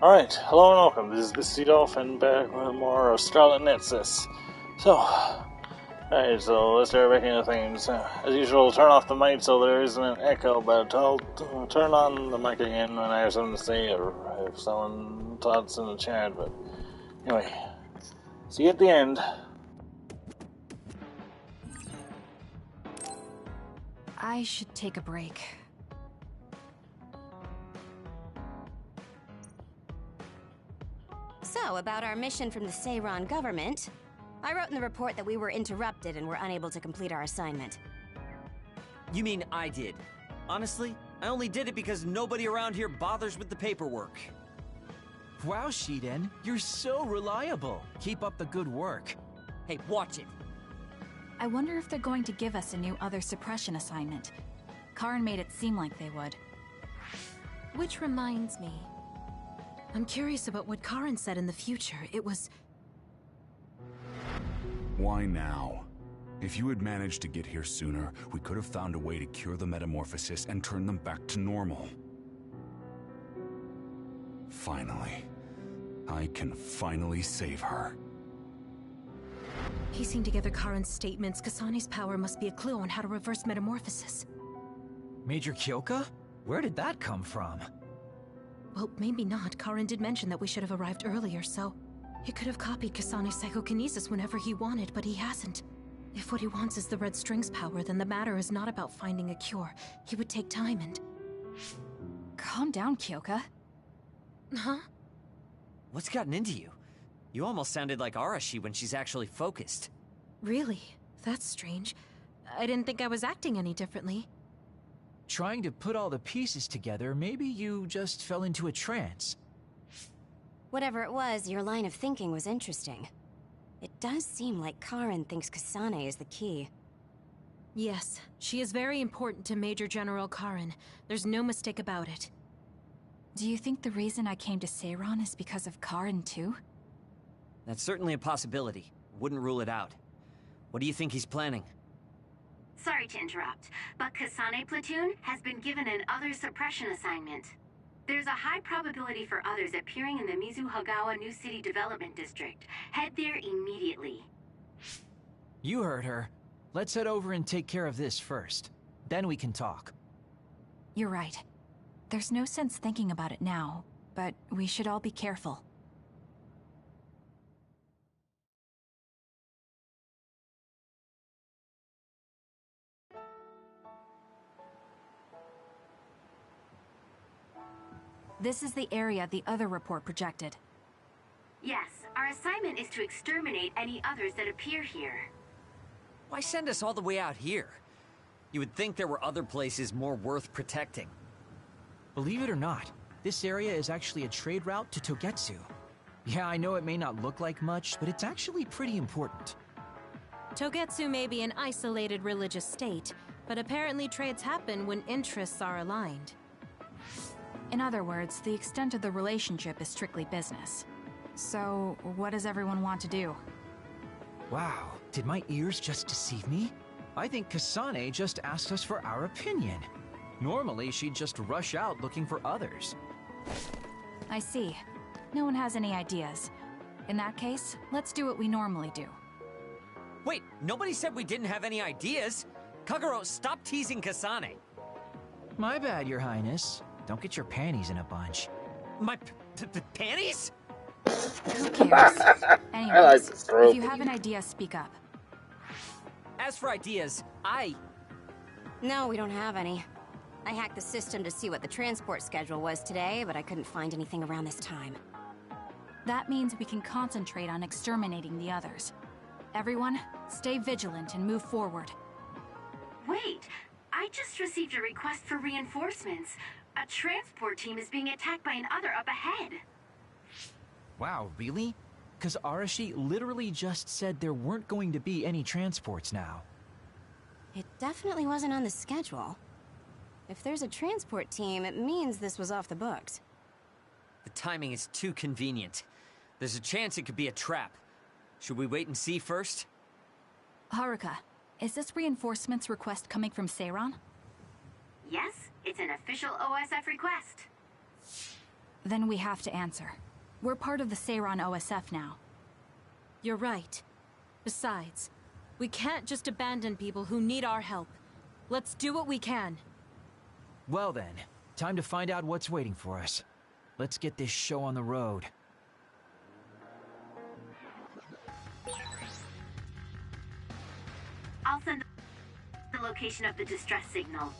Alright, hello and welcome. This is the Sea Dolphin back with more of Scarlet Nexus. Alright, so let's start back into things. As usual, turn off the mic so there isn't an echo, but I'll turn on the mic again when I have something to say or if someone talks in the chat. But anyway, see you at the end. I should take a break. So, about our mission from the Seiran government, I wrote in the report that we were interrupted and were unable to complete our assignment. You mean I did? Honestly, I only did it because nobody around here bothers with the paperwork. Wow, Shiden, you're so reliable. Keep up the good work. Hey, watch it. I wonder if they're going to give us a new other suppression assignment. Karin made it seem like they would. Which reminds me, I'm curious about what Karin said in the future. It was... Why now? If you had managed to get here sooner, we could have found a way to cure the metamorphosis and turn them back to normal. Finally. I can finally save her. Piecing together Karin's statements, Kasane's power must be a clue on how to reverse metamorphosis. Major Kyoka? Where did that come from? Well, maybe not. Karin did mention that we should have arrived earlier, so... He could have copied Kasane's psychokinesis whenever he wanted, but he hasn't. If what he wants is the Red String's power, then the matter is not about finding a cure. He would take time and... Calm down, Kyoka. Huh? What's gotten into you? You almost sounded like Arashi when she's actually focused. Really? That's strange. I didn't think I was acting any differently. Trying to put all the pieces together, maybe you just fell into a trance. Whatever it was, your line of thinking was interesting. It does seem like Karin thinks Kasane is the key. Yes, she is very important to Major General Karin. There's no mistake about it. Do you think the reason I came to Seiran is because of Karin too? That's certainly a possibility. Wouldn't rule it out. What do you think he's planning? Sorry to interrupt, but Kasane Platoon has been given an other suppression assignment. There's a high probability for others appearing in the Mizuhagawa New City Development District. Head there immediately. You heard her. Let's head over and take care of this first. Then we can talk. You're right. There's no sense thinking about it now, but we should all be careful. This is the area the other report projected. Yes, our assignment is to exterminate any others that appear here. Why send us all the way out here? You would think there were other places more worth protecting. Believe it or not, this area is actually a trade route to Togetsu. Yeah, I know it may not look like much, but it's actually pretty important. Togetsu may be an isolated religious state, but apparently trades happen when interests are aligned. In other words, the extent of the relationship is strictly business. So, what does everyone want to do? Wow, did my ears just deceive me? I think Kasane just asked us for our opinion. Normally, she'd just rush out looking for others. I see. No one has any ideas. In that case, let's do what we normally do. Wait, nobody said we didn't have any ideas. Kagero, stop teasing Kasane. My bad, Your Highness. Don't get your panties in a bunch. My panties? Who cares? Anyways, if you have an idea, speak up. As for ideas, No, we don't have any. I hacked the system to see what the transport schedule was today, but I couldn't find anything around this time. That means we can concentrate on exterminating the others. Everyone, stay vigilant and move forward. Wait, I just received a request for reinforcements. A transport team is being attacked by an other up ahead. Wow, really? Because Arashi literally just said there weren't going to be any transports now. It definitely wasn't on the schedule. If there's a transport team, it means this was off the books. The timing is too convenient. There's a chance it could be a trap. Should we wait and see first? Haruka, Is this reinforcements request coming from Seiran? Yes, it's an official OSF request. Then we have to answer. We're part of the Seiran OSF now. You're right. Besides, we can't just abandon people who need our help. Let's do what we can. Well then, time to find out what's waiting for us. Let's get this show on the road. I'll send the location of the distress signal.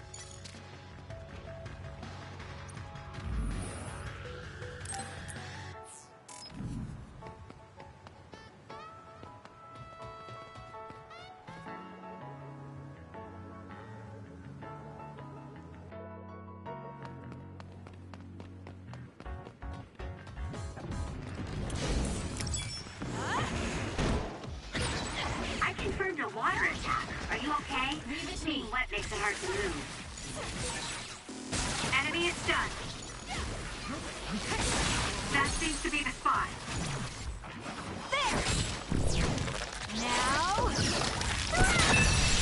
Water attack. Are you okay? Being wet makes it hard to move. Enemy is stunned. That seems to be the spot. There! Now...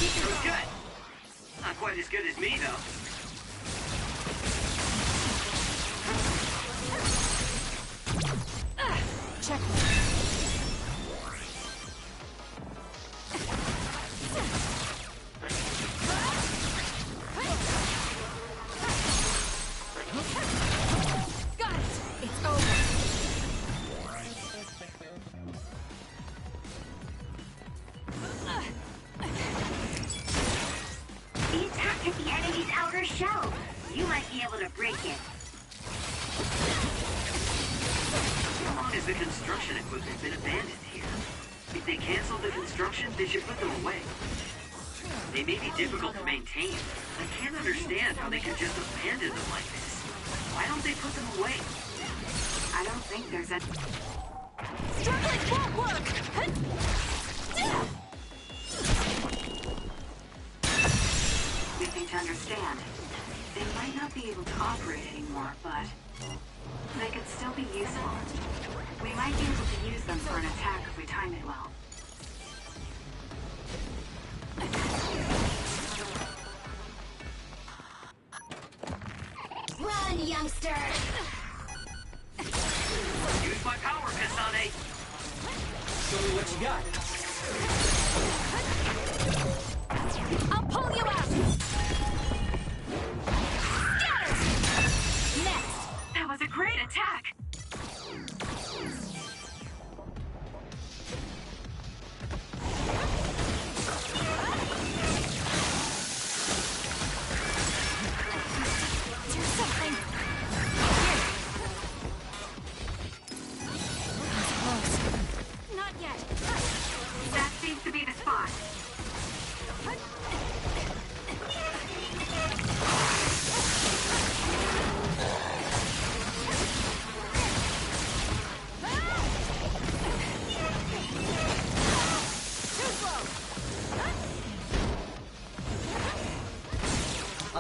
It was good. Not quite as good as me, though. Check. They should put them away. They may be difficult to maintain. I can't understand how they could just abandon them like this. Why don't they put them away? I don't think there's a... Struggling won't work! We need to understand. They might not be able to operate anymore, but... they could still be useful. We might be able to use them for an attack if we time it well. Run, youngster! Use my power, Kasane! Show me what you got. I'll pull you out! Scatter! Next! That was a great attack!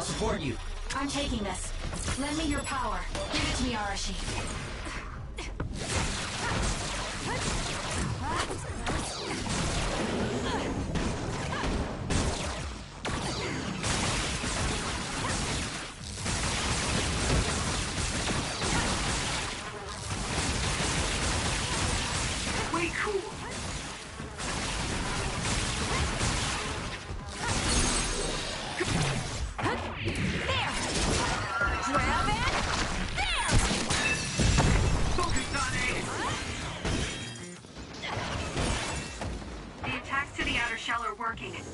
Support you. I'm taking this. Lend me your power. Give it to me, Arashi. Way cool.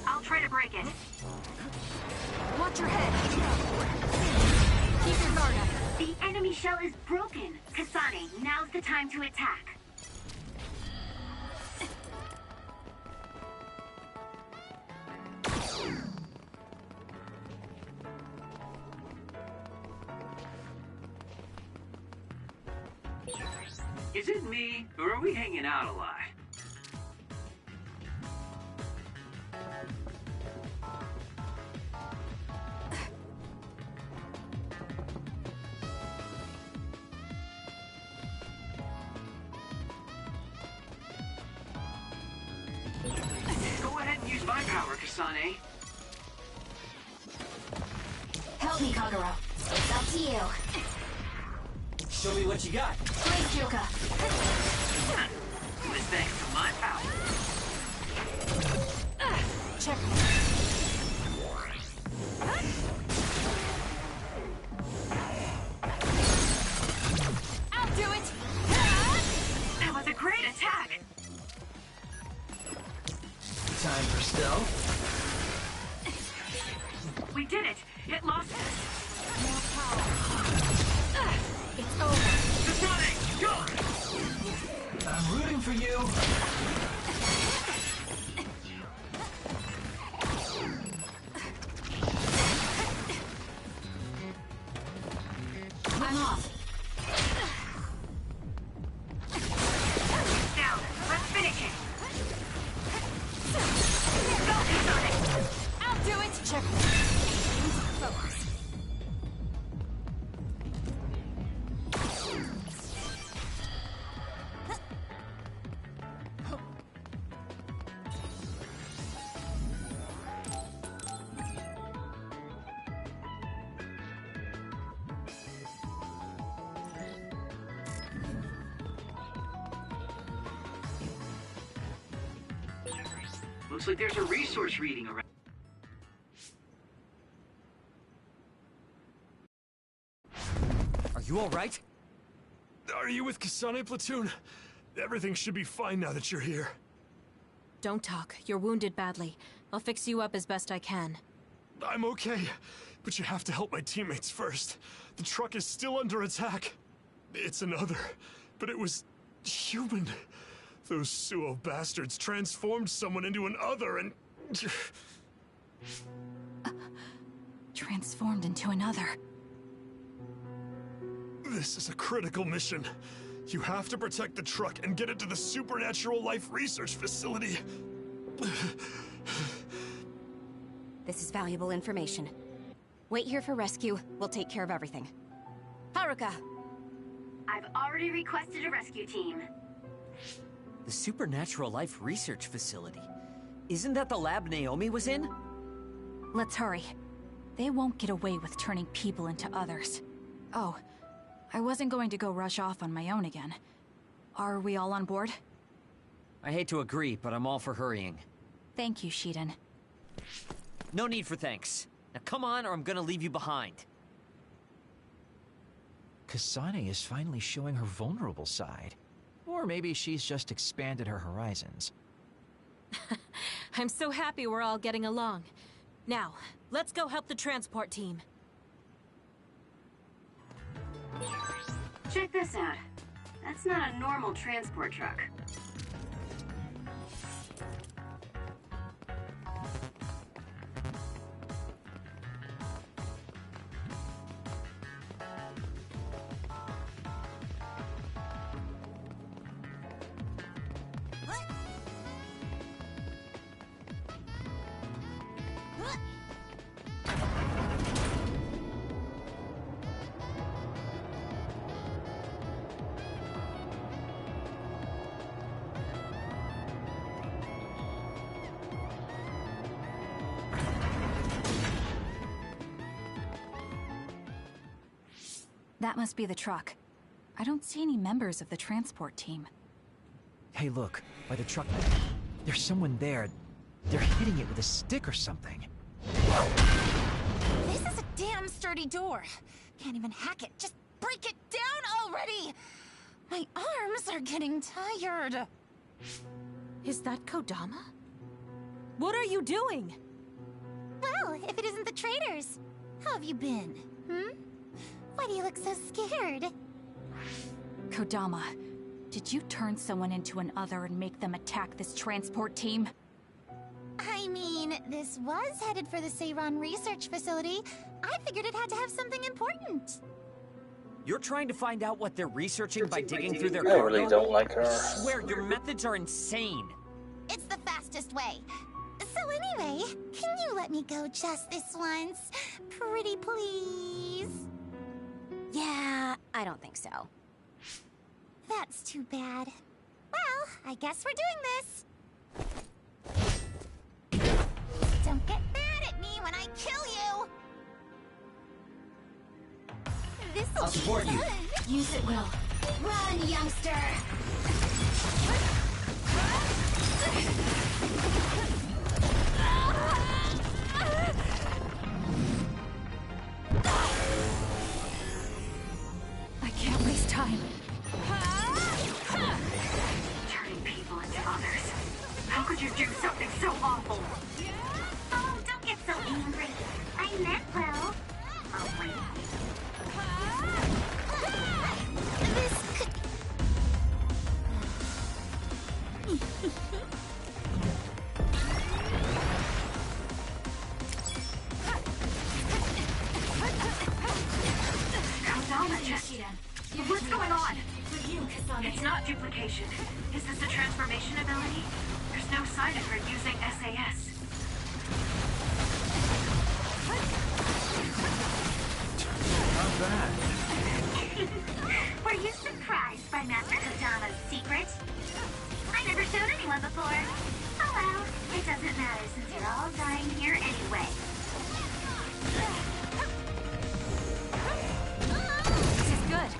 I'll try to break it. Watch your head. Keep your guard up. The enemy shell is broken. Kasane, now's the time to attack. Is it me, or are we hanging out a lot? Go ahead and use my power, Kasane. Kasane. Help me, Kagura. It's up to you. Show me what you got. Great, Kyoka. It was thanks to my power. Check. I'll do it. That was a great attack. Time for stealth. We did it. It lost us. More power. It's over. Kasane, go! I'm rooting for you. I'm off. Down. Let's finish it. Go, Kasane. I'll do it. Check. Focus. Looks like there's a resource reading around. Are you alright? Are you with Kasane Platoon? Everything should be fine now that you're here. Don't talk. You're wounded badly. I'll fix you up as best I can. I'm okay, but you have to help my teammates first. The truck is still under attack. It's another, but it was human. Those Suo bastards transformed someone into an other and... Transformed into another. This is a critical mission. You have to protect the truck and get it to the Supernatural Life Research Facility. This is valuable information. Wait here for rescue. We'll take care of everything. Haruka! I've already requested a rescue team. The Supernatural Life Research Facility. Isn't that the lab Naomi was in? Let's hurry. They won't get away with turning people into others. Oh, I wasn't going to go rush off on my own again. Are we all on board? I hate to agree, but I'm all for hurrying. Thank you, Shiden. No need for thanks. Now come on, or I'm gonna leave you behind. Kasane is finally showing her vulnerable side. Or maybe she's just expanded her horizons. I'm so happy we're all getting along. Now, let's go help the transport team. Check this out. That's not a normal transport truck. That must be the truck. I don't see any members of the transport team. Hey, look, by the truck. There's someone there. They're hitting it with a stick or something. This is a damn sturdy door. Can't even hack it. Just break it down already! My arms are getting tired. Is that Kodama? What are you doing? Well, if it isn't the traitors, how have you been? Why do you look so scared? Kodama, did you turn someone into an other and make them attack this transport team? I mean, this was headed for the Seiran Research Facility. I figured it had to have something important. You're trying to find out what they're researching by digging through their I cargo? really don't like her. I swear, your methods are insane. It's the fastest way. So anyway, can you let me go just this once? Pretty please? Yeah, I don't think so. That's too bad. Well, I guess we're doing this. Don't kill you! I'll support you. Use it, Will. Run, youngster! I can't waste time. Turning people into others. How could you do something so awful? Oh, don't get so angry. I meant well. Oh, wait. This could... What's going on? It's not duplication. Is this a transformation ability? There's no sign of her using SAS. Not bad. Were you surprised by Master Kodama's secret? I never showed anyone before. Oh well, it doesn't matter since you're all dying here anyway. This is good.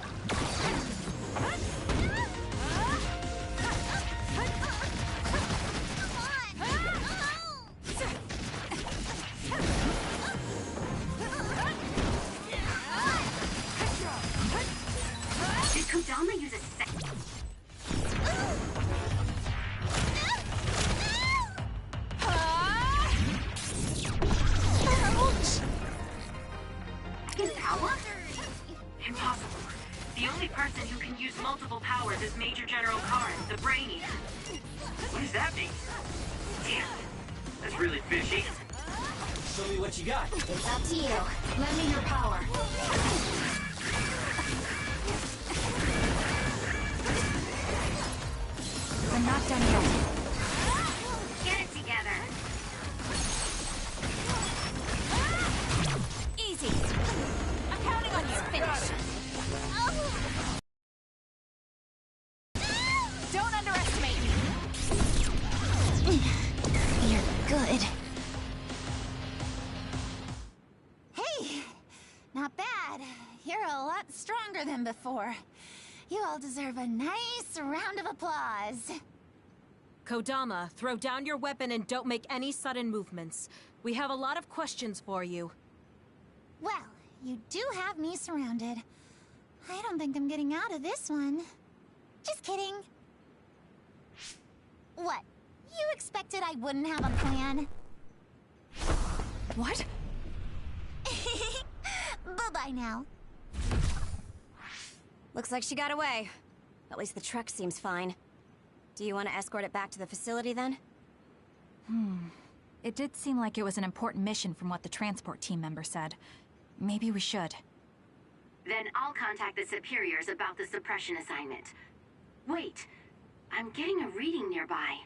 Did Kodama use a set? His power? Impossible. The only person who can use multiple powers is Major General Karn, the Brain Eater. What does that mean? Damn, that's really fishy. Show me what you got. It's up to you. Lend me your power. I'm not done yet. Get it together. Easy. I'm counting on you. Finish. Don't underestimate me. You're good. Hey, not bad. You're a lot stronger than before. You all deserve a nice round of applause. Kodama, throw down your weapon and don't make any sudden movements. We have a lot of questions for you. Well, you do have me surrounded. I don't think I'm getting out of this one. Just kidding. What? You expected I wouldn't have a plan? What? Bye-bye now. Looks like she got away. At least the truck seems fine. Do you want to escort it back to the facility then? It did seem like it was an important mission from what the transport team member said. Maybe we should. Then I'll contact the superiors about the suppression assignment. Wait, I'm getting a reading nearby.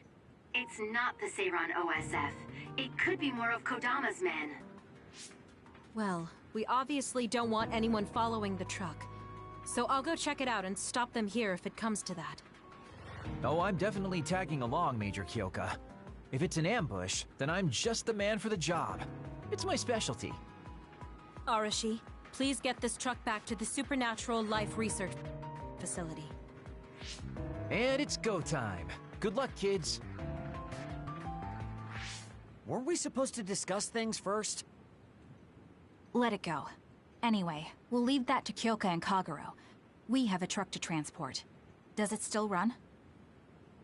It's not the Seiran OSF. It could be more of Kodama's men. Well, we obviously don't want anyone following the truck. So I'll go check it out and stop them here if it comes to that. Oh, I'm definitely tagging along, Major Kyoka. If it's an ambush, then I'm just the man for the job. It's my specialty. Arashi, please get this truck back to the Supernatural Life Research Facility. And it's go time. Good luck, kids. Weren't we supposed to discuss things first? Let it go. Anyway, we'll leave that to Kyoka and Kagero. We have a truck to transport. Does it still run?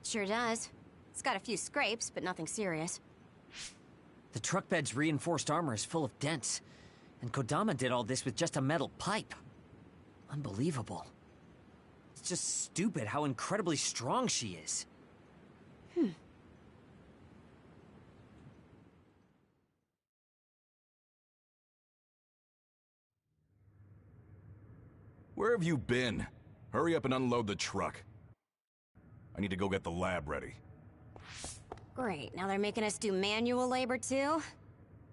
Sure does. It's got a few scrapes, but nothing serious. The truck bed's reinforced armor is full of dents. And Kodama did all this with just a metal pipe. Unbelievable. It's just stupid how incredibly strong she is. Where have you been? Hurry up and unload the truck. I need to go get the lab ready. Great, now they're making us do manual labor too?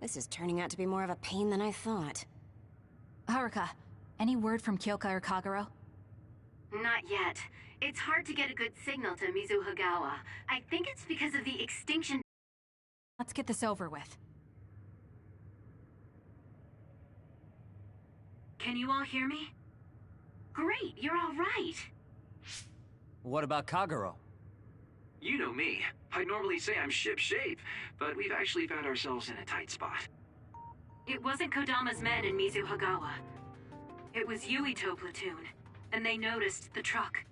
This is turning out to be more of a pain than I thought. Haruka, any word from Kyoka or Kagero? Not yet. It's hard to get a good signal to Mizu Hagawa. I think it's because of the extinction. Let's get this over with. Can you all hear me? Great, you're all right. What about Kagero? You know me. I'd normally say I'm ship-shape, but we've actually found ourselves in a tight spot. It wasn't Kodama's men in Mizuhagawa. It was Yuito platoon, and they noticed the truck.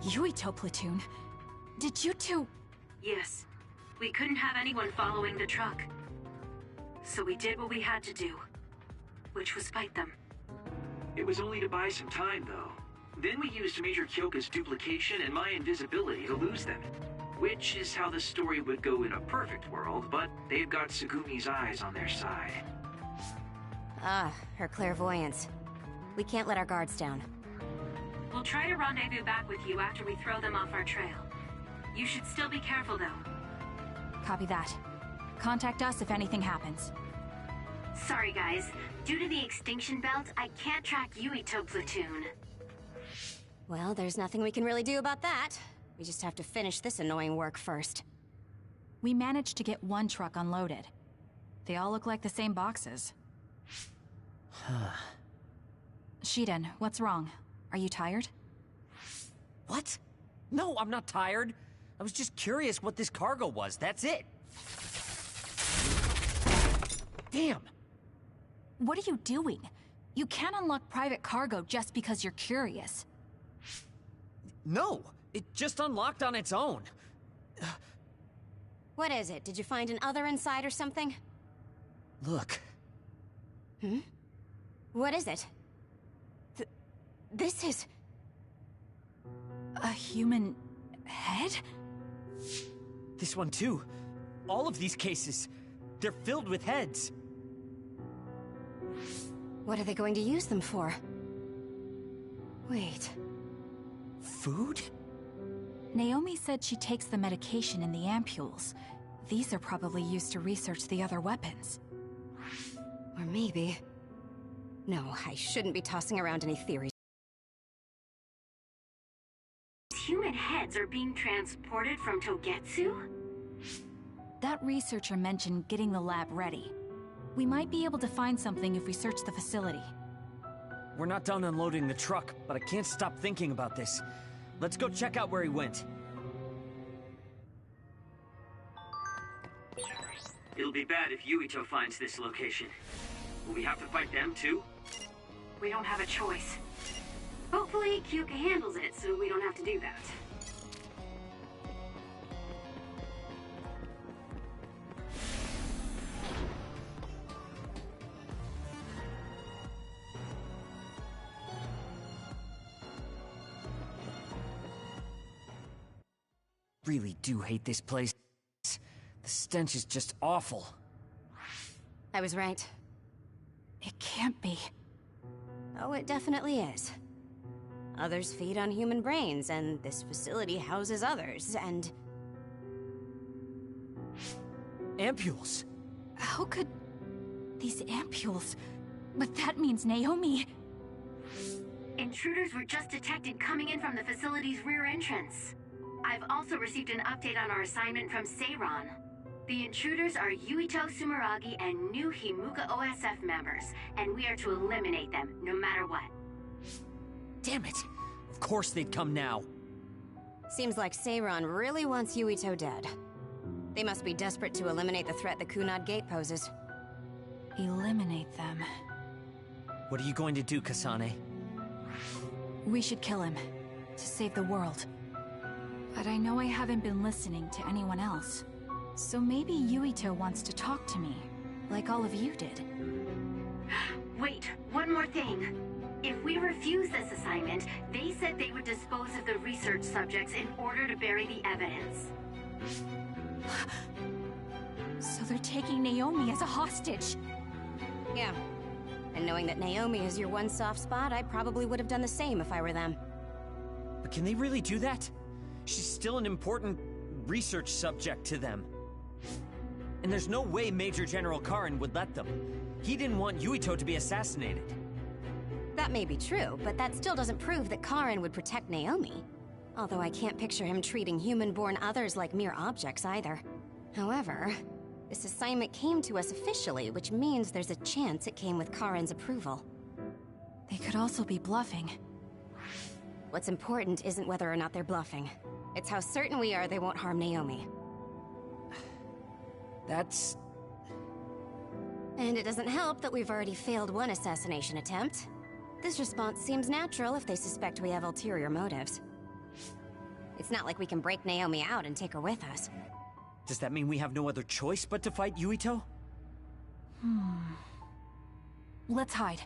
Yuito platoon? Did you two... Yes. We couldn't have anyone following the truck. So we did what we had to do, which was fight them. It was only to buy some time, though. Then we used Major Kyoka's duplication and my invisibility to lose them. Which is how the story would go in a perfect world, but they've got Tsugumi's eyes on their side. Ah, her clairvoyance. We can't let our guards down. We'll try to rendezvous back with you after we throw them off our trail. You should still be careful, though. Copy that. Contact us if anything happens. Sorry, guys. Due to the extinction belt, I can't track Yuito platoon. Well, there's nothing we can really do about that. We just have to finish this annoying work first. We managed to get one truck unloaded. They all look like the same boxes. Shiden, what's wrong? Are you tired? What? No, I'm not tired. I was just curious what this cargo was, that's it. Damn! What are you doing? You can't unlock private cargo just because you're curious. No, it just unlocked on its own. What is it? Did you find an other inside or something? Look. Hmm? What is it? This is... a human head? This one too. All of these cases, they're filled with heads. What are they going to use them for? Wait. Food? Naomi said she takes the medication in the ampules. These are probably used to research the other weapons. Or maybe... No, I shouldn't be tossing around any theories. Human heads are being transported from Togetsu? That researcher mentioned getting the lab ready. We might be able to find something if we search the facility. We're not done unloading the truck, but I can't stop thinking about this. Let's go check out where he went. It'll be bad if Yuito finds this location. Will we have to fight them too? We don't have a choice. Hopefully, Kyoka handles it so we don't have to do that. Really do hate this place. The stench is just awful. I was right. It can't be. Oh, it definitely is. Others feed on human brains, and this facility houses others, and... Ampules! How could... these ampules... But that means Naomi... Intruders were just detected coming in from the facility's rear entrance. I've also received an update on our assignment from Seiron. The intruders are Yuito Sumeragi and new Himuka OSF members, and we are to eliminate them, no matter what. Damn it! Of course they'd come now. Seems like Seiron really wants Yuito dead. They must be desperate to eliminate the threat the Kunad Gate poses. Eliminate them. What are you going to do, Kasane? We should kill him, to save the world. But I know I haven't been listening to anyone else. So maybe Yuito wants to talk to me, like all of you did. Wait, one more thing. If we refuse this assignment, they said they would dispose of the research subjects in order to bury the evidence. So they're taking Naomi as a hostage. Yeah. And knowing that Naomi is your one soft spot, I probably would have done the same if I were them. But can they really do that? She's still an important research subject to them. And there's no way Major General Karin would let them. He didn't want Yuito to be assassinated. That may be true, but that still doesn't prove that Karin would protect Naomi. Although I can't picture him treating human-born others like mere objects either. However, this assignment came to us officially, which means there's a chance it came with Karin's approval. They could also be bluffing. What's important isn't whether or not they're bluffing. It's how certain we are they won't harm Naomi. That's... And it doesn't help that we've already failed one assassination attempt. This response seems natural if they suspect we have ulterior motives. It's not like we can break Naomi out and take her with us. Does that mean we have no other choice but to fight Yuito? Let's hide.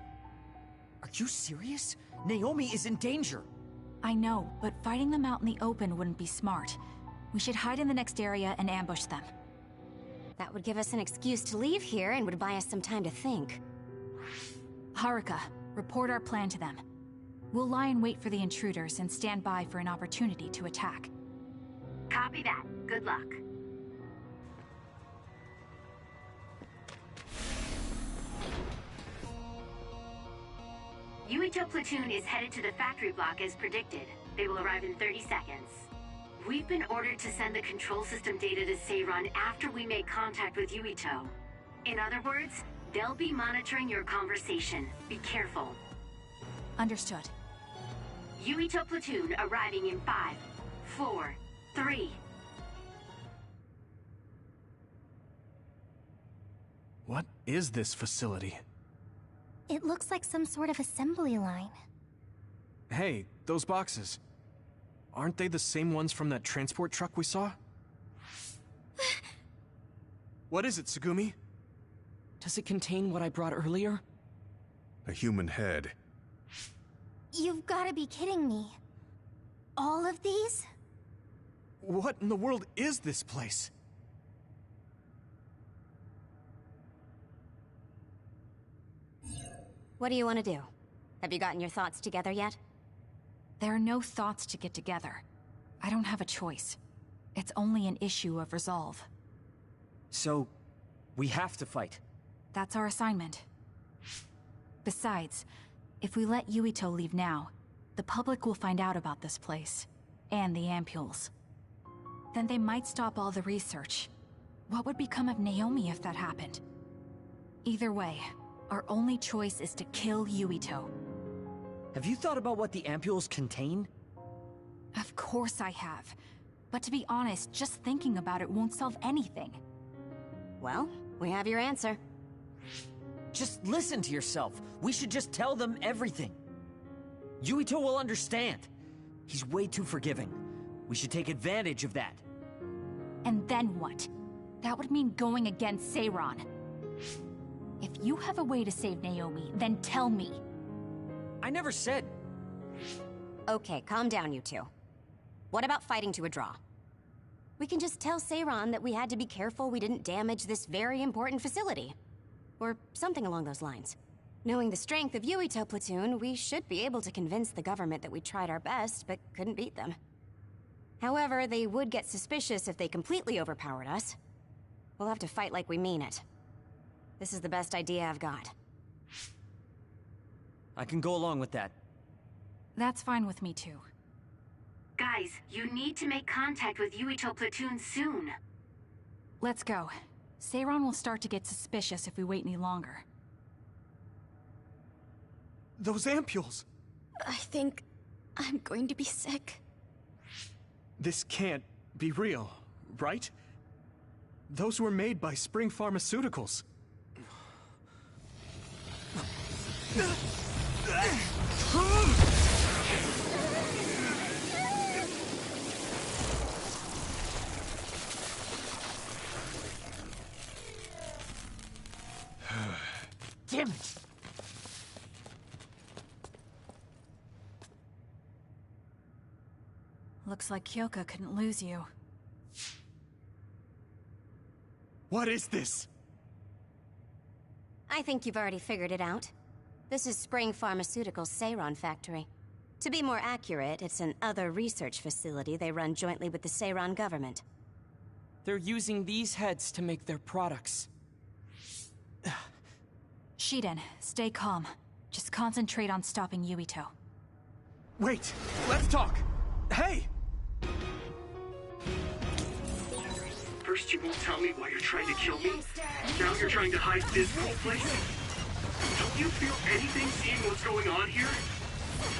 Are you serious? Naomi is in danger. I know, but fighting them out in the open wouldn't be smart. We should hide in the next area and ambush them. That would give us an excuse to leave here and would buy us some time to think. Haruka, report our plan to them. We'll lie in wait for the intruders and stand by for an opportunity to attack. Copy that. Good luck. Yuito platoon is headed to the factory block as predicted. They will arrive in 30 seconds. We've been ordered to send the control system data to Seiran after we make contact with Yuito. In other words, they'll be monitoring your conversation. Be careful. Understood. Yuito platoon arriving in 5, 4, 3. What is this facility? It looks like some sort of assembly line. Hey, those boxes. Aren't they the same ones from that transport truck we saw? What is it, Tsugumi? Does it contain what I brought earlier? A human head. You've gotta be kidding me. All of these? What in the world is this place? What do you want to do? Have you gotten your thoughts together yet? There are no thoughts to get together. I don't have a choice. It's only an issue of resolve. So, we have to fight. That's our assignment. Besides, if we let Yuito leave now, the public will find out about this place, and the ampules. Then they might stop all the research. What would become of Naomi if that happened? Either way, our only choice is to kill Yuito. Have you thought about what the ampules contain? Of course I have. But to be honest, just thinking about it won't solve anything. Well, we have your answer. Just listen to yourself. We should just tell them everything. Yuito will understand. He's way too forgiving. We should take advantage of that. And then what? That would mean going against Seiran. If you have a way to save Naomi, then tell me. I never said... Okay, calm down, you two. What about fighting to a draw? We can just tell Seiran that we had to be careful we didn't damage this very important facility. Or something along those lines. Knowing the strength of Yuito platoon, we should be able to convince the government that we tried our best, but couldn't beat them. However, they would get suspicious if they completely overpowered us. We'll have to fight like we mean it. This is the best idea I've got. I can go along with that. That's fine with me too. Guys, you need to make contact with Yuito platoon soon. Let's go. Seiran will start to get suspicious if we wait any longer. Those ampules! I think I'm going to be sick. This can't be real, right? Those were made by Spring Pharmaceuticals. Damn it! Looks like Kyoka couldn't lose you. What is this? I think you've already figured it out. This is Spring Pharmaceuticals' Seiran factory. To be more accurate, it's an other research facility they run jointly with the Seiran government. They're using these heads to make their products. Shiden, stay calm. Just concentrate on stopping Yuito. Wait, let's talk! Hey! First you won't tell me why you're trying to kill me. Now you're trying to hide this whole place. Don't you feel anything seeing what's going on here?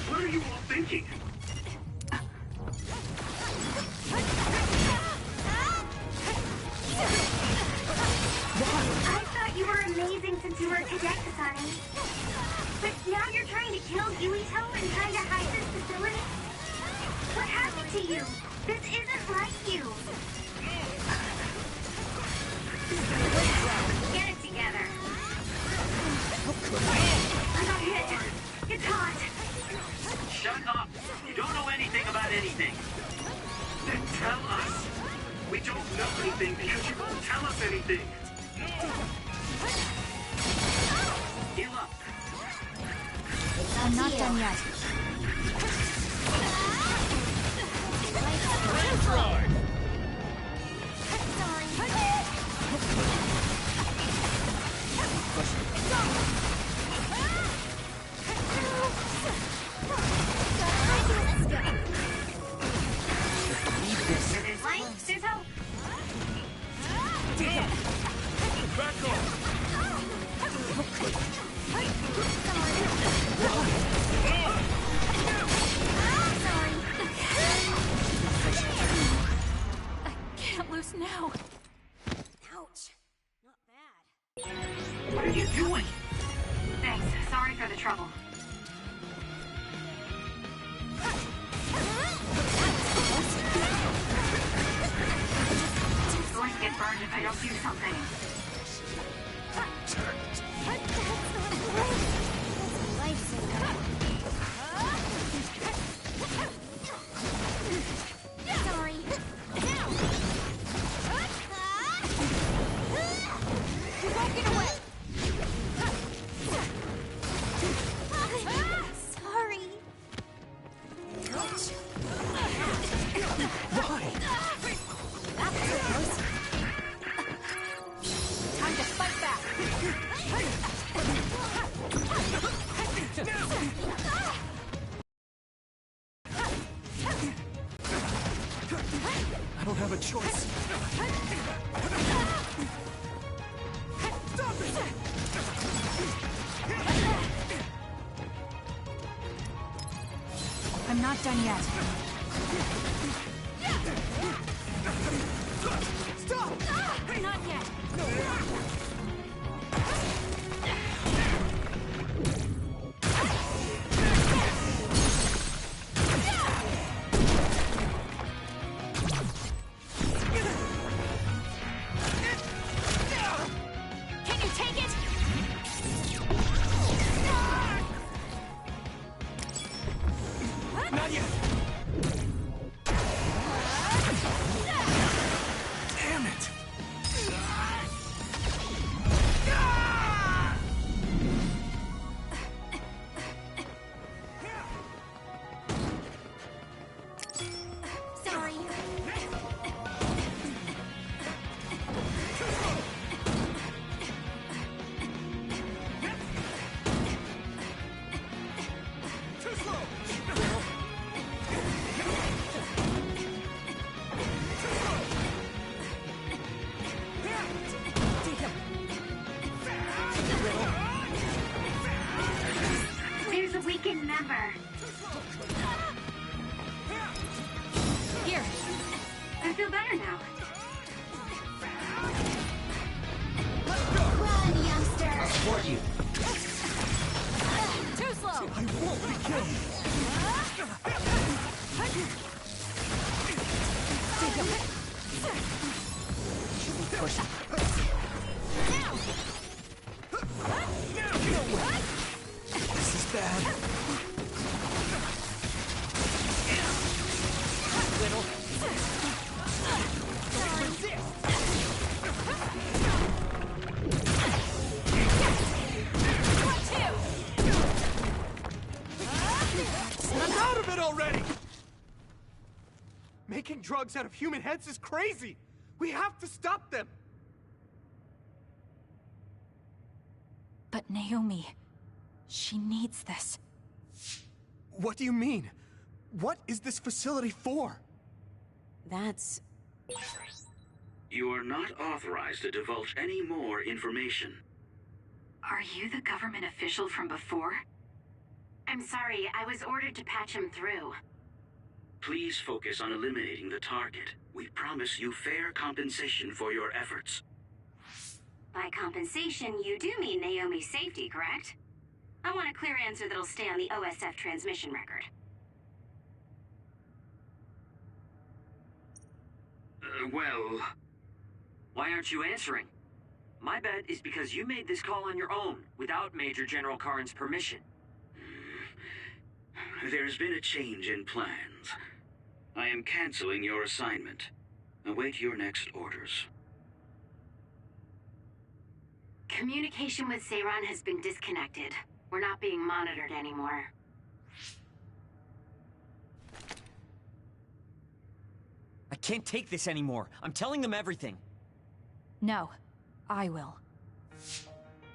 What are you all thinking? I thought you were amazing since you were a cadet, Kasane. But now you're trying to kill Yuito and trying to hide this facility? What happened to you? This isn't like you. Get it together. I got hit. It's hot. Shut up! You don't know anything about anything. Then tell us. We don't know anything because you won't tell us anything. Heal up. I'm not done yet. There's hope. Back off! Can't lose now. Ouch. Not bad. What are you doing? Thanks. Sorry for the trouble. It's going to get burned if I don't do something. Sorry. You won't get away. Sorry. Why? That was so close. Time to fight back. I don't have a choice. Stop it! I'm not done yet. Stop! Not yet. Can you take it? Not yet! Damn it! Sorry. Too slow! There's a weakened member. Here. I feel better now. Run, youngster! Support you. Too slow. I won't be killed. Should we push it? This is bad. Little. I'm out of it already! Making drugs out of human heads is crazy! We have to stop them! But Naomi, she needs this. What do you mean? What is this facility for? That's... You are not authorized to divulge any more information. Are you the government official from before? I'm sorry, I was ordered to patch him through. Please focus on eliminating the target. We promise you fair compensation for your efforts. By compensation, you do mean Naomi's safety, correct? I want a clear answer that'll stay on the OSF transmission record. Well... Why aren't you answering? My bet is because you made this call on your own, without Major General Karin's permission. There's been a change in plans. I am canceling your assignment. Await your next orders. Communication with Seiran has been disconnected. We're not being monitored anymore. I can't take this anymore. I'm telling them everything. No, I will.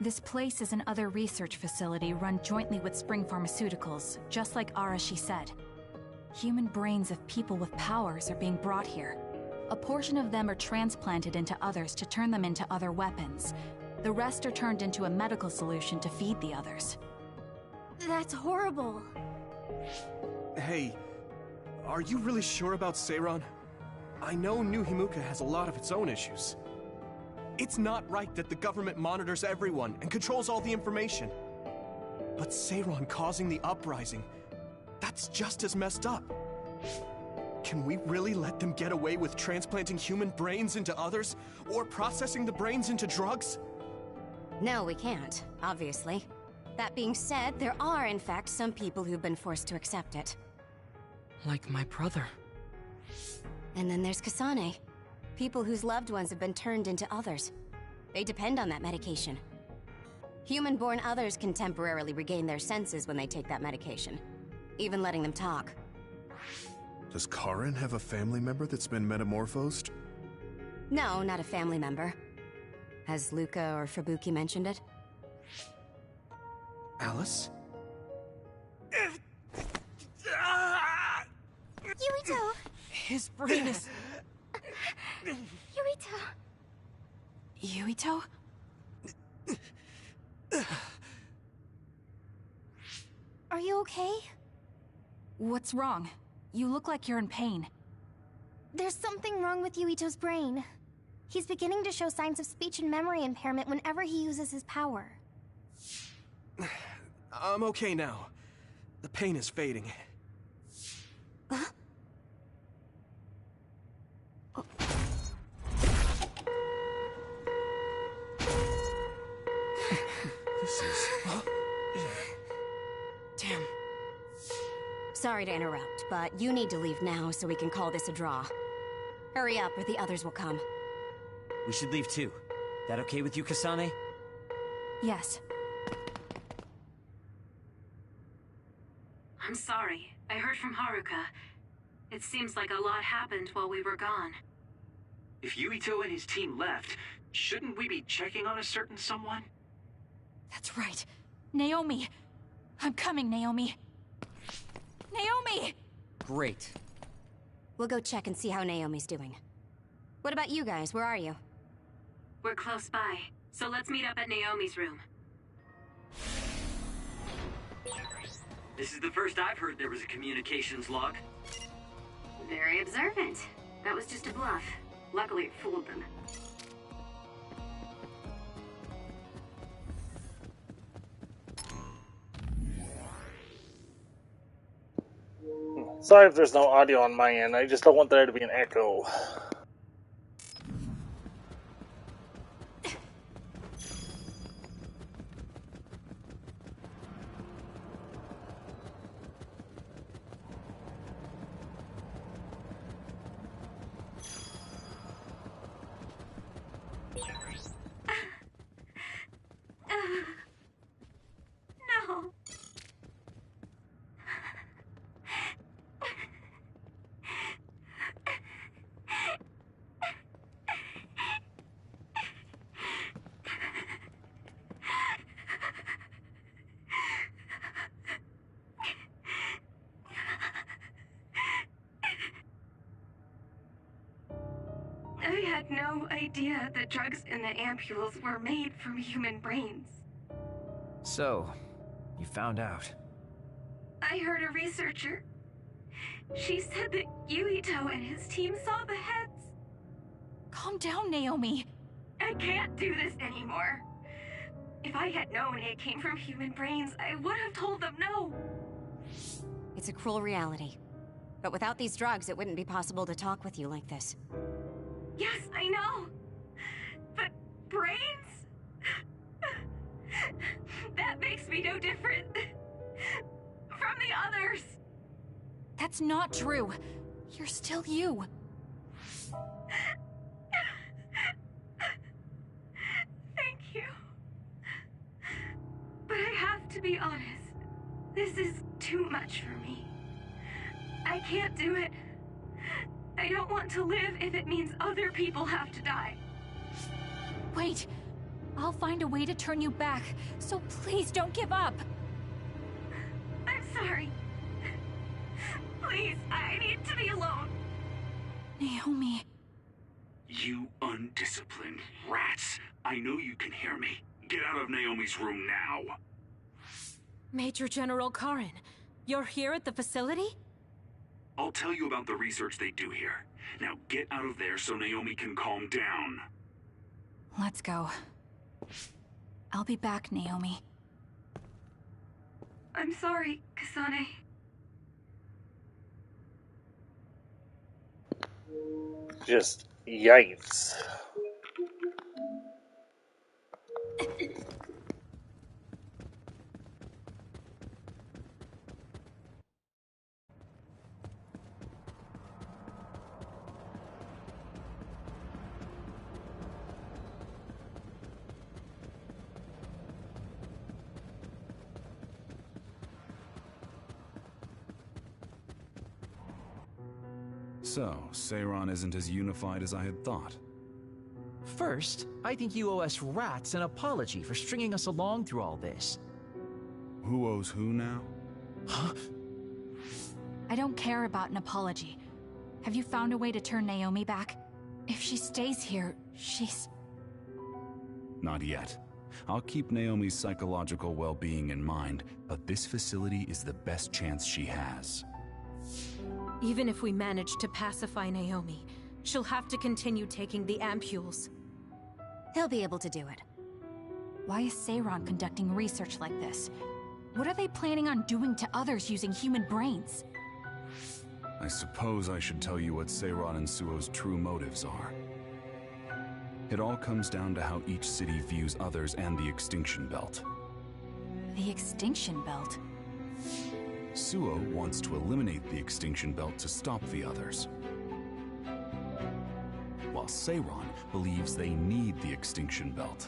This place is another research facility run jointly with Spring Pharmaceuticals, just like Arashi said. Human brains of people with powers are being brought here. A portion of them are transplanted into others to turn them into other weapons. The rest are turned into a medical solution to feed the others. That's horrible. Hey, are you really sure about Seiran? I know New Himuka has a lot of its own issues. It's not right that the government monitors everyone and controls all the information. But Seiran causing the uprising, that's just as messed up. Can we really let them get away with transplanting human brains into others? Or processing the brains into drugs? No, we can't, obviously. That being said, there are, in fact, some people who've been forced to accept it. Like my brother. And then there's Kasane. People whose loved ones have been turned into others. They depend on that medication. Human-born others can temporarily regain their senses when they take that medication. Even letting them talk. Does Karin have a family member that's been metamorphosed? No, not a family member. Has Luca or Fubuki mentioned it? Alice? Yuito! His brain is... Yuito? Yuito? Are you okay? What's wrong? You look like you're in pain. There's something wrong with Yuito's brain. He's beginning to show signs of speech and memory impairment whenever he uses his power. I'm okay now. The pain is fading. Huh? This is... Damn. Sorry to interrupt, but you need to leave now so we can call this a draw. Hurry up or the others will come. We should leave too. That okay with you, Kasane? Yes. I'm sorry. I heard from Haruka. It seems like a lot happened while we were gone. If Yuito and his team left, shouldn't we be checking on a certain someone? That's right. Naomi! I'm coming, Naomi! Naomi! Great. We'll go check and see how Naomi's doing. What about you guys? Where are you? We're close by, so let's meet up at Naomi's room. This is the first I've heard there was a communications log. Very observant. That was just a bluff. Luckily, it fooled them. Sorry if there's no audio on my end. I just don't want there to be an echo. No. I had no idea the drugs in the ampules were made from human brains. So, you found out. I heard a researcher. She said that Yuito and his team saw the heads. Calm down, Naomi. I can't do this anymore. If I had known it came from human brains, I would have told them no. It's a cruel reality. But without these drugs, it wouldn't be possible to talk with you like this. Yes, I know. But brains? That makes me no different from the others. That's not true. You're still you. Thank you. But I have to be honest. This is too much for me. I can't do it. I don't want to live if it means other people have to die. Wait. I'll find a way to turn you back, so please don't give up. I'm sorry. Please, I need to be alone. Naomi. You undisciplined rats. I know you can hear me. Get out of Naomi's room now. Major General Karin, you're here at the facility? I'll tell you about the research they do here. Now get out of there so Naomi can calm down. Let's go. I'll be back, Naomi. I'm sorry, Kasane. Just yikes. So, Seiron isn't as unified as I had thought. First, I think you owe us rats an apology for stringing us along through all this. Who owes who now? Huh? I don't care about an apology. Have you found a way to turn Naomi back? If she stays here, she's... Not yet. I'll keep Naomi's psychological well-being in mind, but this facility is the best chance she has. Even if we manage to pacify Naomi, she'll have to continue taking the ampules. He'll be able to do it. Why is Seiron conducting research like this? What are they planning on doing to others using human brains? I suppose I should tell you what Seiron and Suo's true motives are. It all comes down to how each city views others and the Extinction Belt. The Extinction Belt? Suo wants to eliminate the Extinction Belt to stop the others, while Seiron believes they need the Extinction Belt.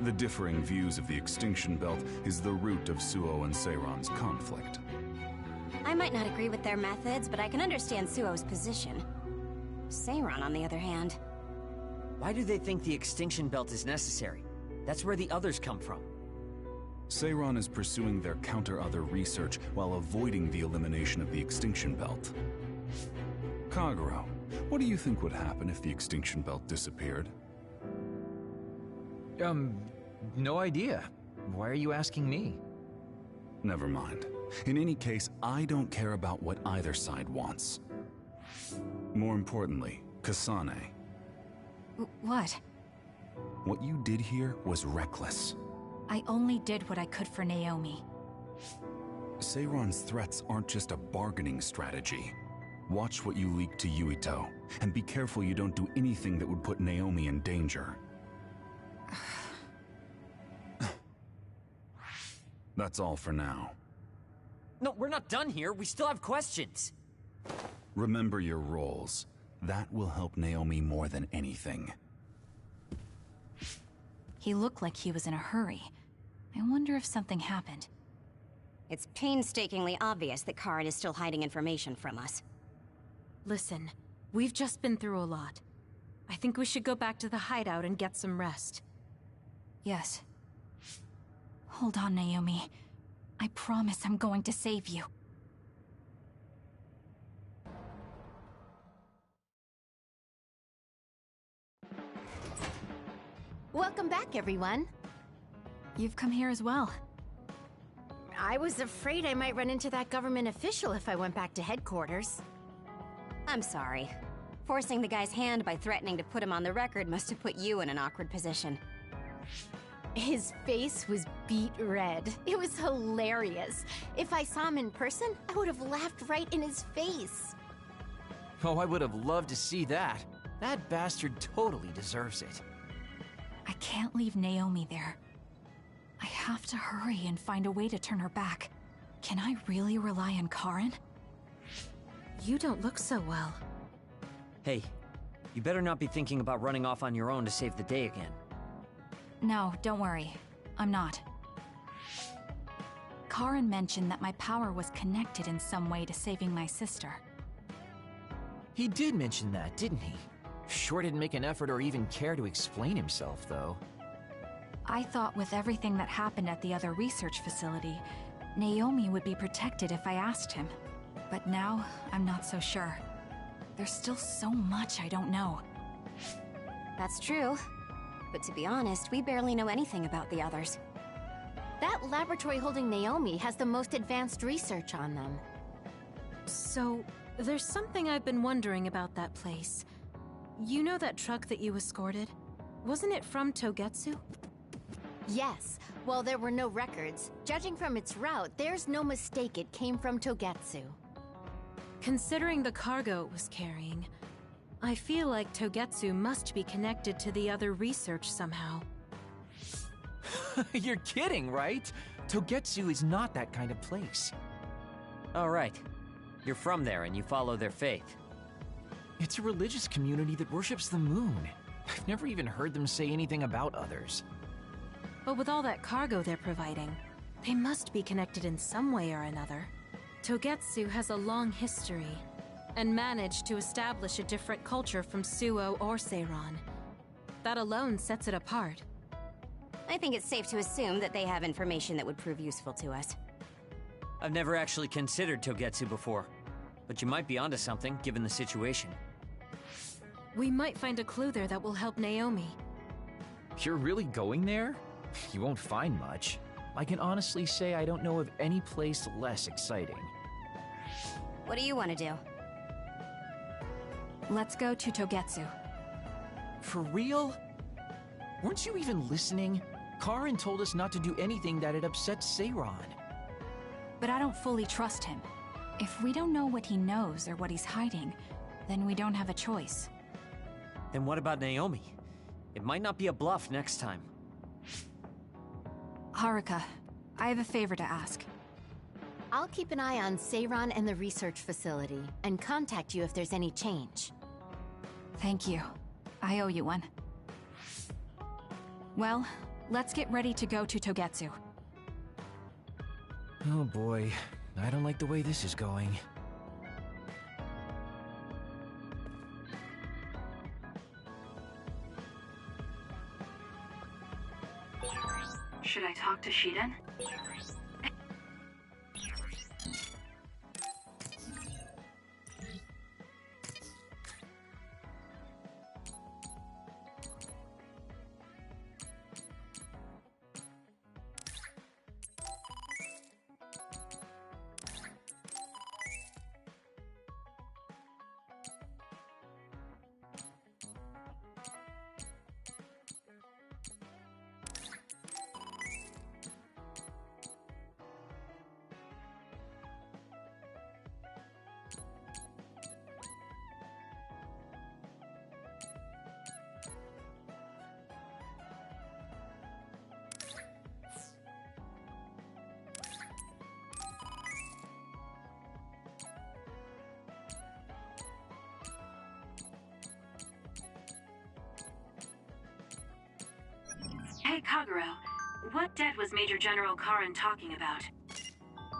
The differing views of the Extinction Belt is the root of Suo and Seiron's conflict. I might not agree with their methods, but I can understand Suo's position. Seiron, on the other hand... Why do they think the Extinction Belt is necessary? That's where the others come from. Seiron is pursuing their counter-other research while avoiding the elimination of the Extinction Belt. Kagero, what do you think would happen if the Extinction Belt disappeared? No idea. Why are you asking me? Never mind. In any case, I don't care about what either side wants. More importantly, Kasane. What? What you did here was reckless. I only did what I could for Naomi. Seiron's threats aren't just a bargaining strategy. Watch what you leak to Yuito, and be careful you don't do anything that would put Naomi in danger. That's all for now. No, we're not done here. We still have questions. Remember your roles. That will help Naomi more than anything. He looked like he was in a hurry. I wonder if something happened. It's painstakingly obvious that Karin is still hiding information from us. Listen, we've just been through a lot. I think we should go back to the hideout and get some rest. Yes. Hold on, Naomi. I promise I'm going to save you. Welcome back, everyone. You've come here as well. I was afraid I might run into that government official if I went back to headquarters. I'm sorry. Forcing the guy's hand by threatening to put him on the record must have put you in an awkward position. His face was beet red. It was hilarious. If I saw him in person, I would have laughed right in his face. Oh, I would have loved to see that. That bastard totally deserves it. I can't leave Naomi there. I have to hurry and find a way to turn her back. Can I really rely on Karen? You don't look so well. Hey, you better not be thinking about running off on your own to save the day again. No, don't worry. I'm not. Karen mentioned that my power was connected in some way to saving my sister. He did mention that, didn't he? Sure didn't make an effort or even care to explain himself, though. I thought with everything that happened at the other research facility, Naomi would be protected if I asked him. But now, I'm not so sure. There's still so much I don't know. That's true. But to be honest, we barely know anything about the others. That laboratory holding Naomi has the most advanced research on them. So, there's something I've been wondering about that place. You know that truck that you escorted? Wasn't it from Togetsu? Yes. While there were no records, judging from its route, there's no mistake it came from Togetsu. Considering the cargo it was carrying, I feel like Togetsu must be connected to the other research somehow. You're kidding, right? Togetsu is not that kind of place. All right. You're from there and you follow their faith. It's a religious community that worships the moon. I've never even heard them say anything about others. But with all that cargo they're providing, they must be connected in some way or another. Togetsu has a long history, and managed to establish a different culture from Suo or Seiran. That alone sets it apart. I think it's safe to assume that they have information that would prove useful to us. I've never actually considered Togetsu before, but you might be onto something given the situation. We might find a clue there that will help Naomi. You're really going there? You won't find much. I can honestly say I don't know of any place less exciting. What do you want to do? Let's go to Togetsu. For real? Weren't you even listening? Karen told us not to do anything that'd upset Seiran. But I don't fully trust him. If we don't know what he knows or what he's hiding, then we don't have a choice. Then what about Naomi? It might not be a bluff next time. Haruka, I have a favor to ask. I'll keep an eye on Seiran and the research facility, and contact you if there's any change. Thank you. I owe you one. Well, let's get ready to go to Togetsu. Oh boy, I don't like the way this is going. Should I talk to Shiden? Hey, Kagero. What debt was Major General Karen talking about?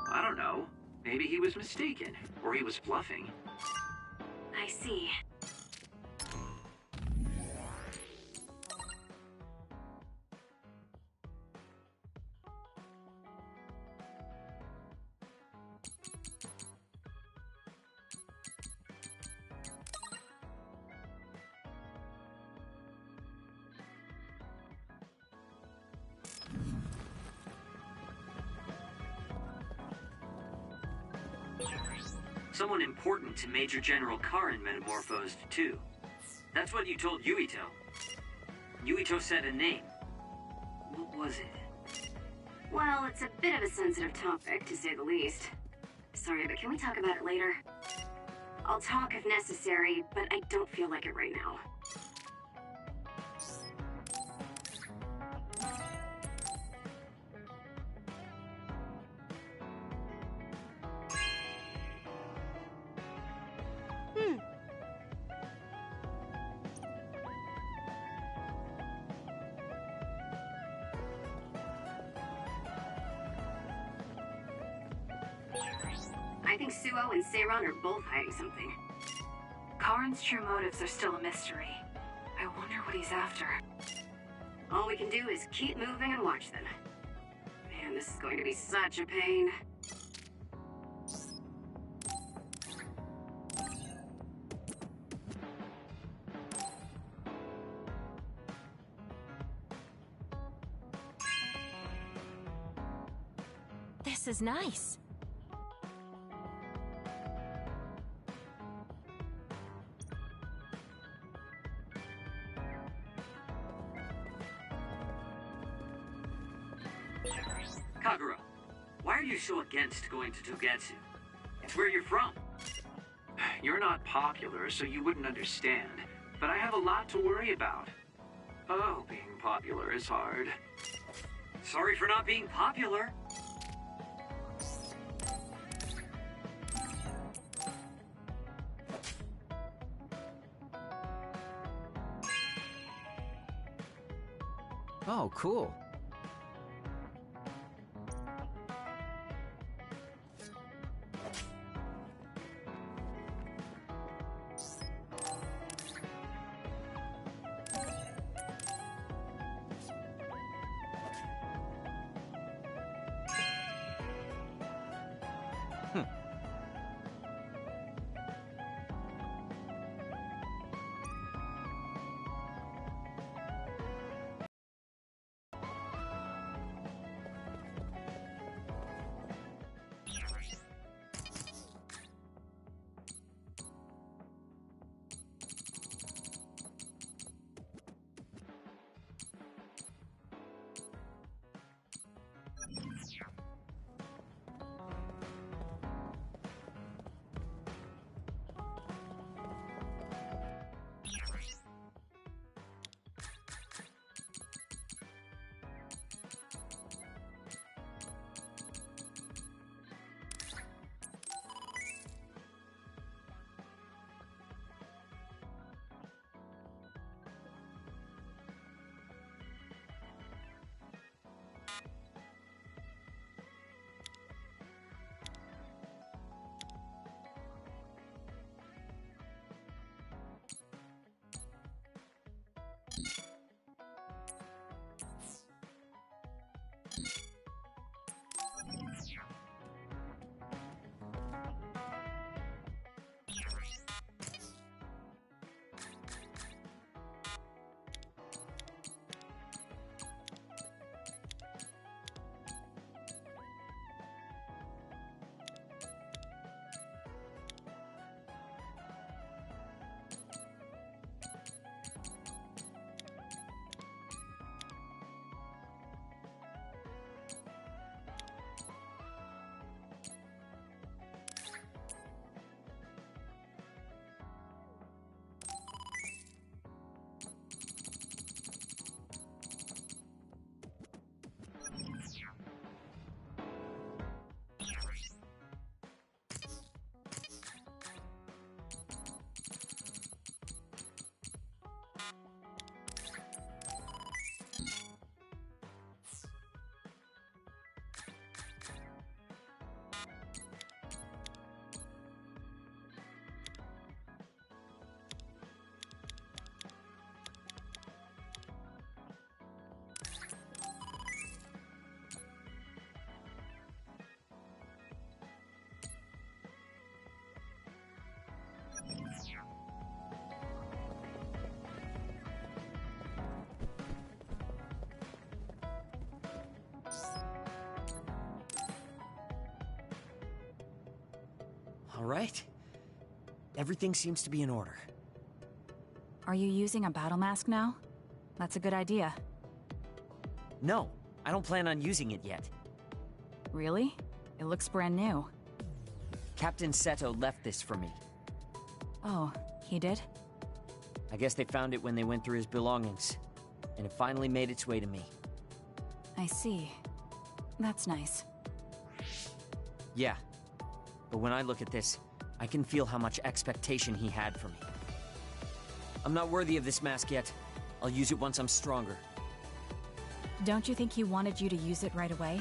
I don't know. Maybe he was mistaken, or he was bluffing. I see. Someone important to Major General Karin metamorphosed, too. That's what you told Yuito. Yuito said a name. What was it? Well, it's a bit of a sensitive topic, to say the least. Sorry, but can we talk about it later? I'll talk if necessary, but I don't feel like it right now. I think Suo and Seiran are both hiding something. Karin's true motives are still a mystery. I wonder what he's after. All we can do is keep moving and watch them. Man, this is going to be such a pain. This is nice. Kagura, why are you so against going to Togetsu? It's where you're from. You're not popular, so you wouldn't understand. But I have a lot to worry about. Oh, being popular is hard. Sorry for not being popular. Oh, cool. All right. Everything seems to be in order. Are you using a battle mask now? That's a good idea. No, I don't plan on using it yet. Really? It looks brand new. Captain Seto left this for me. Oh, he did? I guess they found it when they went through his belongings, and it finally made its way to me. I see. That's nice. Yeah, but when I look at this, I can feel how much expectation he had for me. I'm not worthy of this mask yet. I'll use it once I'm stronger. Don't you think he wanted you to use it right away?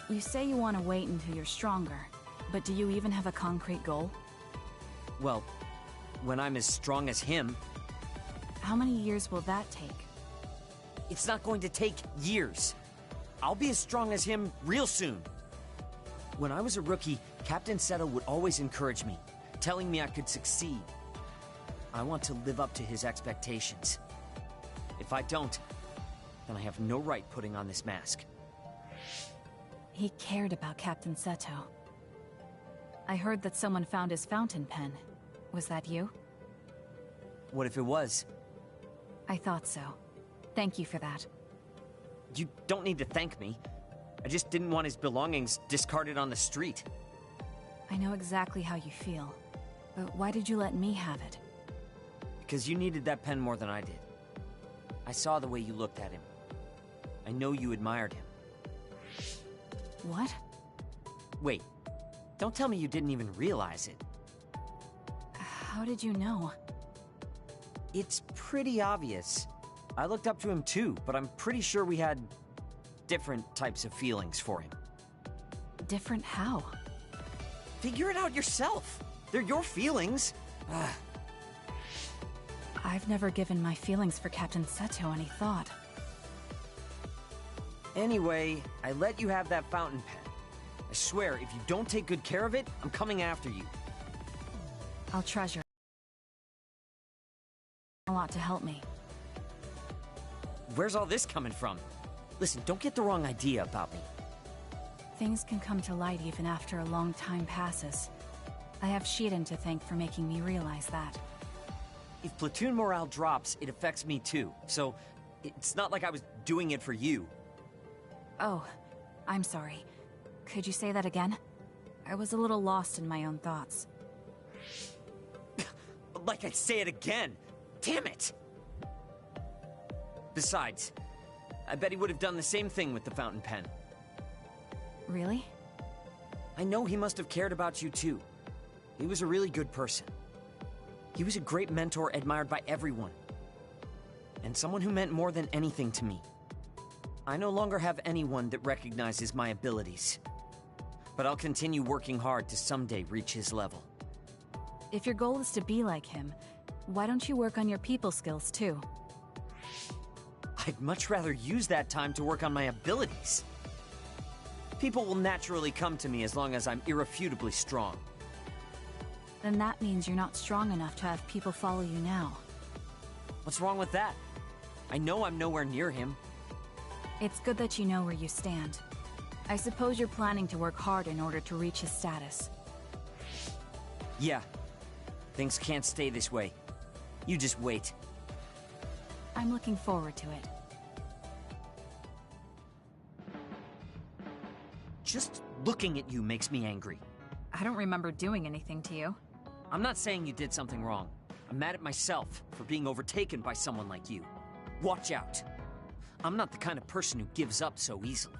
You say you want to wait until you're stronger, but do you even have a concrete goal? Well, when I'm as strong as him... How many years will that take? It's not going to take years. I'll be as strong as him real soon. When I was a rookie, Captain Seto would always encourage me, telling me I could succeed. I want to live up to his expectations. If I don't, then I have no right putting on this mask. He cared about Captain Seto. I heard that someone found his fountain pen. Was that you? What if it was? I thought so. Thank you for that. You don't need to thank me. I just didn't want his belongings discarded on the street. I know exactly how you feel. But why did you let me have it? Because you needed that pen more than I did. I saw the way you looked at him. I know you admired him. What? Wait. Don't tell me you didn't even realize it. How did you know? It's pretty obvious. I looked up to him too, but I'm pretty sure we had different types of feelings for him. Different how? Figure it out yourself. They're your feelings. I've never given my feelings for Captain Seto any thought. Anyway, I let you have that fountain pen. I swear, if you don't take good care of it, I'm coming after you. I'll treasure it. A lot to help me. Where's all this coming from? Listen, don't get the wrong idea about me. Things can come to light even after a long time passes. I have Shiden to thank for making me realize that. If platoon morale drops, it affects me too. So, it's not like I was doing it for you. Oh, I'm sorry. Could you say that again? I was a little lost in my own thoughts. Like I'd say it again! Damn it! Besides, I bet he would have done the same thing with the fountain pen. Really? I know he must have cared about you too. He was a really good person. He was a great mentor admired by everyone. And someone who meant more than anything to me. I no longer have anyone that recognizes my abilities. But I'll continue working hard to someday reach his level. If your goal is to be like him, why don't you work on your people skills too? I'd much rather use that time to work on my abilities. People will naturally come to me as long as I'm irrefutably strong. Then that means you're not strong enough to have people follow you now. What's wrong with that? I know I'm nowhere near him. It's good that you know where you stand. I suppose you're planning to work hard in order to reach his status. Yeah. Things can't stay this way. You just wait. I'm looking forward to it. Just looking at you makes me angry. I don't remember doing anything to you. I'm not saying you did something wrong. I'm mad at myself for being overtaken by someone like you. Watch out. I'm not the kind of person who gives up so easily.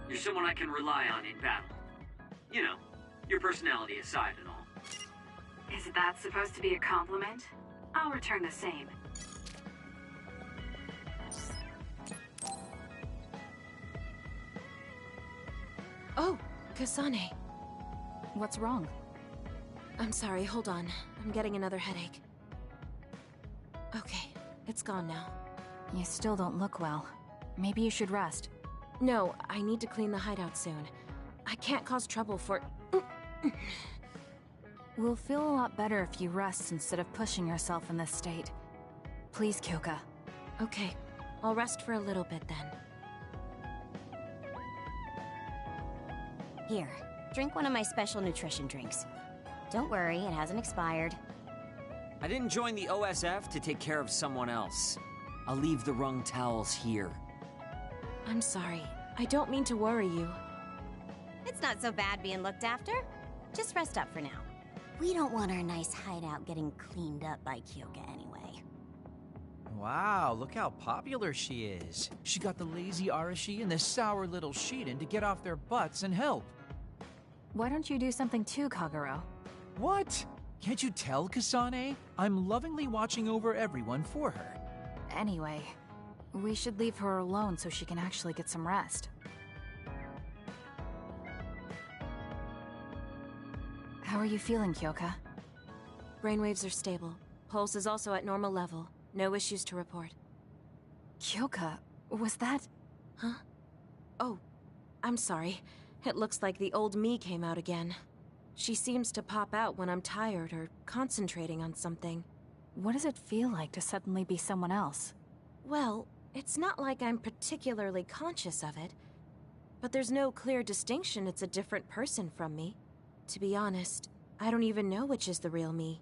You're someone I can rely on in battle. You know, your personality aside and all. Is that supposed to be a compliment? I'll return the same. Oh, Kasane. What's wrong? I'm sorry, hold on. I'm getting another headache. Okay, it's gone now. You still don't look well. Maybe you should rest. No, I need to clean the hideout soon. I can't cause trouble for... We'll feel a lot better if you rest instead of pushing yourself in this state. Please, Kyoka. Okay, I'll rest for a little bit then. Here, drink one of my special nutrition drinks. Don't worry, it hasn't expired. I didn't join the OSF to take care of someone else. I'll leave the wrung towels here. I'm sorry. I don't mean to worry you. It's not so bad being looked after. Just rest up for now. We don't want our nice hideout getting cleaned up by Kyoka anyway. Wow, look how popular she is. She got the lazy Arashi and the sour little Shiden to get off their butts and help. Why don't you do something too, Kagero? What? Can't you tell, Kasane? I'm lovingly watching over everyone for her. Anyway, we should leave her alone so she can actually get some rest. How are you feeling, Kyoka? Brainwaves are stable. Pulse is also at normal level. No issues to report. Kyoka, was that... Huh? Oh, I'm sorry. It looks like the old me came out again. She seems to pop out when I'm tired or concentrating on something. What does it feel like to suddenly be someone else? Well, it's not like I'm particularly conscious of it. But there's no clear distinction it's a different person from me. To be honest, I don't even know which is the real me.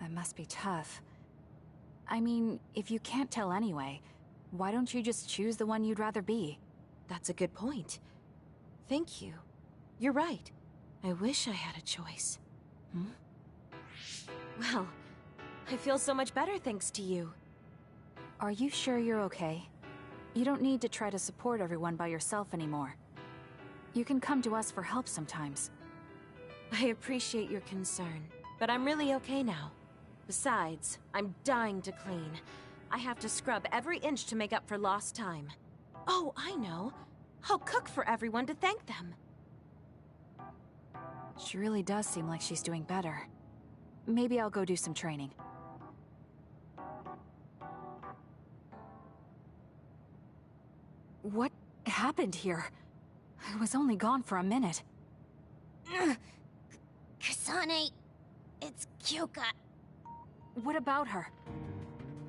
That must be tough. I mean, if you can't tell anyway, why don't you just choose the one you'd rather be? That's a good point. Thank you. You're right. I wish I had a choice. Well, I feel so much better thanks to you. Are you sure you're okay? You don't need to try to support everyone by yourself anymore. You can come to us for help sometimes. I appreciate your concern, but I'm really okay now. Besides, I'm dying to clean. I have to scrub every inch to make up for lost time. Oh, I know. I'll cook for everyone to thank them. She really does seem like she's doing better. Maybe I'll go do some training. What happened here? I was only gone for a minute. Kasane, it's Kyoka. What about her?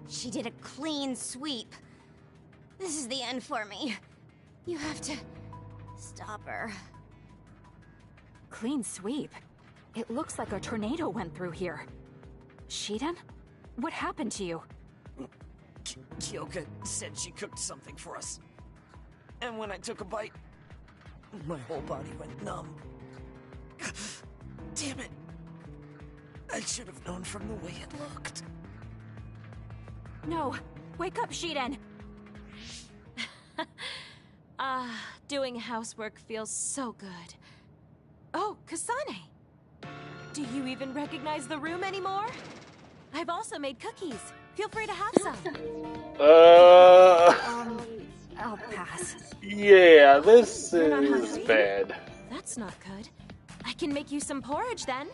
She did a clean sweep. This is the end for me. You have to stop her. Clean sweep? It looks like a tornado went through here. Shiden? What happened to you? Kyoka said she cooked something for us. And when I took a bite, my whole body went numb. Damn it. I should have known from the way it looked. No! Wake up, Shiden! Doing housework feels so good. Oh, Kasane! Do you even recognize the room anymore? I've also made cookies. Feel free to have some. I'll pass. Yeah, this is bad. That's not good. I can make you some porridge then.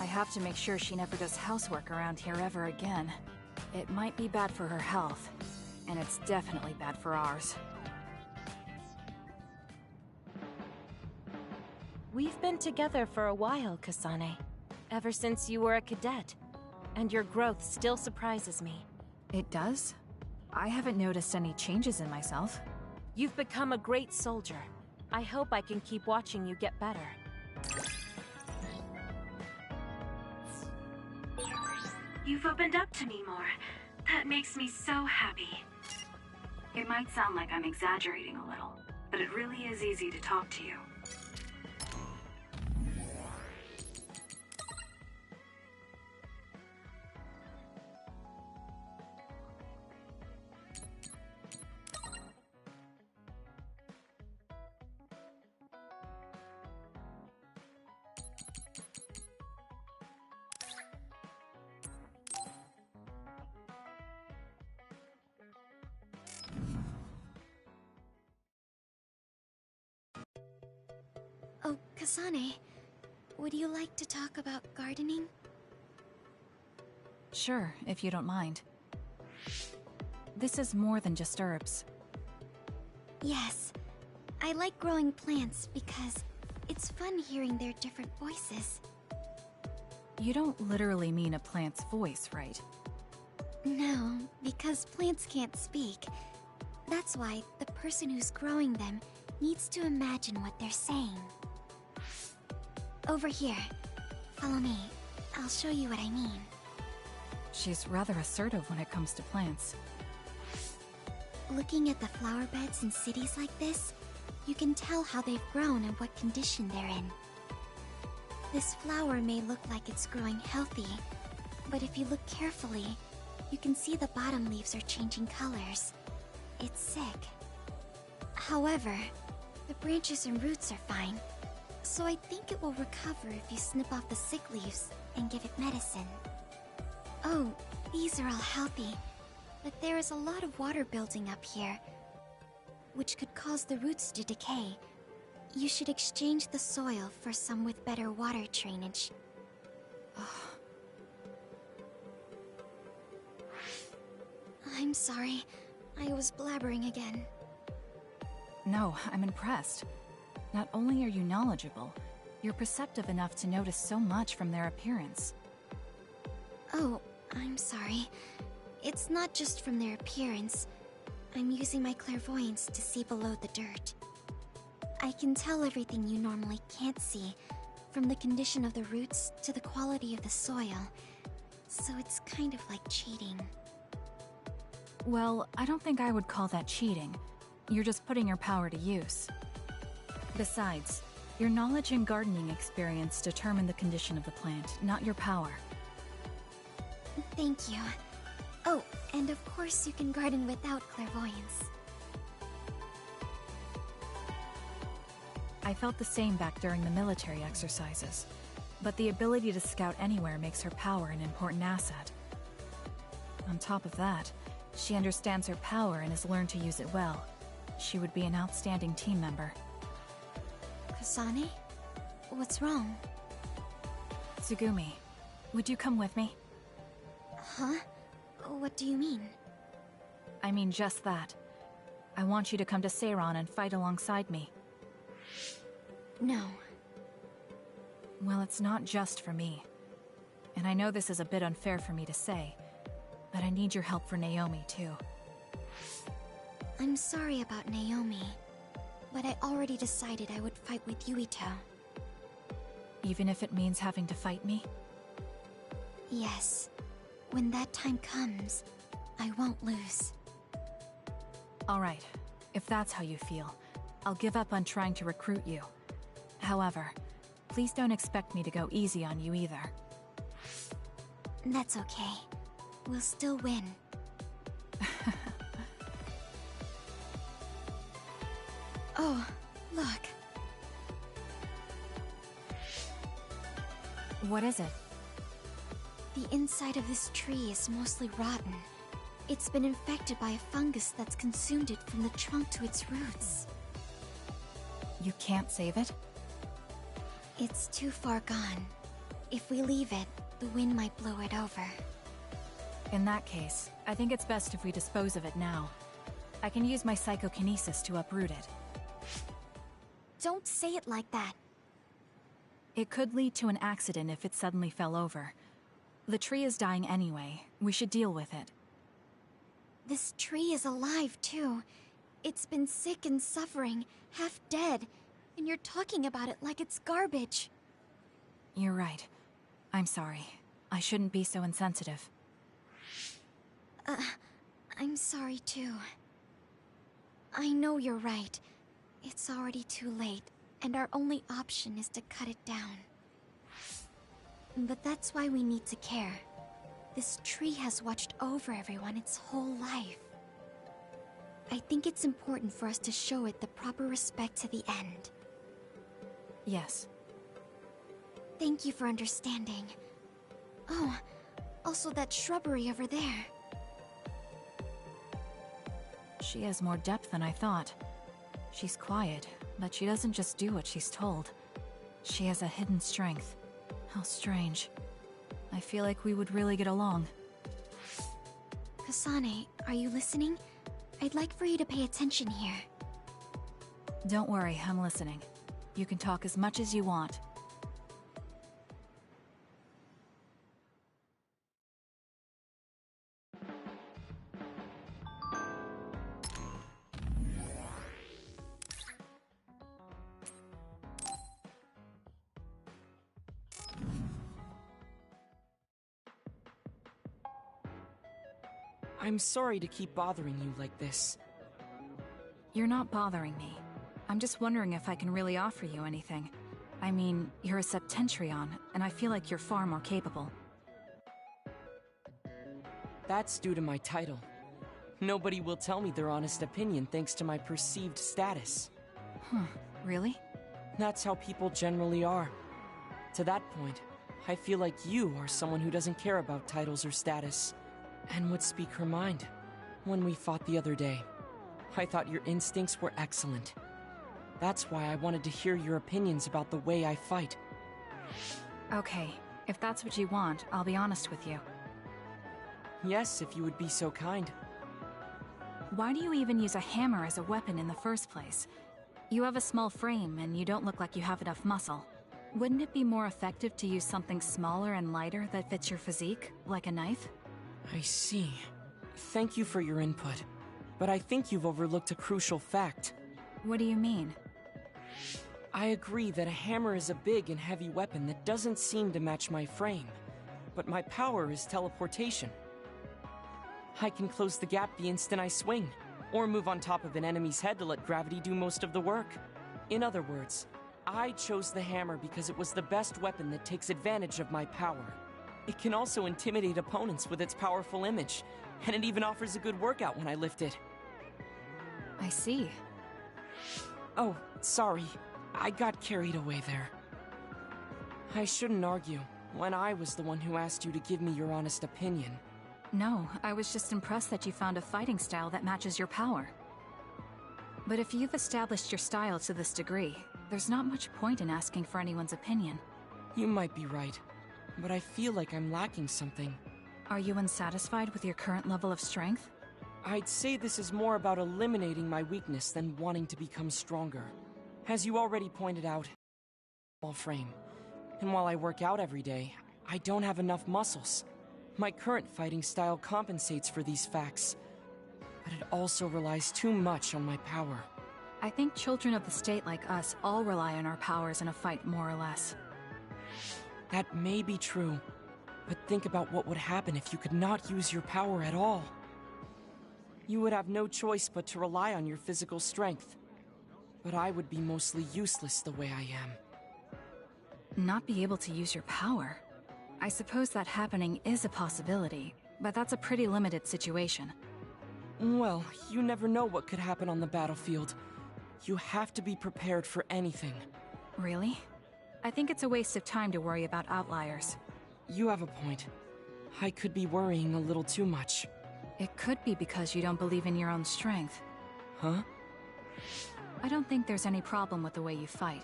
I have to make sure she never does housework around here ever again. It might be bad for her health, and it's definitely bad for ours. We've been together for a while, Kasane. Ever since you were a cadet. And your growth still surprises me. It does? I haven't noticed any changes in myself. You've become a great soldier. I hope I can keep watching you get better. You've opened up to me more. That makes me so happy. It might sound like I'm exaggerating a little, but it really is easy to talk to you. Oh, Kasane, would you like to talk about gardening? Sure, if you don't mind. This is more than just herbs. Yes. I like growing plants because it's fun hearing their different voices. You don't literally mean a plant's voice, right? No, because plants can't speak. That's why the person who's growing them needs to imagine what they're saying. Over here. Follow me. I'll show you what I mean. She's rather assertive when it comes to plants. Looking at the flower beds in cities like this, you can tell how they've grown and what condition they're in. This flower may look like it's growing healthy, but if you look carefully, you can see the bottom leaves are changing colors. It's sick. However, the branches and roots are fine, so I think it will recover if you snip off the sick leaves and give it medicine. Oh, these are all healthy, but there is a lot of water building up here, which could cause the roots to decay. You should exchange the soil for some with better water drainage. I'm sorry. I was blabbering again. No, I'm impressed. Not only are you knowledgeable, you're perceptive enough to notice so much from their appearance. Oh, I'm sorry. It's not just from their appearance. I'm using my clairvoyance to see below the dirt. I can tell everything you normally can't see, from the condition of the roots to the quality of the soil. So it's kind of like cheating. Well, I don't think I would call that cheating. You're just putting your power to use. Besides, your knowledge and gardening experience determine the condition of the plant, not your power. Thank you. Oh, and of course you can garden without clairvoyance. I felt the same back during the military exercises, but the ability to scout anywhere makes her power an important asset. On top of that, she understands her power and has learned to use it well. She would be an outstanding team member. Kasane? What's wrong? Tsugumi, would you come with me? Huh? What do you mean? I mean just that. I want you to come to Seiran and fight alongside me. No. Well, it's not just for me. And I know this is a bit unfair for me to say, but I need your help for Naomi, too. I'm sorry about Naomi, but I already decided I would fight with Yuito. Even if it means having to fight me? Yes. When that time comes, I won't lose. Alright, if that's how you feel, I'll give up on trying to recruit you. However, please don't expect me to go easy on you either. That's okay. We'll still win. Oh, look. What is it? The inside of this tree is mostly rotten. It's been infected by a fungus that's consumed it from the trunk to its roots. You can't save it? It's too far gone. If we leave it, the wind might blow it over. In that case, I think it's best if we dispose of it now. I can use my psychokinesis to uproot it. Don't say it like that. It could lead to an accident if it suddenly fell over. The tree is dying anyway. We should deal with it. This tree is alive, too. It's been sick and suffering, half dead, and you're talking about it like it's garbage. You're right. I'm sorry. I shouldn't be so insensitive. I'm sorry, too. I know you're right. It's already too late, and our only option is to cut it down. But that's why we need to care. This tree has watched over everyone its whole life. I think it's important for us to show it the proper respect to the end. Yes. Thank you for understanding. Oh, also that shrubbery over there. She has more depth than I thought. She's quiet, but she doesn't just do what she's told. She has a hidden strength. How strange. I feel like we would really get along. Kasane, are you listening? I'd like for you to pay attention here. Don't worry, I'm listening. You can talk as much as you want. I'm sorry to keep bothering you like this. You're not bothering me. I'm just wondering if I can really offer you anything. I mean, you're a Septentrion, and I feel like you're far more capable. That's due to my title. Nobody will tell me their honest opinion thanks to my perceived status. Huh, really? That's how people generally are. To that point, I feel like you are someone who doesn't care about titles or status, and would speak her mind. When we fought the other day, I thought your instincts were excellent. That's why I wanted to hear your opinions about the way I fight. Okay, if that's what you want, I'll be honest with you. Yes, if you would be so kind. Why do you even use a hammer as a weapon in the first place? You have a small frame, and you don't look like you have enough muscle. Wouldn't it be more effective to use something smaller and lighter that fits your physique, like a knife? I see. Thank you for your input, but I think you've overlooked a crucial fact. What do you mean? I agree that a hammer is a big and heavy weapon that doesn't seem to match my frame, but my power is teleportation. I can close the gap the instant I swing, or move on top of an enemy's head to let gravity do most of the work. In other words, I chose the hammer because it was the best weapon that takes advantage of my power. It can also intimidate opponents with its powerful image, and it even offers a good workout when I lift it. I see. Oh, sorry. I got carried away there. I shouldn't argue, when I was the one who asked you to give me your honest opinion. No, I was just impressed that you found a fighting style that matches your power. But if you've established your style to this degree, there's not much point in asking for anyone's opinion. You might be right, but I feel like I'm lacking something. Are you unsatisfied with your current level of strength? I'd say this is more about eliminating my weakness than wanting to become stronger. As you already pointed out, small frame. And while I work out every day, I don't have enough muscles. My current fighting style compensates for these facts, but it also relies too much on my power. I think children of the state like us all rely on our powers in a fight, more or less. That may be true, but think about what would happen if you could not use your power at all. You would have no choice but to rely on your physical strength, but I would be mostly useless the way I am. Not be able to use your power? I suppose that happening is a possibility, but that's a pretty limited situation. Well, you never know what could happen on the battlefield. You have to be prepared for anything. Really? I think it's a waste of time to worry about outliers. You have a point. I could be worrying a little too much. It could be because you don't believe in your own strength. Huh? I don't think there's any problem with the way you fight.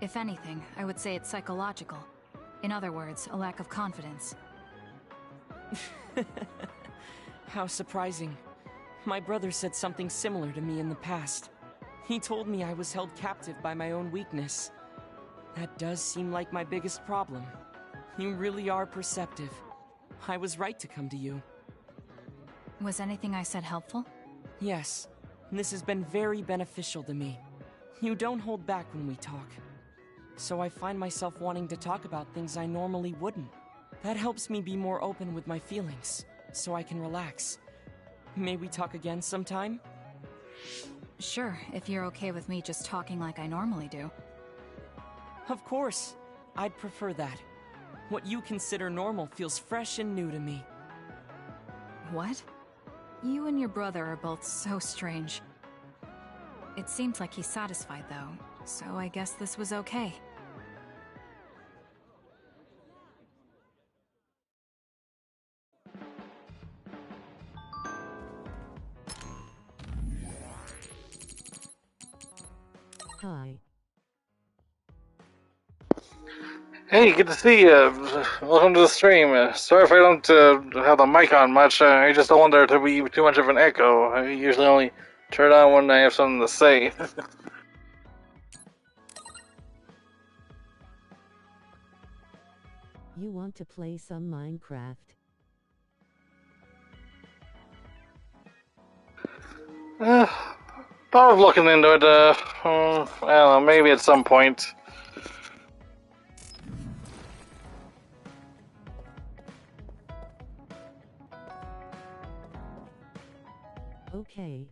If anything, I would say it's psychological. In other words, a lack of confidence. How surprising. My brother said something similar to me in the past. He told me I was held captive by my own weakness. That does seem like my biggest problem. You really are perceptive. I was right to come to you. Was anything I said helpful? Yes. This has been very beneficial to me. You don't hold back when we talk. So I find myself wanting to talk about things I normally wouldn't. That helps me be more open with my feelings, so I can relax. May we talk again sometime? Sure, if you're okay with me just talking like I normally do. Of course. I'd prefer that. What you consider normal feels fresh and new to me. What? You and your brother are both so strange. It seems like he's satisfied, though, so I guess this was okay. Hi. Hey, good to see you. Welcome to the stream. Sorry if I don't have the mic on much. I just don't want there to be too much of an echo. I usually only turn it on when I have something to say. You want to play some Minecraft? Thought of looking into it. I don't know, maybe at some point. Okay.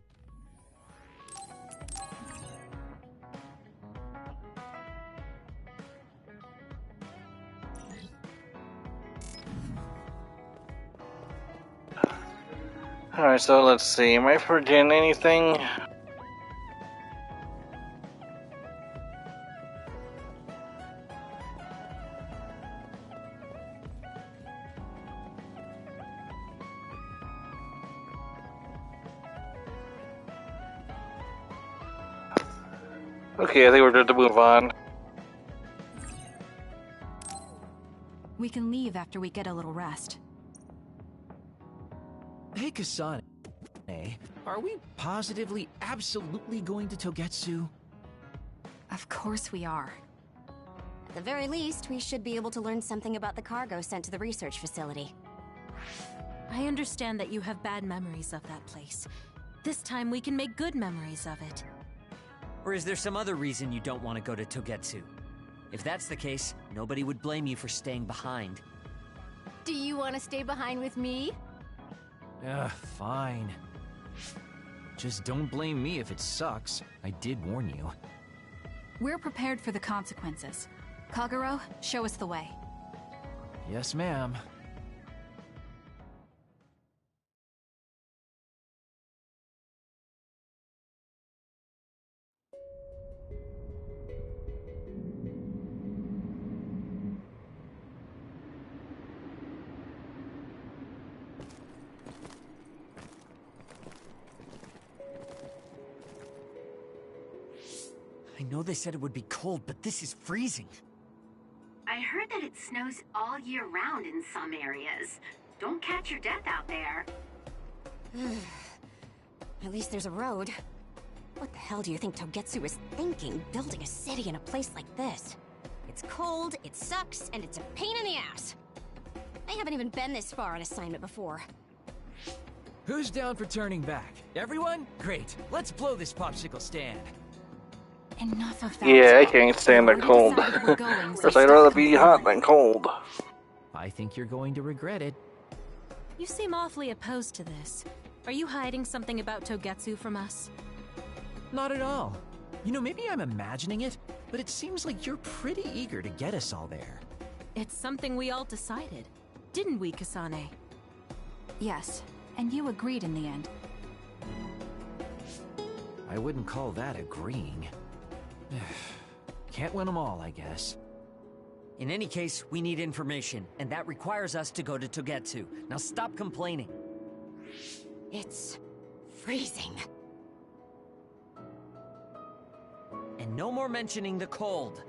Alright, so let's see. Am I forgetting anything? Okay, I think we're good to move on. We can leave after we get a little rest. Hey, Kasane. Are we positively, absolutely going to Togetsu? Of course we are. At the very least, we should be able to learn something about the cargo sent to the research facility. I understand that you have bad memories of that place. This time we can make good memories of it. Or is there some other reason you don't want to go to Togetsu? If that's the case, nobody would blame you for staying behind. Do you want to stay behind with me? Fine. Just don't blame me if it sucks. I did warn you. We're prepared for the consequences. Kagero, show us the way. Yes, ma'am. I know they said it would be cold, but this is freezing. I heard that it snows all year round in some areas. Don't catch your death out there. At least there's a road. What the hell do you think Togetsu is thinking, building a city in a place like this? It's cold, it sucks, and it's a pain in the ass. I haven't even been this far on assignment before. Who's down for turning back? Everyone? Great. Let's blow this popsicle stand. Enough of that. Yeah, I can't stand the cold. Because I'd rather be hot than cold. I think you're going to regret it. You seem awfully opposed to this. Are you hiding something about Togetsu from us? Not at all. You know, maybe I'm imagining it, but it seems like you're pretty eager to get us all there. It's something we all decided. Didn't we, Kasane? Yes, and you agreed in the end. I wouldn't call that agreeing. Can't win them all, I guess. In any case, we need information, and that requires us to go to Togetsu. Now stop complaining. It's freezing. And no more mentioning the cold.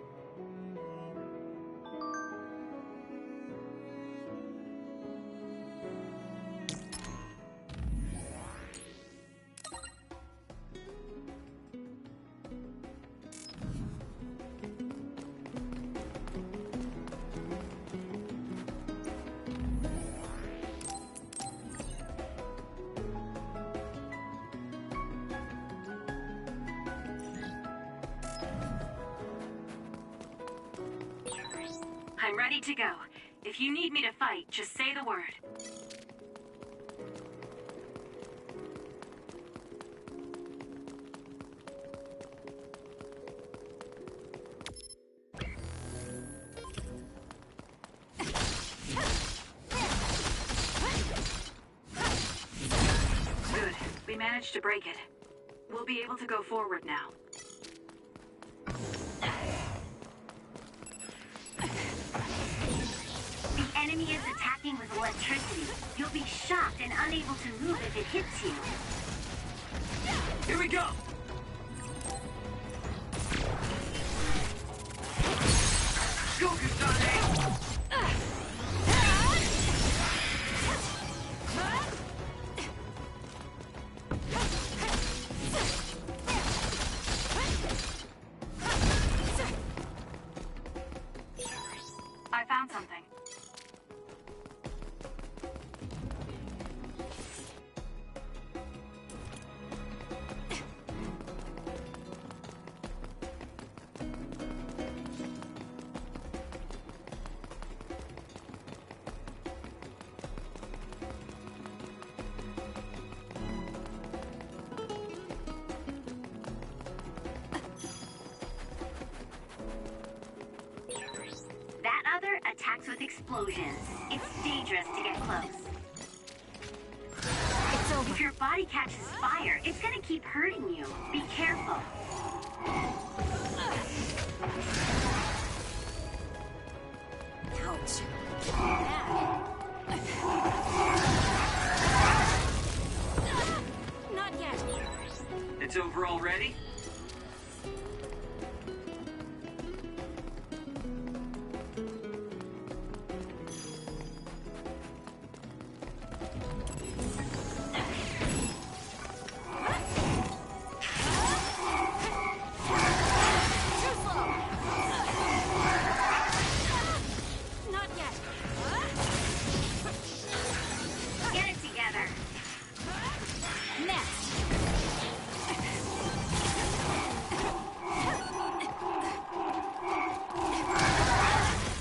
I'm ready to go. If you need me to fight, just say the word. Good. We managed to break it. We'll be able to go forward now. The enemy is attacking with electricity. You'll be shocked and unable to move if it hits you. Here we go! Go, Kasane! I found something. explosions. It's dangerous to get close. It's over. If your body catches fire, it's gonna keep hurting you. Be careful. Ouch. Not yet. It's over already? Not yet. Get it together. Next.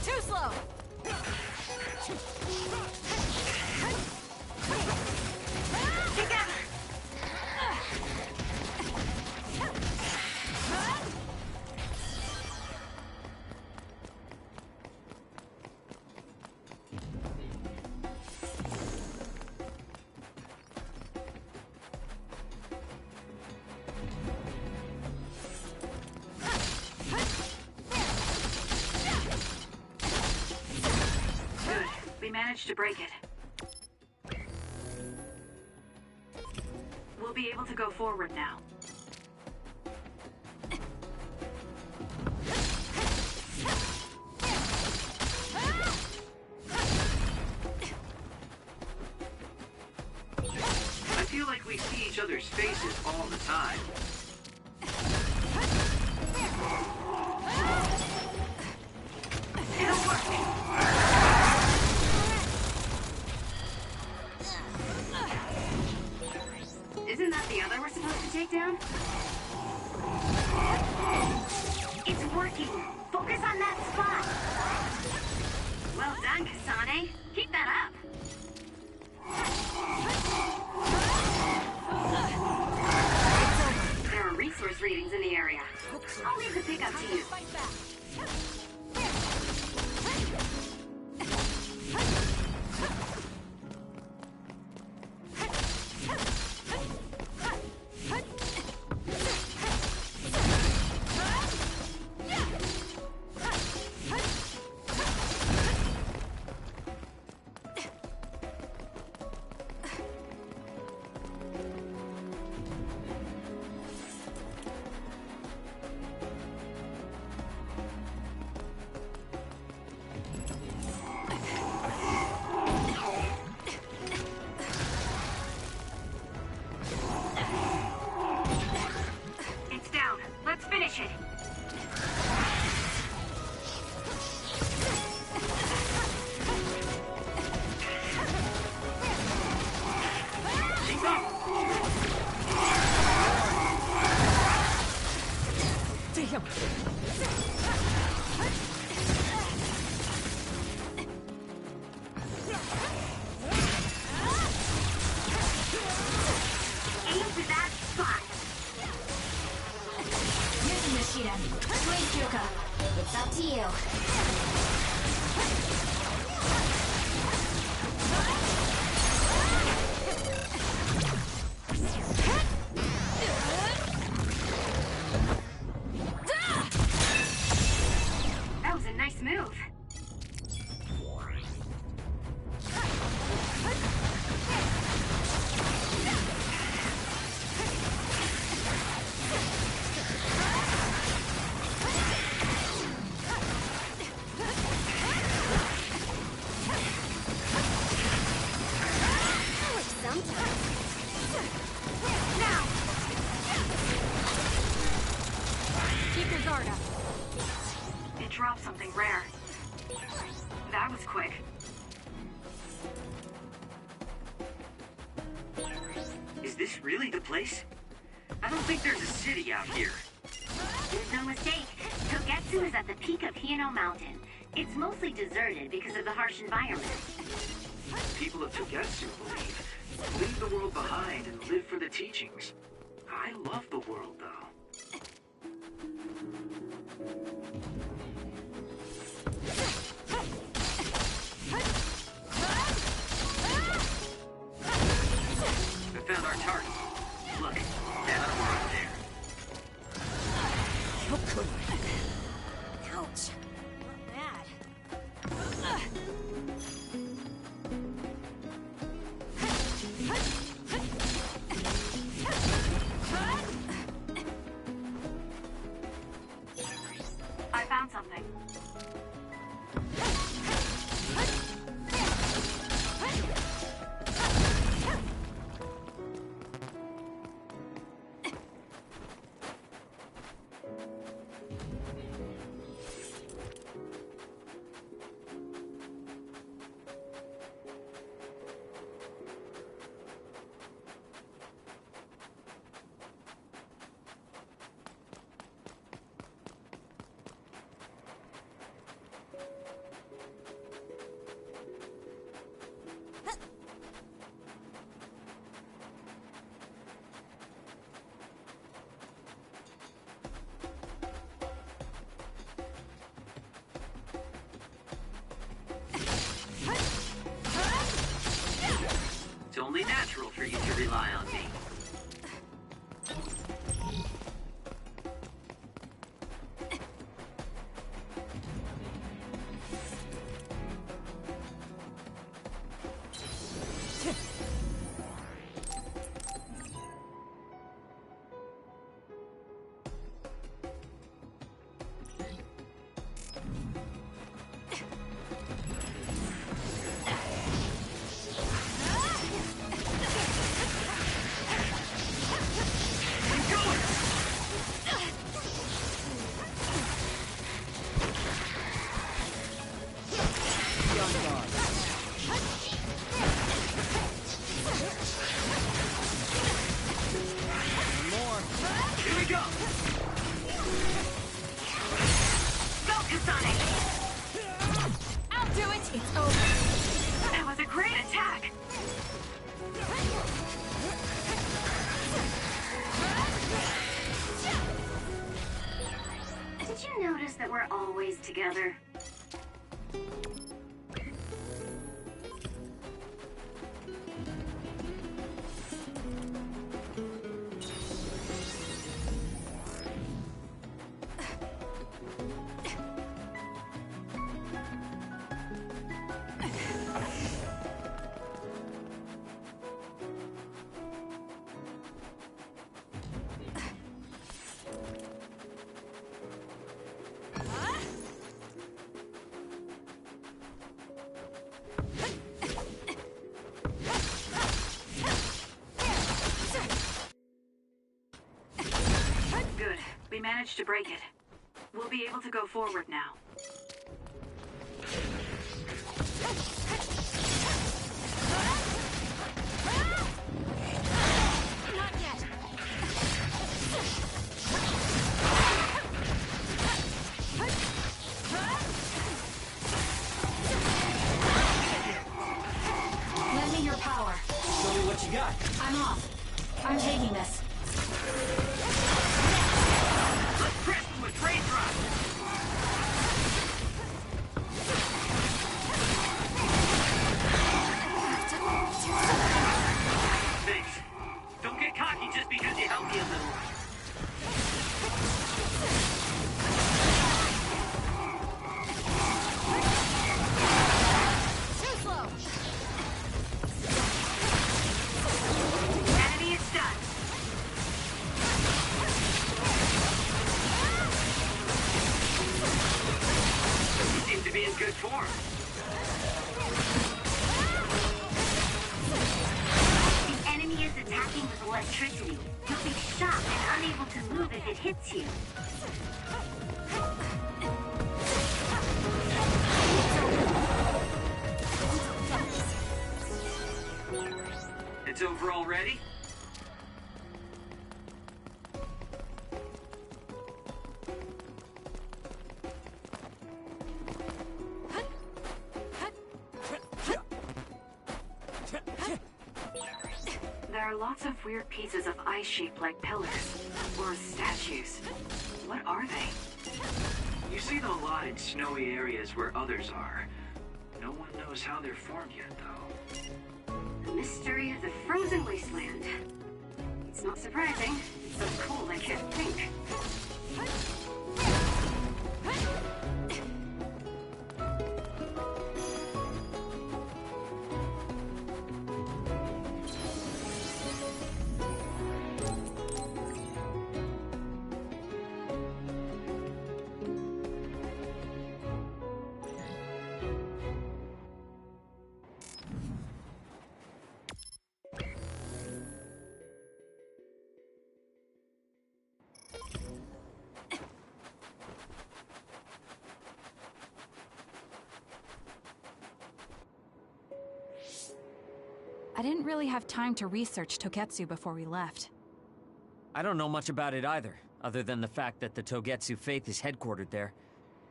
Too slow. Together. Good. We managed to break it. We'll be able to go forward now. I feel like we see each other's faces all the time. It'll work. Isn't that the other we're supposed to take down? It's working. Focus on that spot. Well done, Kasane. Keep that up. There are resource readings in the area. I'll leave the pickup to you. It's down. Let's finish it. Keep up! Damn. Aim for that spot. Use Nishida. Swing Kyuka. It's up to you. That was a nice move. Keep your guard up. It dropped something rare. That was quick. Is this really the place? I don't think there's a city out here. There's no mistake. Togetsu is at the peak of Hino Mountain. It's mostly deserted because of the harsh environment. People of Togetsu believe leave the world behind and live for the teachings. I love the world, though. for you to rely on me. Together. We managed to break it. We'll be able to go forward now. Not yet. Lend me your power. Show me what you got. I'm off. I'm taking this. It's over already? There are lots of weird pieces of ice shaped like pillars, or statues. What are they? You see them a lot in snowy areas where others are. No one knows how they're formed yet, though. The mystery of the frozen wasteland. It's not surprising. It's so cold I can't think. I didn't really have time to research Togetsu before we left. I don't know much about it either, other than the fact that the Togetsu faith is headquartered there.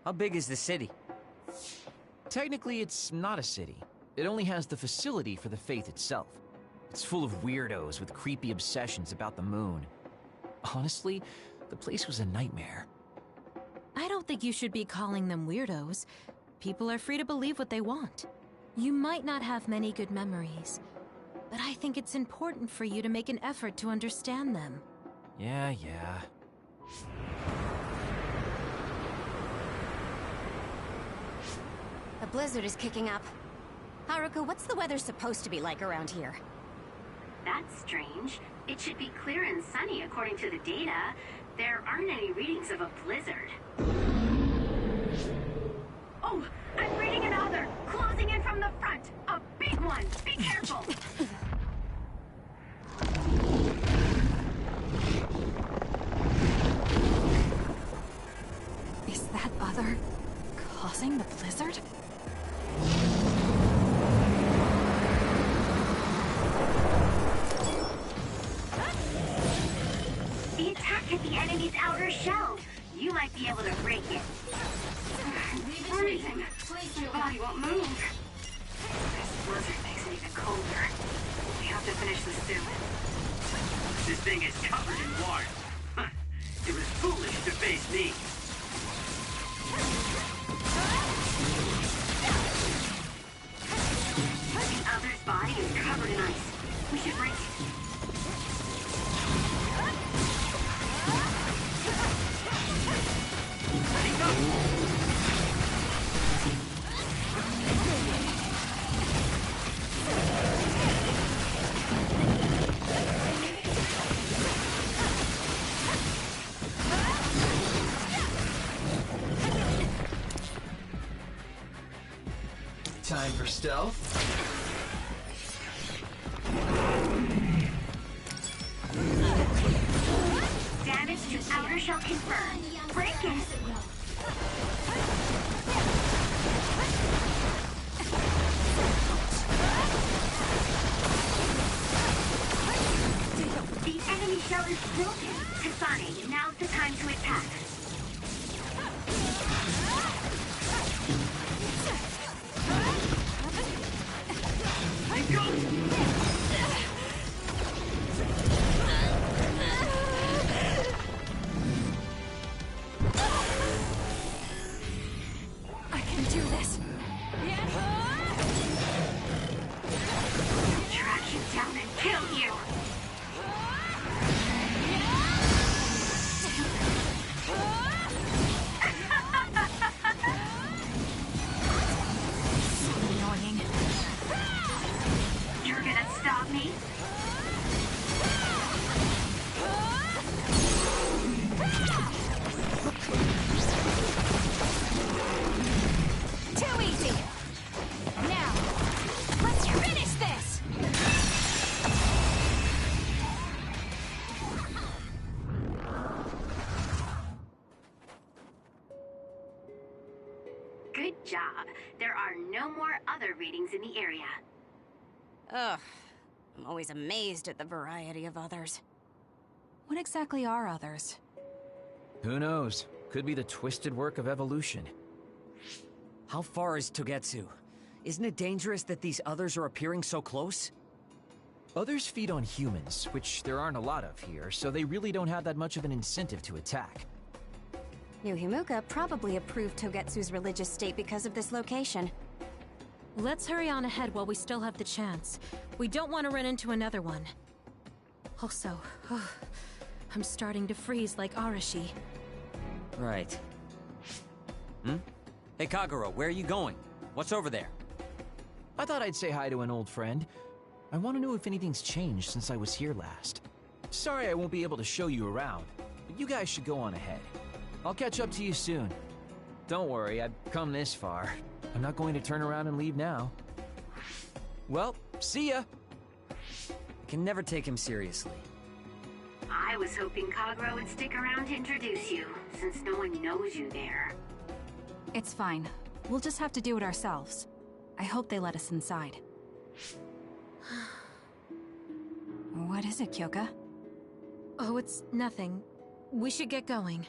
How big is the city? Technically, it's not a city. It only has the facility for the faith itself. It's full of weirdos with creepy obsessions about the moon. Honestly, the place was a nightmare. I don't think you should be calling them weirdos. People are free to believe what they want. You might not have many good memories, but I think it's important for you to make an effort to understand them. Yeah. A blizzard is kicking up. Haruka, what's the weather supposed to be like around here? That's strange. It should be clear and sunny according to the data. There aren't any readings of a blizzard. Oh, I'm reading another! Closing in from the front! A big one! Be careful! Is that other causing the blizzard? The attack hit the enemy's outer shell. You might be able to break it. Freezing. My body won't move. This blizzard makes it even colder. We have to finish this soon. This thing is covered in water. It was foolish to face me. The other's body is covered in ice. We should break it. Time for stealth. Damage to outer shell confirmed. Break it! The enemy shell is broken. Kasane, now's the time to attack. I can do this. Track you down and kill you. So annoying. You're gonna stop me? Too easy. Now, let's finish this. Good job. There are no more other readings in the area. Ugh. I'm always amazed at the variety of others. What exactly are others? Who knows? Could be the twisted work of evolution. How far is Togetsu? Isn't it dangerous that these others are appearing so close? Others feed on humans, which there aren't a lot of here, so they really don't have that much of an incentive to attack. New Himuka probably approved Togetsu's religious state because of this location. Let's hurry on ahead while we still have the chance. We don't want to run into another one. Also, I'm starting to freeze like Arashi. Right. Hey Kagero, where are you going? What's over there? I thought I'd say hi to an old friend. I want to know if anything's changed since I was here last. Sorry I won't be able to show you around, but you guys should go on ahead. I'll catch up to you soon. Don't worry, I've come this far. I'm not going to turn around and leave now. Well, see ya! I can never take him seriously. I was hoping Kagero would stick around to introduce you, since no one knows you there. It's fine. We'll just have to do it ourselves. I hope they let us inside. What is it, Kyoka? Oh, it's nothing. We should get going.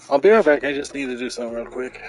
I'll be right back, I just need to do something real quick.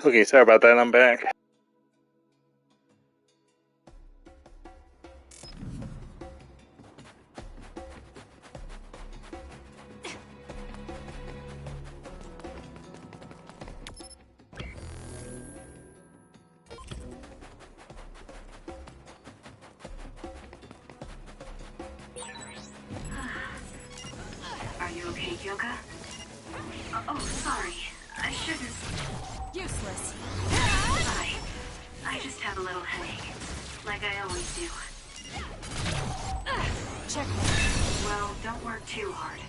Okay, sorry about that, I'm back. Are you okay, Kyoka? Oh, sorry. I shouldn't... Useless. Sorry. I just have a little headache. Like I always do. Checkmate. Well, don't work too hard.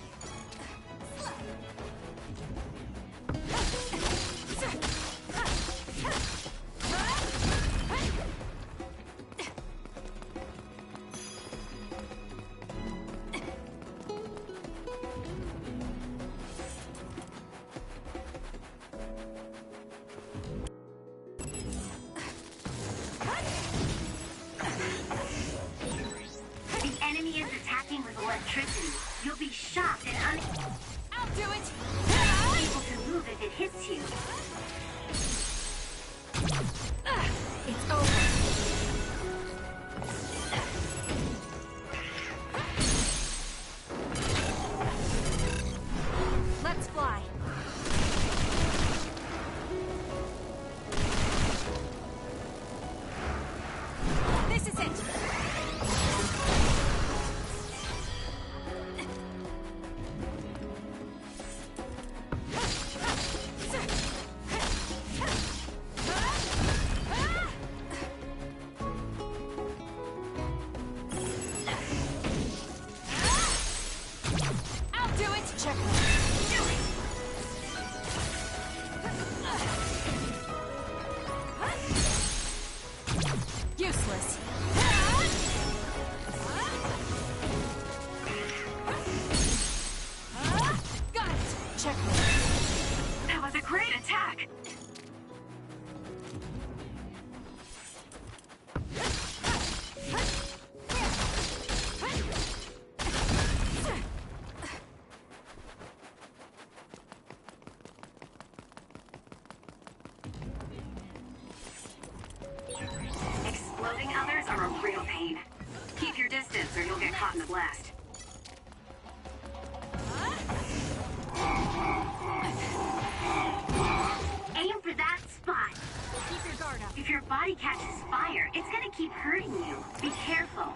Electricity. You'll be shocked and I'll do it! Able to move if it hits you. It's over. Let's fly. This is it. caught in the blast. Aim for that spot. Keep your guard up. If your body catches fire, it's gonna keep hurting you. Be careful.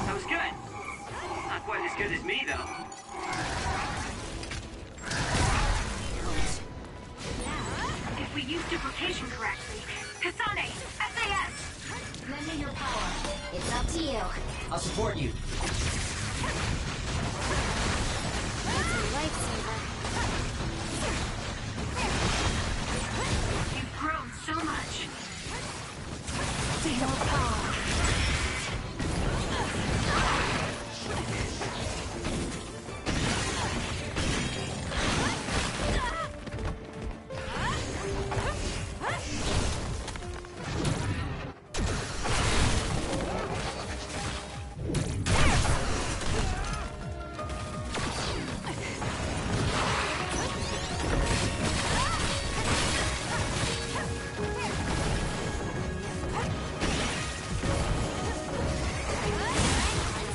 That was good. Not quite as good as me, though. If we use duplication correctly, Kasane, SAS! Lend me your power. It's up to you. I'll support you. It's a lightsaber. You've grown so much. More power.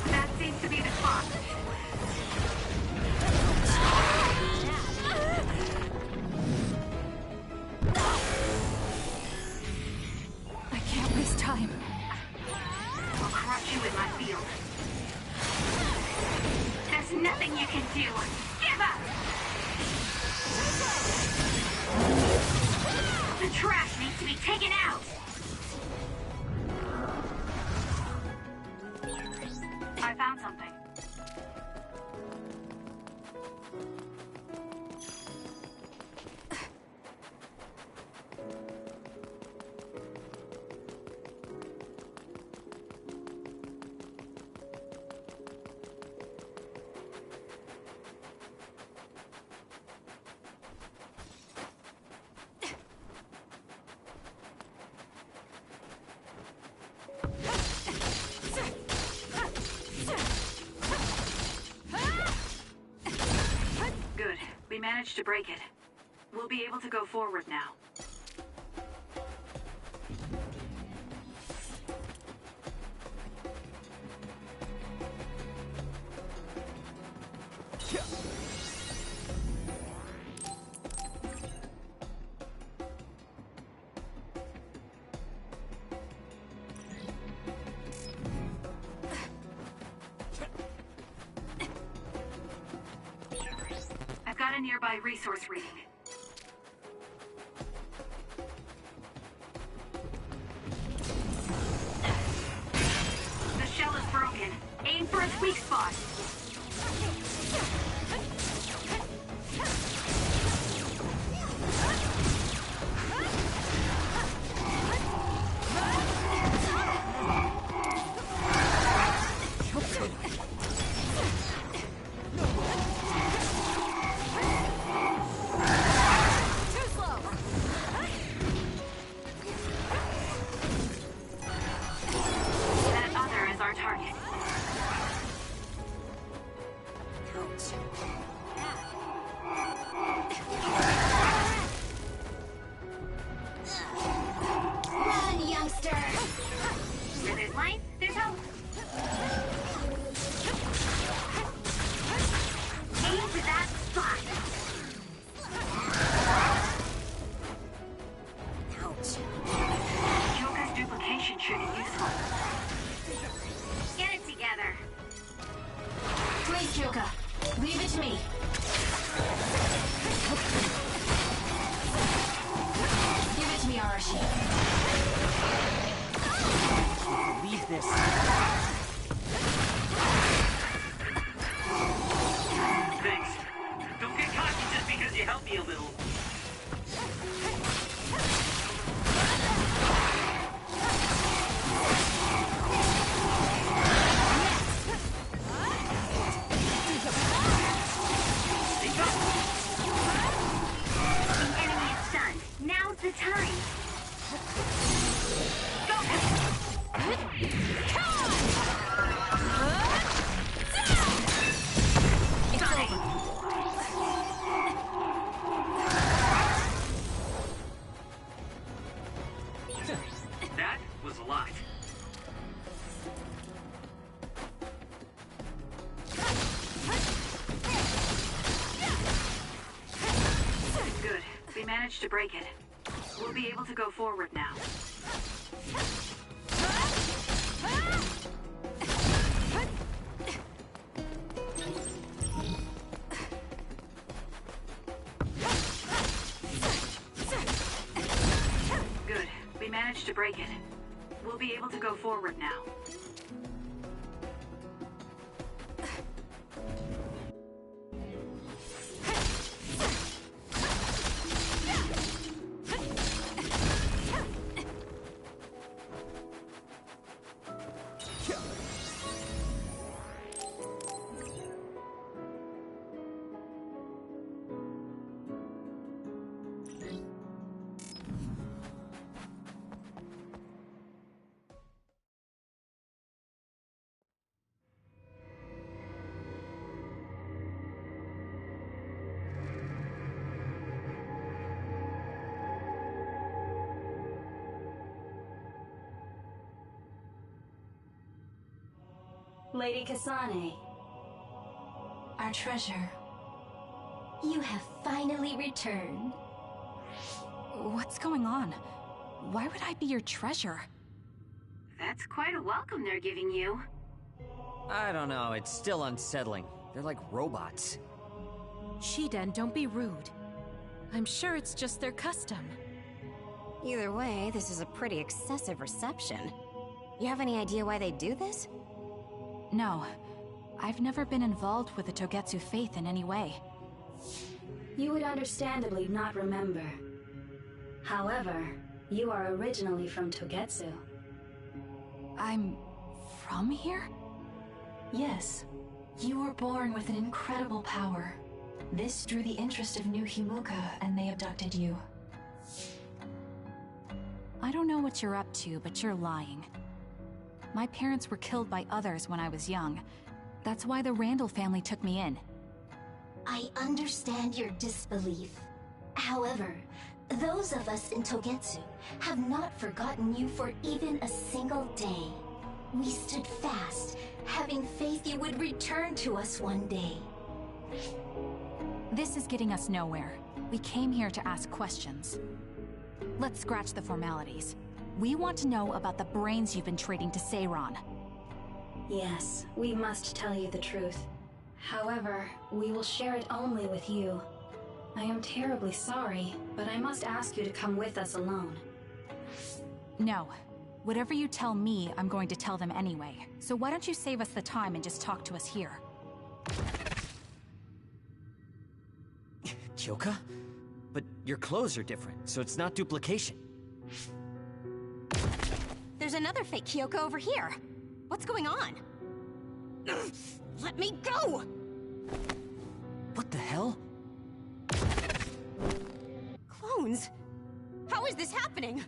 That seems to be the spot. I can't waste time. I'll crush you in my field. There's nothing you can do. Give up! The trash needs to be taken out! I found something. Good. We managed to break it. We'll be able to go forward now. I've got a nearby resource reading. The shell is broken. Aim for its weak spot. That other is our target. Run, youngster. Where there's life, there's hope. Aim for that spot. Kyoka's duplication should be useful. Get it together. Please, Kyoka. Leave it to me. Give it to me, Arashi. Leave this. Thanks. Don't get cocky just because you helped me a little. The enemy is stunned. Now's the time. Go! managed to break it. We'll be able to go forward now. Good. We managed to break it. We'll be able to go forward now. Lady Kasane. Our treasure. You have finally returned. What's going on? Why would I be your treasure? That's quite a welcome they're giving you. I don't know, it's still unsettling. They're like robots. Shiden, don't be rude. I'm sure it's just their custom. Either way, this is a pretty excessive reception. You have any idea why they do this? No. I've never been involved with the Togetsu faith in any way. You would understandably not remember. However, you are originally from Togetsu. I'm from here? Yes. You were born with an incredible power. This drew the interest of New Himuka, and they abducted you. I don't know what you're up to, but you're lying. My parents were killed by others when I was young. That's why the Randall family took me in. I understand your disbelief. However, those of us in Togetsu have not forgotten you for even a single day. We stood fast, having faith you would return to us one day. This is getting us nowhere. We came here to ask questions. Let's scratch the formalities. We want to know about the brains you've been trading to Seiron. Yes, we must tell you the truth. However, we will share it only with you. I am terribly sorry, but I must ask you to come with us alone. No. Whatever you tell me, I'm going to tell them anyway. So why don't you save us the time and just talk to us here? Kyoka? But your clothes are different, so it's not duplication. There's another fake Kyoko over here. What's going on? Let me go! What the hell? Clones? How is this happening?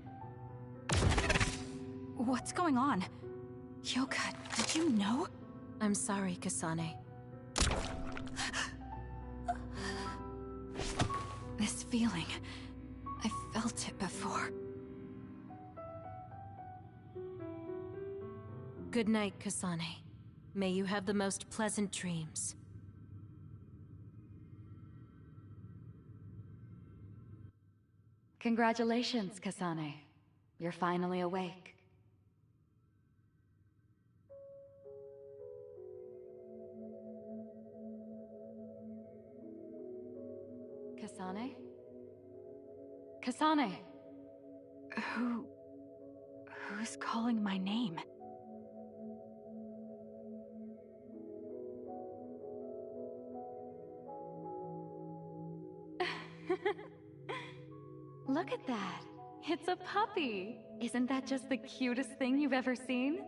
What's going on? Kyoka, did you know? I'm sorry, Kasane. This feeling... I felt it before. Good night, Kasane. May you have the most pleasant dreams. Congratulations, Kasane. You're finally awake. Kasane? Kasane! Who's calling my name? Look at that. It's a puppy. Isn't that just the cutest thing you've ever seen?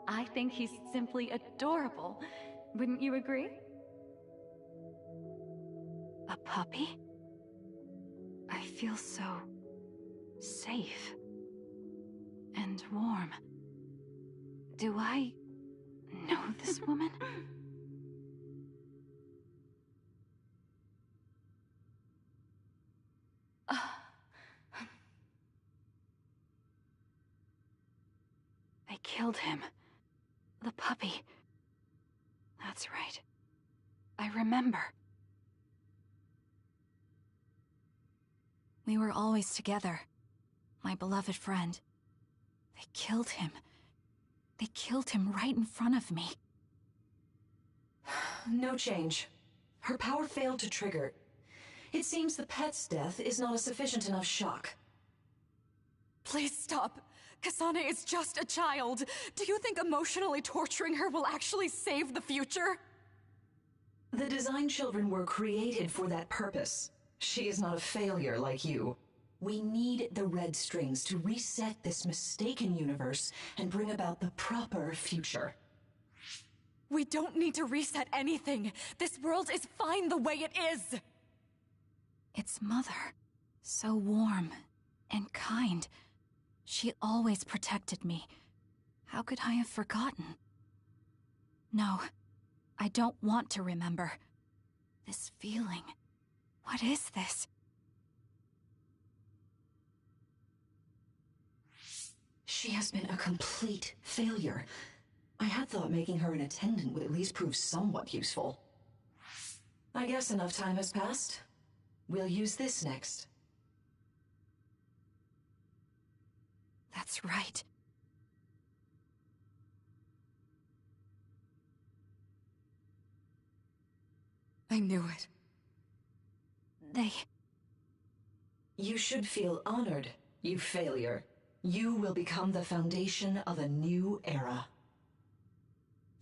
I think he's simply adorable. Wouldn't you agree? A puppy? I feel so... safe. And warm. Do I... know this woman? I killed him. The puppy. That's right. I remember. We were always together. My beloved friend. They killed him. They killed him right in front of me. No change. Her power failed to trigger. It seems the pet's death is not a sufficient enough shock. Please stop. Kasane is just a child. Do you think emotionally torturing her will actually save the future? The design children were created for that purpose. She is not a failure like you. We need the red strings to reset this mistaken universe and bring about the proper future. We don't need to reset anything. This world is fine the way it is. It's Mother. So warm and kind. She always protected me. How could I have forgotten? No, I don't want to remember. This feeling. What is this? She has been a complete failure. I had thought making her an attendant would at least prove somewhat useful. I guess enough time has passed. We'll use this next. That's right. I knew it. You should feel honored, you failure. You will become the foundation of a new era.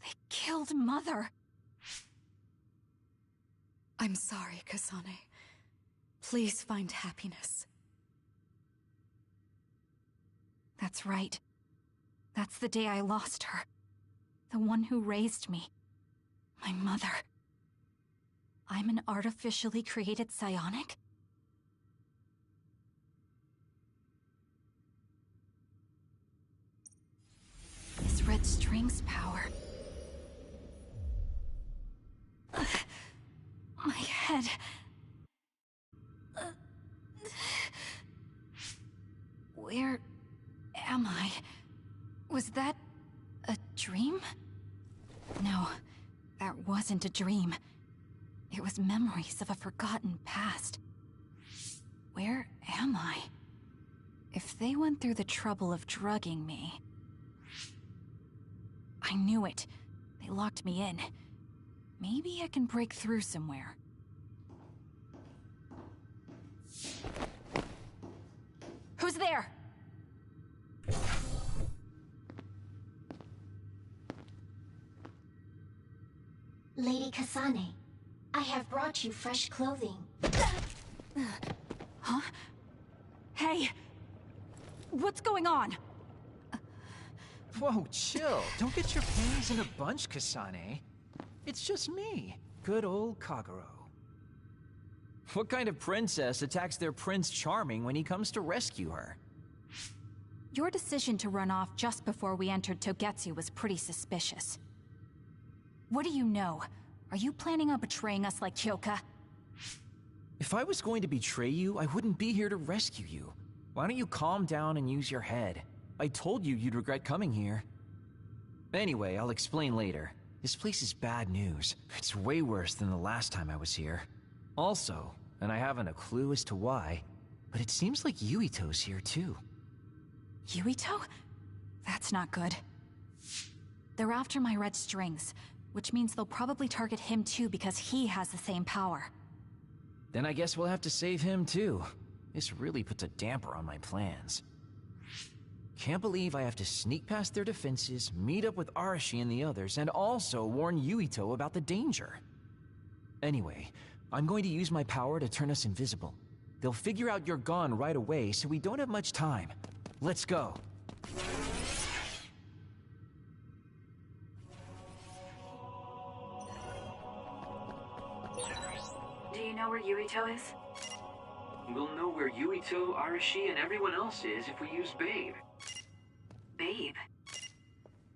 They killed Mother. I'm sorry, Kasane. Please find happiness. That's right. That's the day I lost her. The one who raised me. My mother. I'm an artificially created psionic? This red string's power. My head. Where am I? Was that a dream? No, that wasn't a dream. It was memories of a forgotten past. Where am I? If they went through the trouble of drugging me... I knew it. They locked me in. Maybe I can break through somewhere. Who's there? Lady Kasane, I have brought you fresh clothing. Huh? Hey! What's going on? Whoa, chill. Don't get your panties in a bunch, Kasane. It's just me, good old Kagero. What kind of princess attacks their Prince Charming when he comes to rescue her? Your decision to run off just before we entered Togetsu was pretty suspicious. What do you know? Are you planning on betraying us like Kyoka? If I was going to betray you, I wouldn't be here to rescue you. Why don't you calm down and use your head? I told you you'd regret coming here. Anyway, I'll explain later. This place is bad news. It's way worse than the last time I was here. Also, and I haven't a clue as to why, but it seems like Yuito's here too. Yuito? That's not good. They're after my red strings, which means they'll probably target him too because he has the same power. Then I guess we'll have to save him too. This really puts a damper on my plans. Can't believe I have to sneak past their defenses, meet up with Arashi and the others, and also warn Yuito about the danger. Anyway, I'm going to use my power to turn us invisible. They'll figure out you're gone right away, so we don't have much time. Let's go. Do you know where Yuito is? We'll know where Yuito, Arashi, and everyone else is if we use Babe. Babe?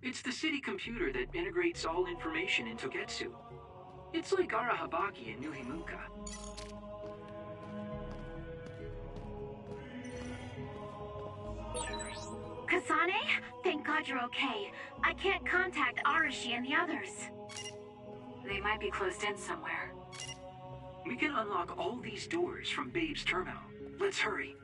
It's the city computer that integrates all information in Togetsu. It's like Arahabaki in New Himuka. Kasane? Thank God you're okay. I can't contact Arashi and the others. They might be closed in somewhere. We can unlock all these doors from Babe's terminal. Let's hurry.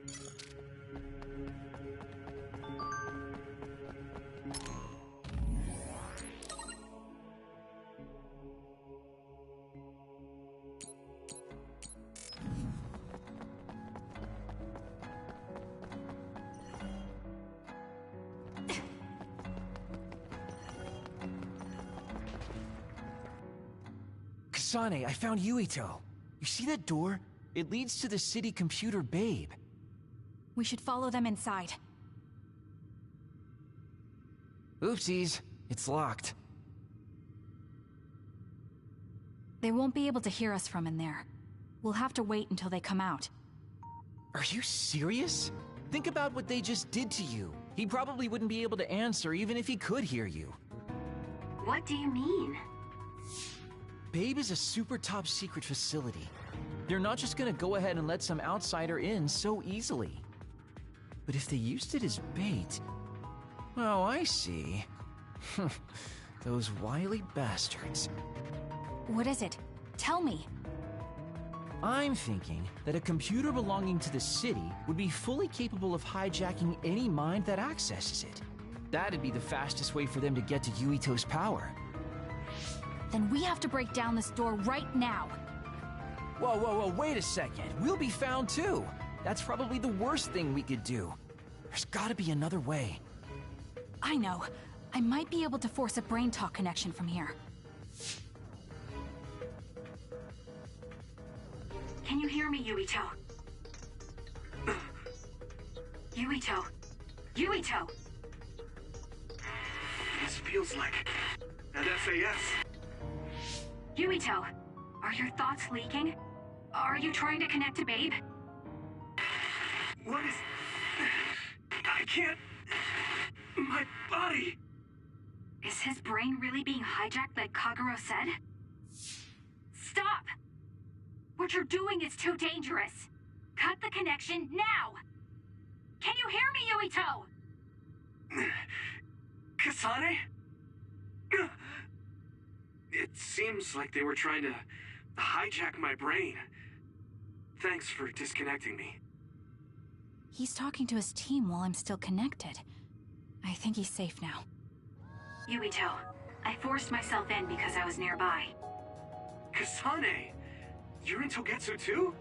Kasane, I found Yuito. You see that door? It leads to the city computer Babe. We should follow them inside. Oopsies, it's locked. They won't be able to hear us from in there. We'll have to wait until they come out. Are you serious? Think about what they just did to you. He probably wouldn't be able to answer even if he could hear you. What do you mean? Babe is a super top secret facility. They're not just gonna go ahead and let some outsider in so easily. But if they used it as bait... Oh, I see. Those wily bastards. What is it? Tell me. I'm thinking that a computer belonging to the city would be fully capable of hijacking any mind that accesses it. That'd be the fastest way for them to get to Yuito's power. Then we have to break down this door right now. Whoa, wait a second. We'll be found too. That's probably the worst thing we could do. There's gotta be another way. I know. I might be able to force a brain talk connection from here. Can you hear me, Yuito? Yuito! Yuito! This feels like an SAS. Yuito, are your thoughts leaking? Are you trying to connect to Babe? What is... I can't... My body... Is his brain really being hijacked like Kagero said? Stop! What you're doing is too dangerous. Cut the connection now! Can you hear me, Yuito? Kasane? It seems like they were trying to hijack my brain. Thanks for disconnecting me. He's talking to his team while I'm still connected. I think he's safe now. Yuito, I forced myself in because I was nearby. Kasane! You're in Togetsu too?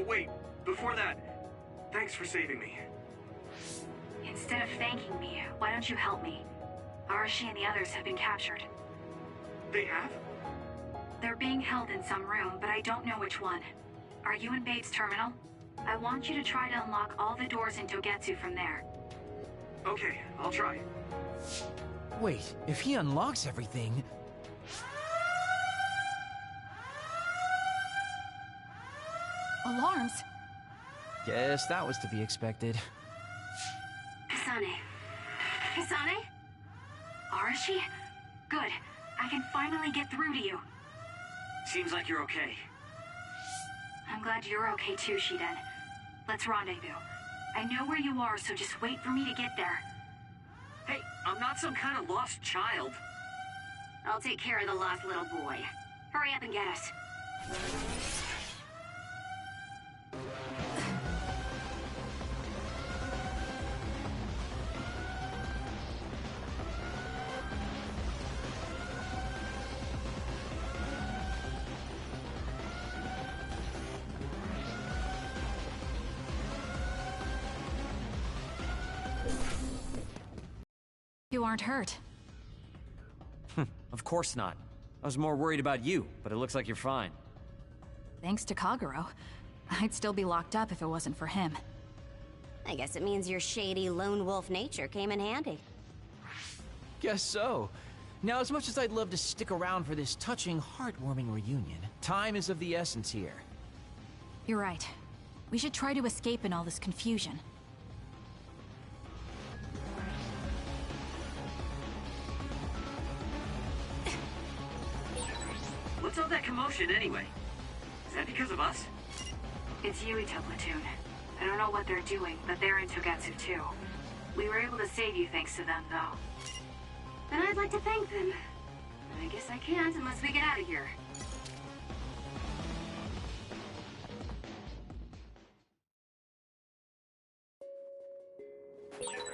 Wait, before that, thanks for saving me. Instead of thanking me, why don't you help me? Arashi and the others have been captured. They have? They're being held in some room, but I don't know which one. Are you in Babe's terminal? I want you to try to unlock all the doors in Togetsu from there. Okay, I'll try. Wait, if he unlocks everything... Alarms? Guess that was to be expected. Kasane. Kasane? Arashi? Good. I can finally get through to you. Seems like you're okay. I'm glad you're okay too, Shiden. Let's rendezvous. I know where you are, so just wait for me to get there. Hey, I'm not some kind of lost child. I'll take care of the lost little boy. Hurry up and get us. You aren't hurt. Of course not. I was more worried about you, but it looks like you're fine. Thanks to Kagero. I'd still be locked up if it wasn't for him. I guess it means your shady lone wolf nature came in handy. Guess so. Now, as much as I'd love to stick around for this touching, heartwarming reunion, time is of the essence here. You're right. We should try to escape in all this confusion. What's all that commotion anyway? Is that because of us? It's Yuito platoon. I don't know what they're doing, but they're in Togetsu too. We were able to save you thanks to them, though. And I'd like to thank them. But I guess I can't unless we get out of here.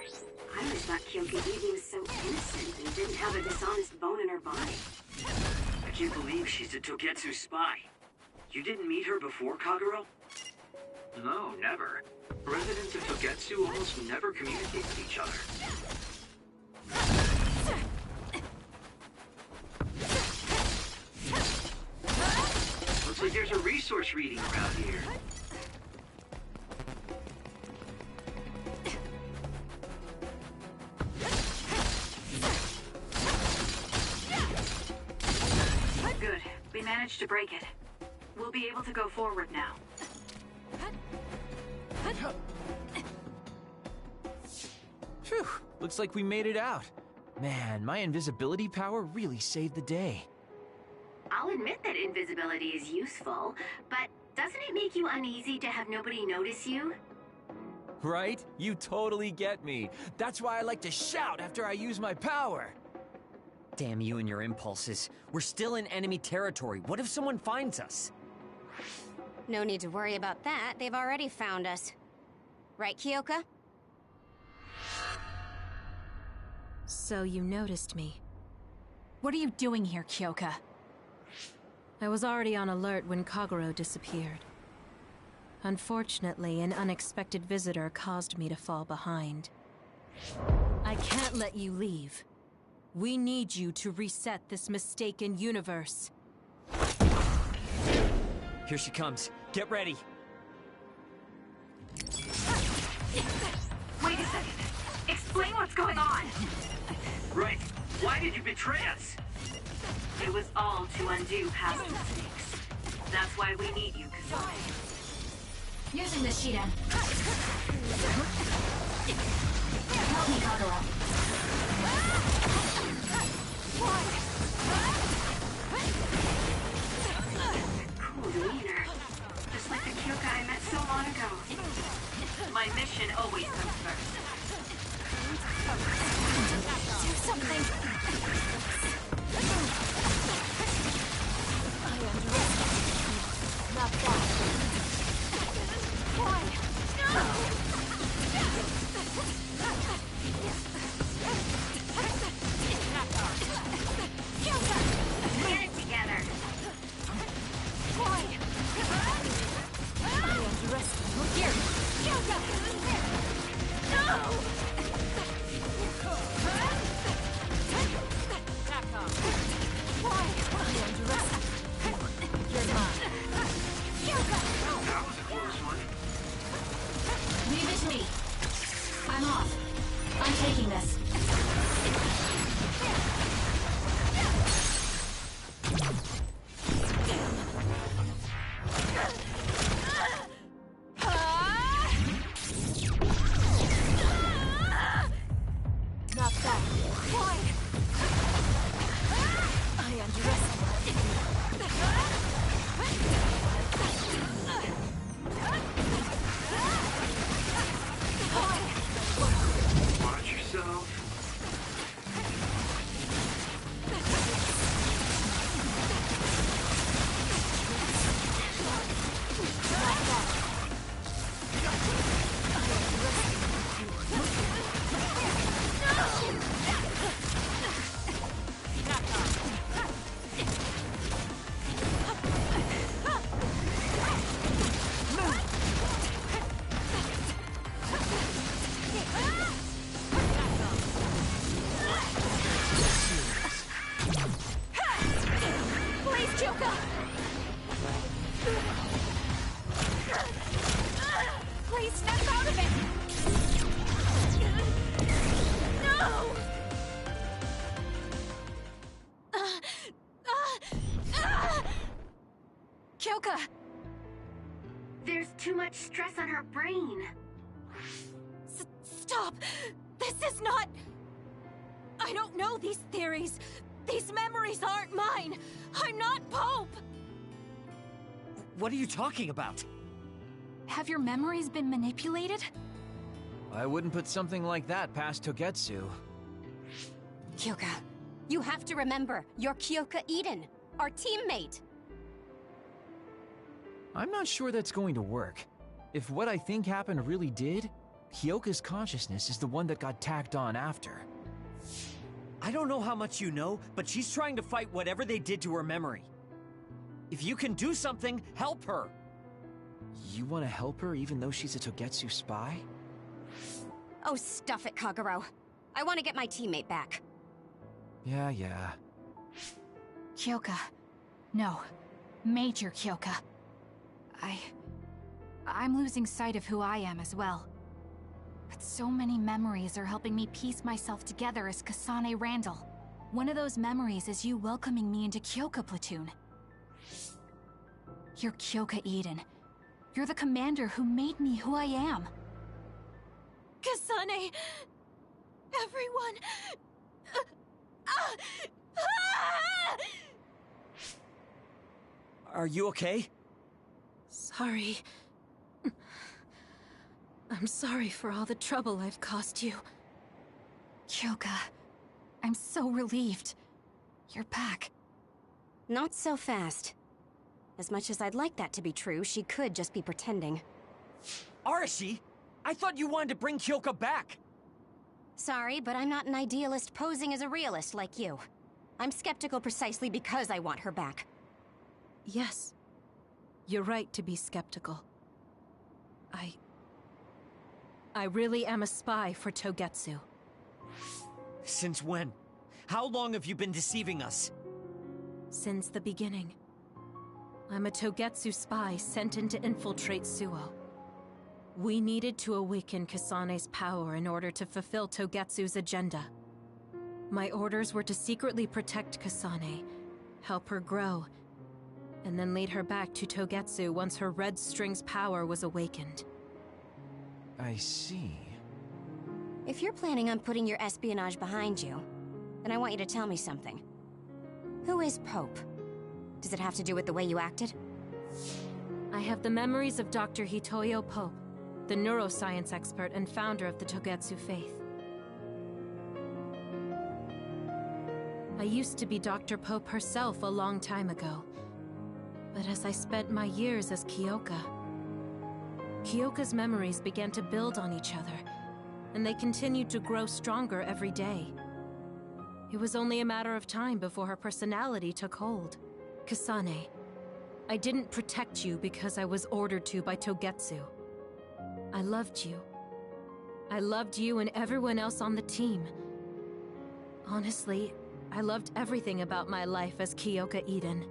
I always thought Kyoka Eden was so innocent and didn't have a dishonest bone in her body. I can't believe she's a Togetsu spy. You didn't meet her before, Kagero? No, never. Residents of Togetsu almost never communicate with each other. Looks like there's a resource reading around here. Good. We managed to break it. We'll be able to go forward now. Phew, looks like we made it out. Man, my invisibility power really saved the day. I'll admit that invisibility is useful, but doesn't it make you uneasy to have nobody notice you? Right? You totally get me. That's why I like to shout after I use my power. Damn you and your impulses. We're still in enemy territory. What if someone finds us? No need to worry about that. They've already found us. Right, Kyoka? So you noticed me. What are you doing here, Kyoka? I was already on alert when Kagero disappeared. Unfortunately, an unexpected visitor caused me to fall behind. I can't let you leave. We need you to reset this mistaken universe. Here she comes. Get ready. Wait a second. Explain what's going on. Right. Why did you betray us? It was all to undo past mistakes. That's why we need you, Kasane. Using the Shiden. Help me, Kagero. Cool demeanor. Just like the Kyoka I met so long ago. My mission always comes first. Do something! Not that. Why? Get it together! Why? I underestimated you. Here! Kyoka! No! Why? I underestimated you. You're mine. Kyoka! That was a close one. Leave it to me. I'm off. I'm taking this. Not that. Why? I underestimated you. Watch yourself. Please, Kyoka! Please snap out of it! No! Kyoka! There's too much stress on her brain. Stop! This is not... I don't know these theories. These memories aren't mine. I'm not Pope! What are you talking about? Have your memories been manipulated? I wouldn't put something like that past Togetsu. Kyoka, you have to remember, you're Kyoka Eden, our teammate. I'm not sure that's going to work. If what I think happened really did, Kyoka's consciousness is the one that got tacked on after. I don't know how much you know, but she's trying to fight whatever they did to her memory. If you can do something, help her! You want to help her even though she's a Togetsu spy? Oh, stuff it, Kagero. I want to get my teammate back. Yeah. Kyoka. No. Major Kyoka. I'm losing sight of who I am as well. But so many memories are helping me piece myself together as Kasane Randall. One of those memories is you welcoming me into Kyoka Platoon. You're Kyoka Eden. You're the commander who made me who I am. Kasane! Everyone! Are you okay? Sorry. I'm sorry for all the trouble I've caused you. Kyoka, I'm so relieved. You're back. Not so fast. As much as I'd like that to be true, she could just be pretending. Arashi! I thought you wanted to bring Kyoka back! Sorry, but I'm not an idealist posing as a realist like you. I'm skeptical precisely because I want her back. Yes. You're right to be skeptical. I really am a spy for Togetsu. Since when? How long have you been deceiving us? Since the beginning. I'm a Togetsu spy sent in to infiltrate Suo. We needed to awaken Kasane's power in order to fulfill Togetsu's agenda. My orders were to secretly protect Kasane, help her grow, and then lead her back to Togetsu once her Red String's power was awakened. I see. If you're planning on putting your espionage behind you, then I want you to tell me something. Who is Pope? Does it have to do with the way you acted? I have the memories of Dr. Hitoyo Pope, the neuroscience expert and founder of the Togetsu faith. I used to be Dr. Pope herself a long time ago. But as I spent my years as Kyoka, Kyoka's memories began to build on each other, and they continued to grow stronger every day. It was only a matter of time before her personality took hold. Kasane, I didn't protect you because I was ordered to by Togetsu. I loved you. I loved you and everyone else on the team. Honestly, I loved everything about my life as Kyoka Eden.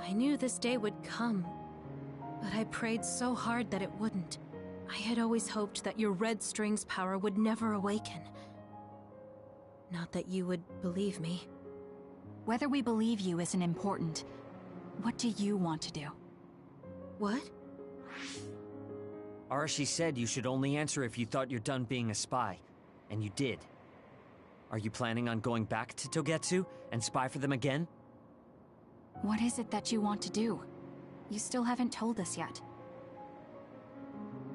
I knew this day would come, but I prayed so hard that it wouldn't. I had always hoped that your Red String's power would never awaken. Not that you would believe me. Whether we believe you isn't important. What do you want to do? What? Arashi said you should only answer if you thought you're done being a spy. And you did. Are you planning on going back to Togetsu and spy for them again? What is it that you want to do? You still haven't told us yet.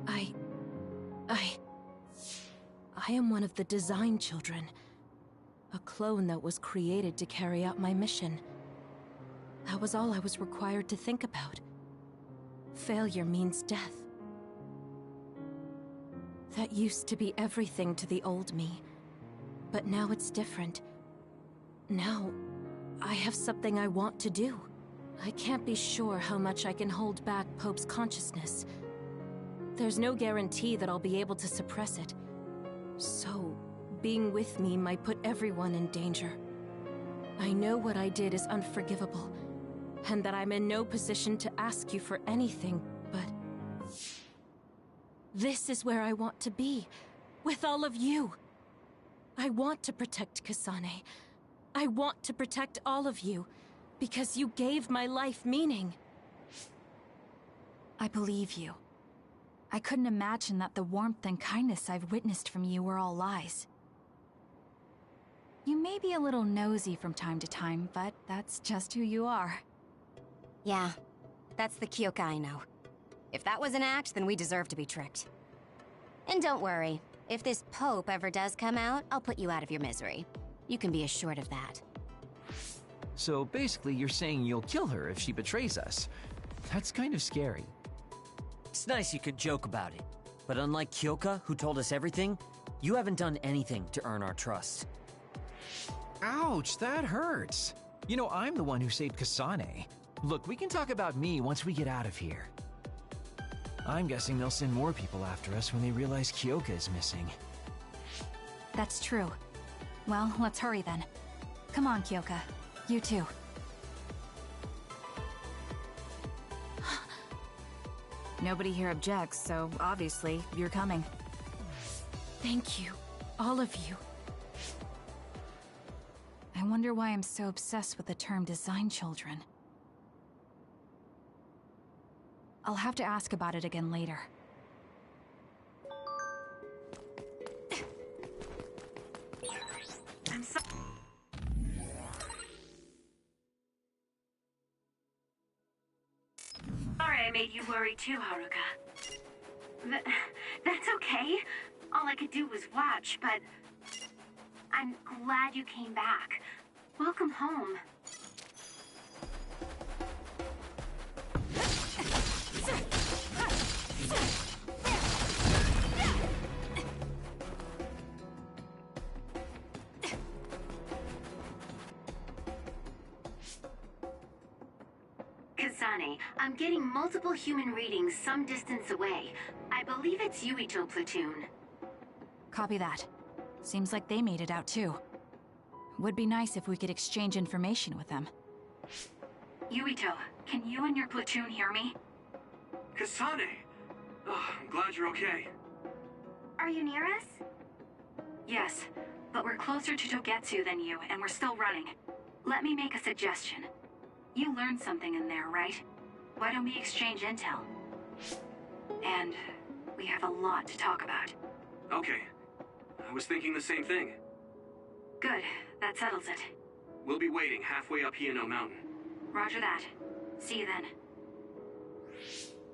I am one of the design children. A clone that was created to carry out my mission. That was all I was required to think about. Failure means death. That used to be everything to the old me. But now it's different. Now, I have something I want to do. I can't be sure how much I can hold back Pope's consciousness. There's no guarantee that I'll be able to suppress it. So, being with me might put everyone in danger. I know what I did is unforgivable, and that I'm in no position to ask you for anything, but... this is where I want to be, with all of you. I want to protect Kasane. I want to protect all of you, because you gave my life meaning. I believe you. I couldn't imagine that the warmth and kindness I've witnessed from you were all lies. You may be a little nosy from time to time, but that's just who you are. Yeah, that's the Kyoka I know. If that was an act, then we deserve to be tricked. And don't worry, if this Pope ever does come out, I'll put you out of your misery. You can be assured of that. So basically, you're saying you'll kill her if she betrays us. That's kind of scary. It's nice you could joke about it. But unlike Kyoka, who told us everything, you haven't done anything to earn our trust. Ouch, that hurts. You know, I'm the one who saved Kasane. Look, we can talk about me once we get out of here. I'm guessing they'll send more people after us when they realize Kyoka is missing. That's true. Well, let's hurry then. Come on, Kyoka. You too. Nobody here objects, so obviously you're coming. Thank you, all of you. I wonder why I'm so obsessed with the term design children. I'll have to ask about it again later. I'm so sorry I made you worry too, Haruka. That's okay. All I could do was watch, but I'm glad you came back. Welcome home. Kasane, I'm getting multiple human readings some distance away. I believe it's Yuito platoon. Copy that. Seems like they made it out too. Would be nice if we could exchange information with them. Yuito, can you and your platoon hear me? Kasane! Oh, I'm glad you're okay. Are you near us? Yes, but we're closer to Togetsu than you, and we're still running. Let me make a suggestion. You learned something in there, right? Why don't we exchange intel? And we have a lot to talk about. Okay. I was thinking the same thing. Good, that settles it. We'll be waiting halfway up Hiano Mountain. Roger that. See you then.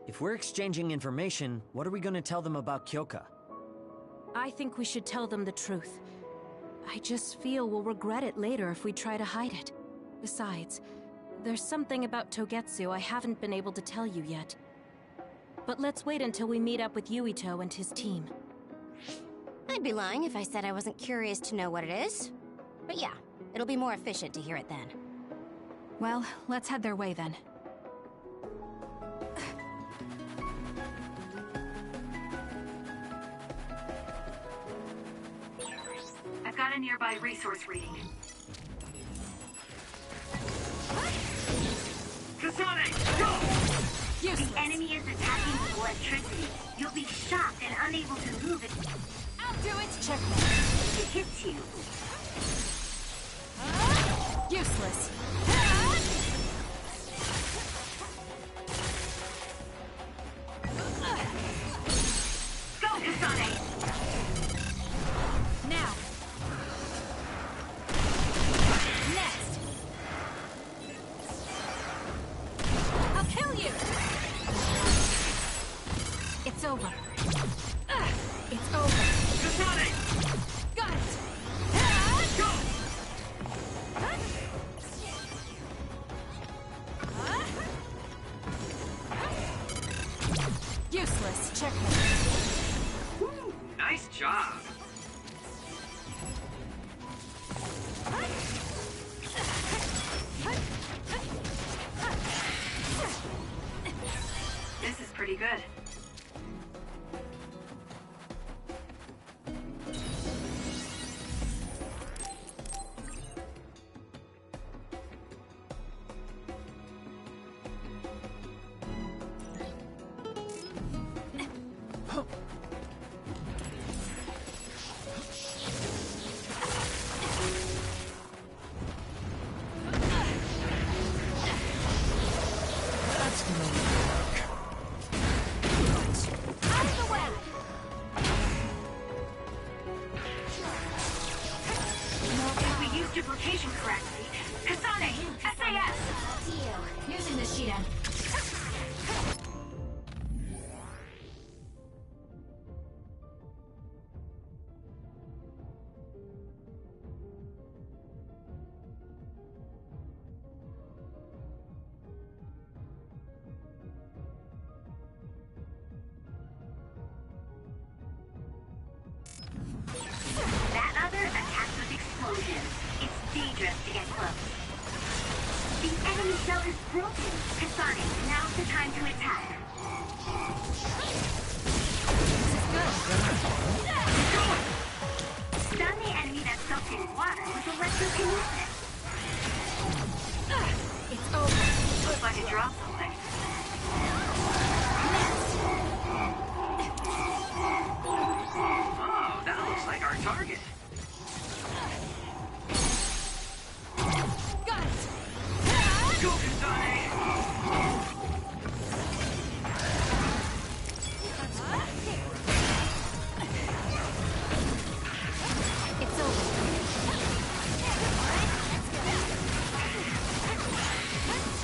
If we're exchanging information, what are we gonna tell them about Kyoka? I think we should tell them the truth. I just feel we'll regret it later if we try to hide it. Besides, there's something about Togetsu I haven't been able to tell you yet. But let's wait until we meet up with Yuito and his team. I'd be lying if I said I wasn't curious to know what it is. But yeah, it'll be more efficient to hear it then. Well, let's head their way then. I've got a nearby resource reading. Kasane, go! The enemy is attacking with electricity. You'll be shocked and unable to move it. I'll do it! Checkmate. It hits you. Useless. Go, Kasane! Now. Next. I'll kill you! It's over. It's over. Kasane! Got it! Go! Useless. Checkmate. Woo, nice job. This is pretty good. That's gonna work. cell is broken. Kasane, now's the time to attack. Stun the enemy that's soaked in water with electrokinesis. It's over. Looks like it dropped something. Oh, that looks like our target. Got it. Go, Kasane! It's over.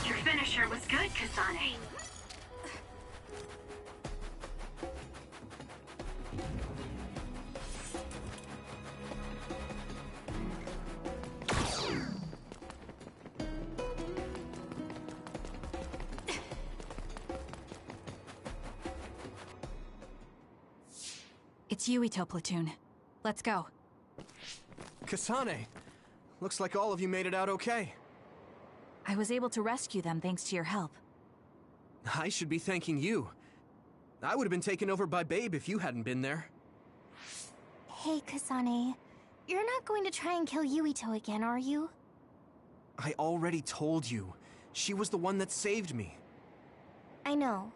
Your finisher was good, Kasane. It's Yuito, platoon. Let's go. Kasane! Looks like all of you made it out okay. I was able to rescue them thanks to your help. I should be thanking you. I would have been taken over by Babe if you hadn't been there. Hey, Kasane. You're not going to try and kill Yuito again, are you? I already told you. She was the one that saved me. I know.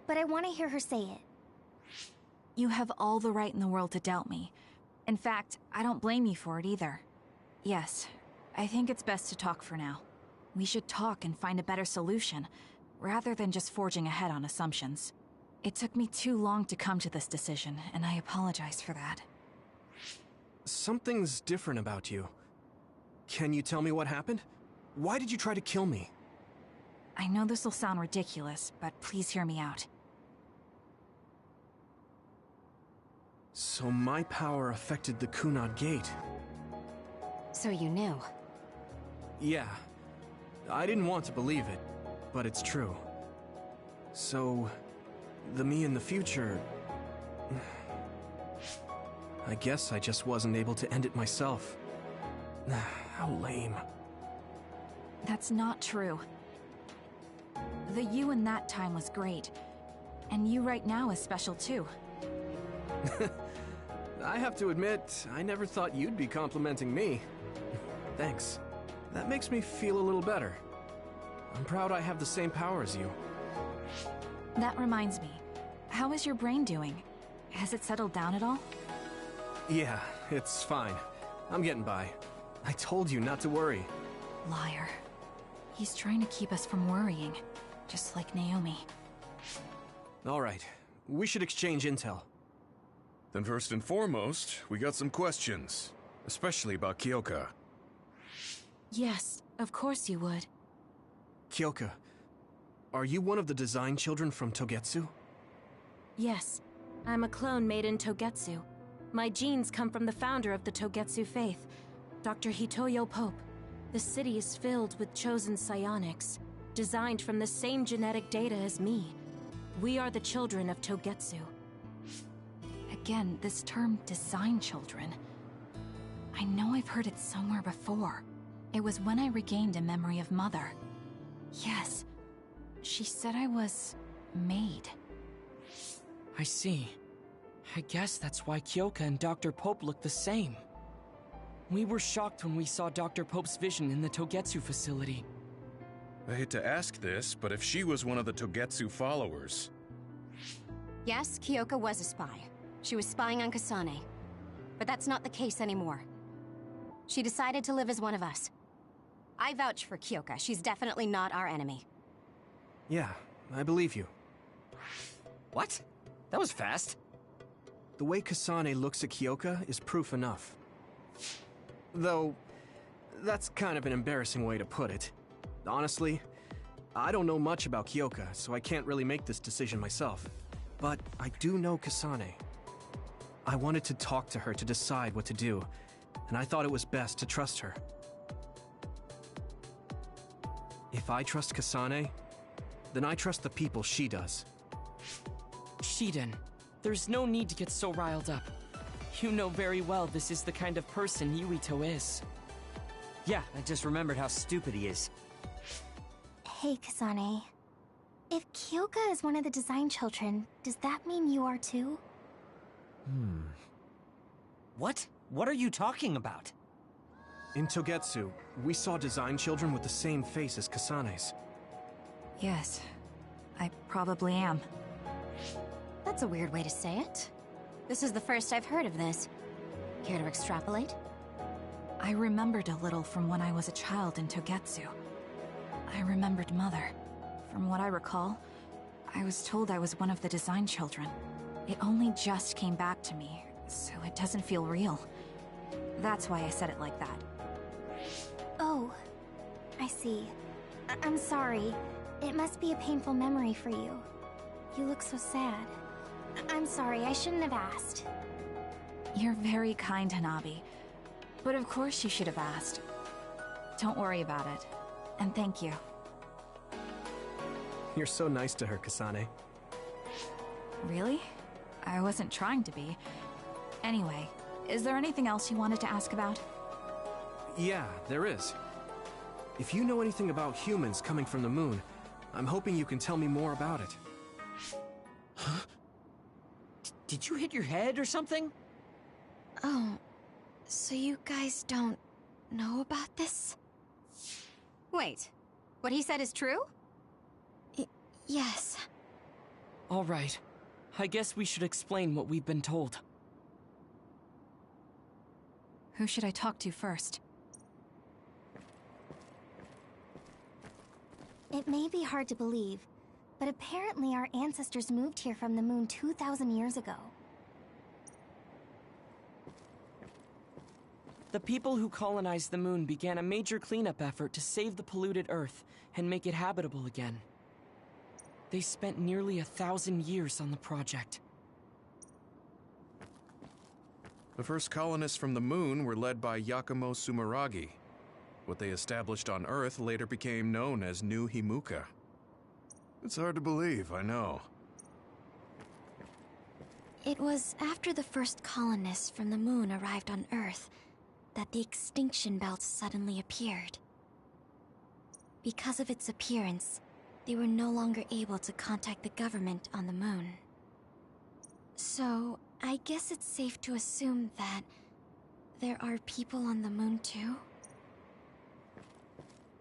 But I want to hear her say it. You have all the right in the world to doubt me. In fact, I don't blame you for it either. Yes, I think it's best to talk for now. We should talk and find a better solution, rather than just forging ahead on assumptions. It took me too long to come to this decision, and I apologize for that. Something's different about you. Can you tell me what happened? Why did you try to kill me? I know this will sound ridiculous, but please hear me out. So my power affected the Kunad Gate. So you knew. Yeah. I didn't want to believe it, but it's true. So, the me in the future... I guess I just wasn't able to end it myself. How lame. That's not true. The you in that time was great, and you right now is special too. I have to admit, I never thought you'd be complimenting me. Thanks. That makes me feel a little better. I'm proud I have the same power as you. That reminds me, how is your brain doing? Has it settled down at all? Yeah, it's fine. I'm getting by. I told you not to worry. Liar. He's trying to keep us from worrying, just like Naomi. All right, we should exchange intel. Then first and foremost, we got some questions, especially about Kyoka. Yes, of course you would. Kyoka, are you one of the design children from Togetsu? Yes, I'm a clone made in Togetsu. My genes come from the founder of the Togetsu faith, Dr. Hitoyo Pope. The city is filled with chosen psionics, designed from the same genetic data as me. We are the children of Togetsu. Again, this term, design children. I know I've heard it somewhere before. It was when I regained a memory of Mother. Yes, she said I was... made. I see. I guess that's why Kyoka and Dr. Pope look the same. We were shocked when we saw Dr. Pope's vision in the Togetsu facility. I hate to ask this, but if she was one of the Togetsu followers... Yes, Kyoka was a spy. She was spying on Kasane. But that's not the case anymore. She decided to live as one of us. I vouch for Kyoka. She's definitely not our enemy. Yeah, I believe you. What? That was fast. The way Kasane looks at Kyoka is proof enough. Though, that's kind of an embarrassing way to put it. Honestly, I don't know much about Kyoka, so I can't really make this decision myself. But I do know Kasane. I wanted to talk to her to decide what to do, and I thought it was best to trust her. If I trust Kasane, then I trust the people she does. Shiden, there's no need to get so riled up. You know very well this is the kind of person Yuito is. Yeah, I just remembered how stupid he is. Hey, Kasane. If Kyoka is one of the design children, does that mean you are too? What? What are you talking about? In Togetsu, we saw design children with the same face as Kasane's. Yes, I probably am. That's a weird way to say it. This is the first I've heard of this. Care to extrapolate? I remembered a little from when I was a child in Togetsu. I remembered Mother. From what I recall, I was told I was one of the design children. It only just came back to me, so it doesn't feel real. That's why I said it like that. Oh, I see. I'm sorry. It must be a painful memory for you. You look so sad. I'm sorry, I shouldn't have asked. You're very kind, Hanabi. But of course you should have asked. Don't worry about it. And thank you. You're so nice to her, Kasane. Really? I wasn't trying to be. Anyway, is there anything else you wanted to ask about? Yeah, there is. If you know anything about humans coming from the moon, I'm hoping you can tell me more about it. Huh? Did you hit your head or something? Oh, so you guys don't know about this? Wait, what he said is true? Yes. All right. I guess we should explain what we've been told. Who should I talk to first? It may be hard to believe, but apparently our ancestors moved here from the moon 2,000 years ago. The people who colonized the moon began a major cleanup effort to save the polluted Earth and make it habitable again. They spent nearly 1,000 years on the project. The first colonists from the moon were led by Yakumo Sumeragi. What they established on Earth later became known as New Himuka. It's hard to believe, I know. It was after the first colonists from the moon arrived on Earth that the extinction belt suddenly appeared. Because of its appearance, they were no longer able to contact the government on the moon. So, I guess it's safe to assume that there are people on the moon too?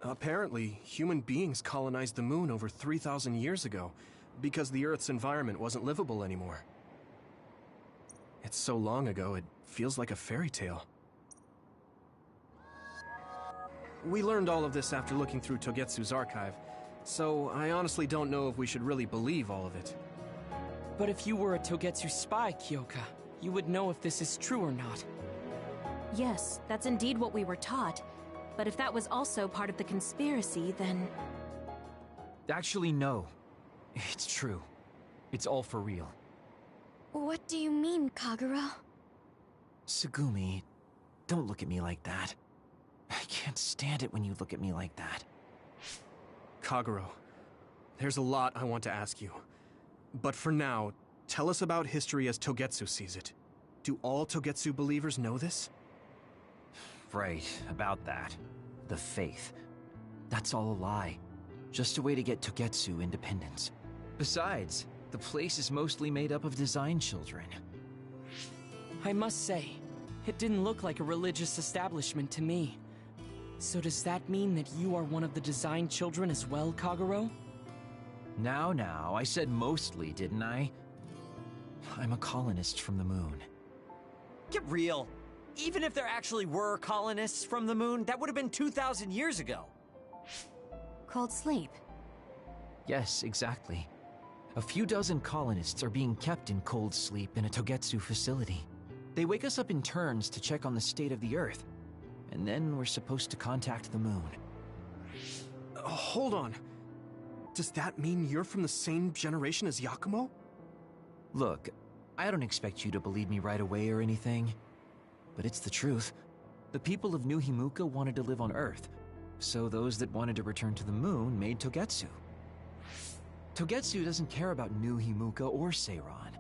Apparently, human beings colonized the moon over 3,000 years ago, because the Earth's environment wasn't livable anymore. It's so long ago, it feels like a fairy tale. We learned all of this after looking through Togetsu's archive, so I honestly don't know if we should really believe all of it. But if you were a Togetsu spy, Kyoka, you would know if this is true or not. Yes, that's indeed what we were taught. But if that was also part of the conspiracy, then... Actually, no. It's true. It's all for real. What do you mean, Kagura? Tsugumi, don't look at me like that. I can't stand it when you look at me like that. Kaguro, there's a lot I want to ask you. But for now, tell us about history as Togetsu sees it. Do all Togetsu believers know this? Right, about that. The faith. That's all a lie. Just a way to get Togetsu independence. Besides, the place is mostly made up of design children. I must say, it didn't look like a religious establishment to me. So does that mean that you are one of the design children as well, Kaguro? Now, I said mostly, didn't I? I'm a colonist from the moon. Get real. Even if there actually were colonists from the moon, that would have been 2,000 years ago. Cold sleep. Yes, exactly. A few dozen colonists are being kept in cold sleep in a Togetsu facility. They wake us up in turns to check on the state of the Earth, and then we're supposed to contact the moon. Hold on. Does that mean you're from the same generation as Yakumo? Look, I don't expect you to believe me right away or anything, but it's the truth. The people of New Himuka wanted to live on Earth, so those that wanted to return to the moon made Togetsu. Togetsu doesn't care about New Himuka or Seiran.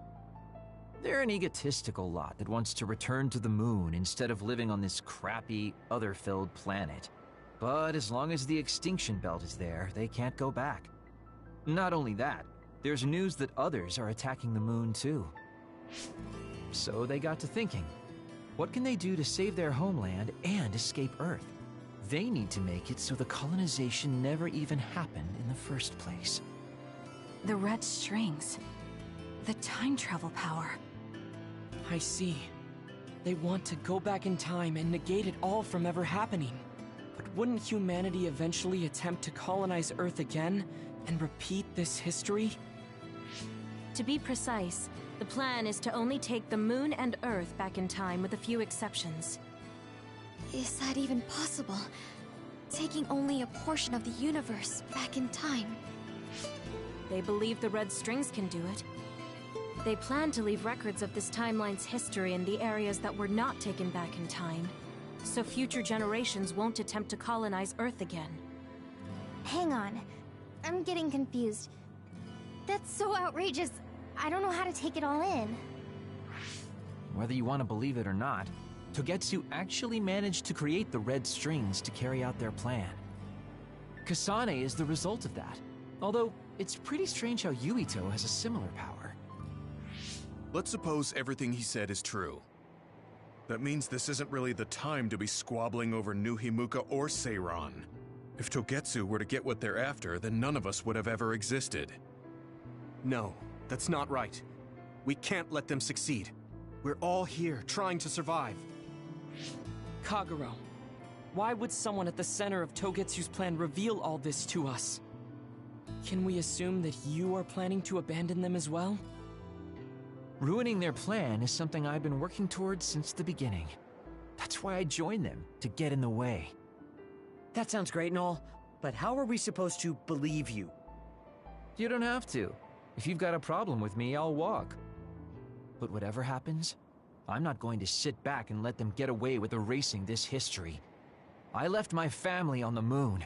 They're an egotistical lot that wants to return to the moon instead of living on this crappy, other-filled planet. But as long as the extinction belt is there, they can't go back. Not only that, there's news that others are attacking the moon too. So they got to thinking, what can they do to save their homeland and escape Earth? They need to make it so the colonization never even happened in the first place. The red strings. The time travel power. I see. They want to go back in time and negate it all from ever happening. But wouldn't humanity eventually attempt to colonize Earth again and repeat this history? To be precise, the plan is to only take the moon and Earth back in time with a few exceptions. Is that even possible? Taking only a portion of the universe back in time? They believe the red strings can do it. They plan to leave records of this timeline's history in the areas that were not taken back in time, so future generations won't attempt to colonize Earth again. Hang on. I'm getting confused. That's so outrageous. I don't know how to take it all in. Whether you want to believe it or not, Togetsu actually managed to create the red strings to carry out their plan. Kasane is the result of that, although it's pretty strange how Yuito has a similar power. Let's suppose everything he said is true. That means this isn't really the time to be squabbling over New Himuka or Seiran. If Togetsu were to get what they're after, then none of us would have ever existed. No, that's not right. We can't let them succeed. We're all here, trying to survive. Kagero, why would someone at the center of Togetsu's plan reveal all this to us? Can we assume that you are planning to abandon them as well? Ruining their plan is something I've been working towards since the beginning. That's why I joined them, to get in the way. That sounds great and all, but how are we supposed to believe you? You don't have to. If you've got a problem with me, I'll walk. But whatever happens, I'm not going to sit back and let them get away with erasing this history. I left my family on the moon.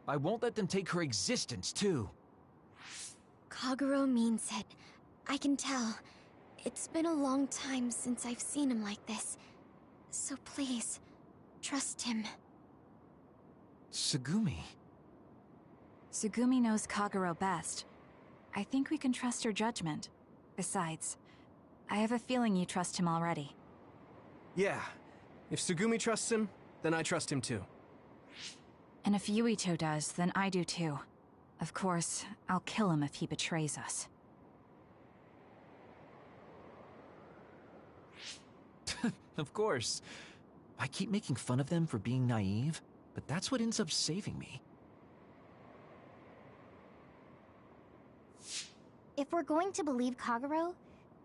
I won't let them take her existence, too. Kagero means it. I can tell. It's been a long time since I've seen him like this. So please, trust him. Tsugumi. Tsugumi knows Kagero best. I think we can trust her judgment. Besides, I have a feeling you trust him already. Yeah. If Tsugumi trusts him, then I trust him too. And if Yuito does, then I do too. Of course, I'll kill him if he betrays us. Of course. I keep making fun of them for being naive, but that's what ends up saving me. If we're going to believe Kagero,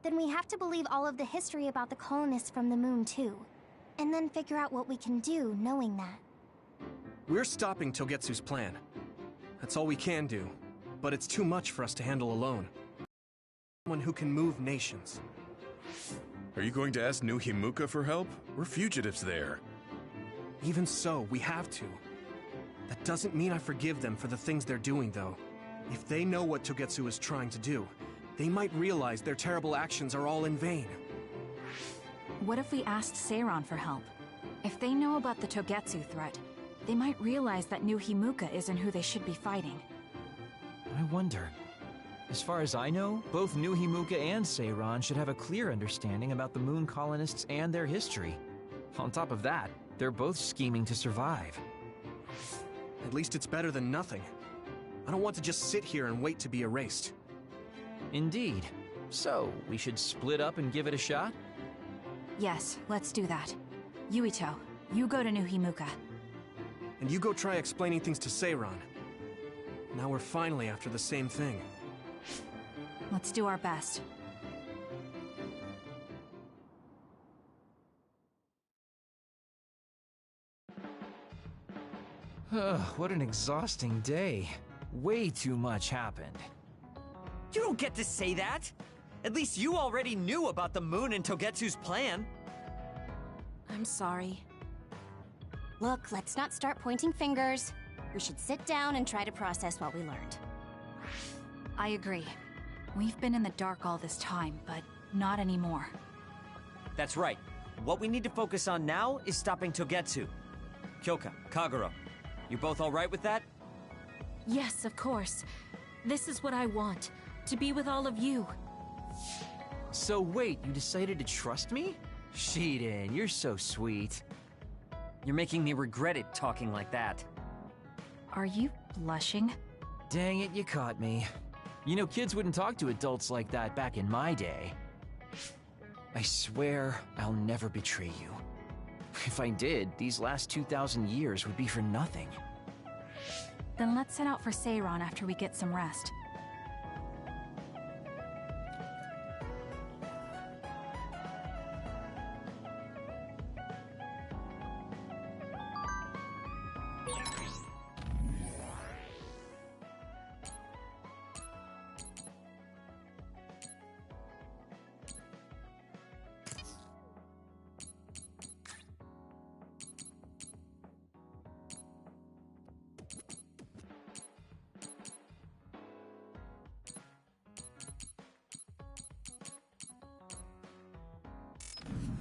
then we have to believe all of the history about the colonists from the moon too. And then figure out what we can do knowing that. We're stopping Togetsu's plan. That's all we can do, but it's too much for us to handle alone. Someone who can move nations. Are you going to ask New Himuka for help? We're fugitives there. Even so, we have to. That doesn't mean I forgive them for the things they're doing, though. If they know what Togetsu is trying to do, they might realize their terrible actions are all in vain. What if we asked Seiran for help? If they know about the Togetsu threat, they might realize that New Himuka isn't who they should be fighting. I wonder. As far as I know, both New Himuka and Seiran should have a clear understanding about the moon colonists and their history. On top of that, they're both scheming to survive. At least it's better than nothing. I don't want to just sit here and wait to be erased. Indeed. So, we should split up and give it a shot? Yes, let's do that. Yuito, you go to New Himuka. And you go try explaining things to Seiran. Now we're finally after the same thing. Let's do our best. What an exhausting day. Way too much happened. You don't get to say that! At least you already knew about the moon and Togetsu's plan. I'm sorry. Look, let's not start pointing fingers. We should sit down and try to process what we learned. I agree. We've been in the dark all this time, but not anymore. That's right. What we need to focus on now is stopping Togetsu. Kyoka, Kagero, you both alright with that? Yes, of course. This is what I want. To be with all of you. So wait, you decided to trust me? Shiden, you're so sweet. You're making me regret it talking like that. Are you blushing? Dang it, you caught me. You know, kids wouldn't talk to adults like that back in my day. I swear I'll never betray you. If I did, these last 2,000 years would be for nothing. Then let's head out for Seiron after we get some rest.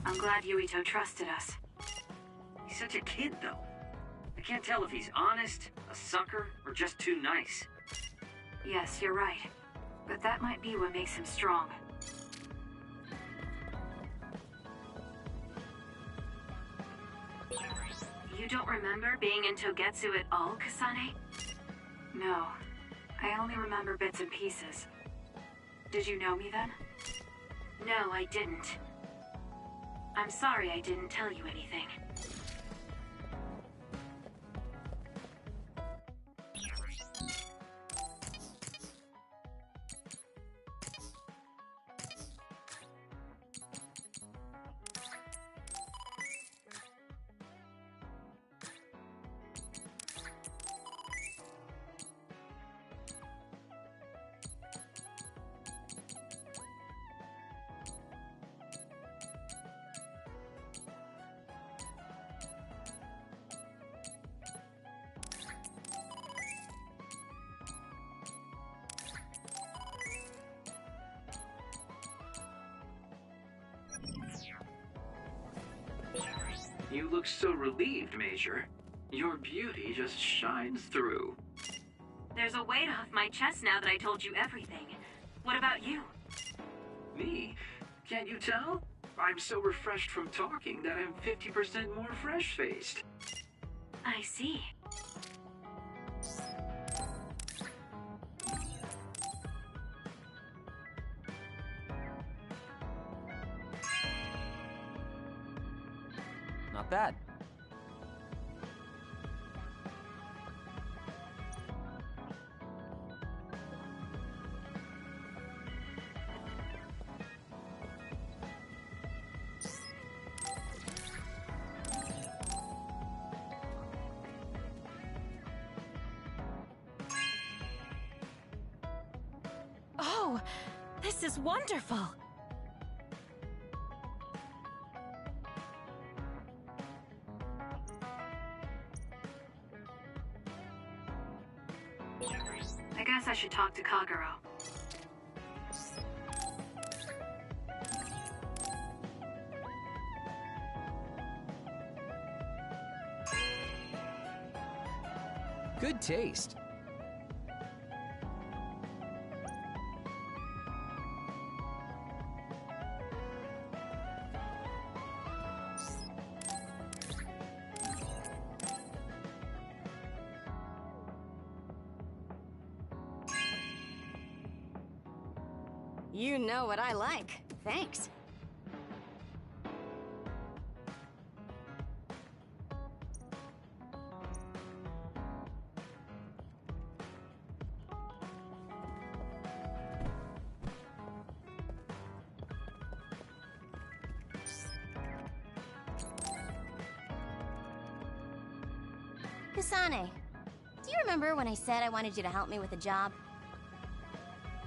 I'm glad Yuito trusted us. He's such a kid, though. I can't tell if he's honest, a sucker, or just too nice. Yes, you're right. But that might be what makes him strong. You don't remember being in Togetsu at all, Kasane? No. I only remember bits and pieces. Did you know me then? No, I didn't. I'm sorry I didn't tell you anything. You look so relieved, Major. Your beauty just shines through. There's a weight off my chest now that I told you everything. What about you? Me? Can't you tell? I'm so refreshed from talking that I'm 50% more fresh-faced. I see. Not bad. Oh, this is wonderful. I guess I should talk to Kagero. Good taste. You know what I like. Thanks. Kasane, do you remember when I said I wanted you to help me with a job?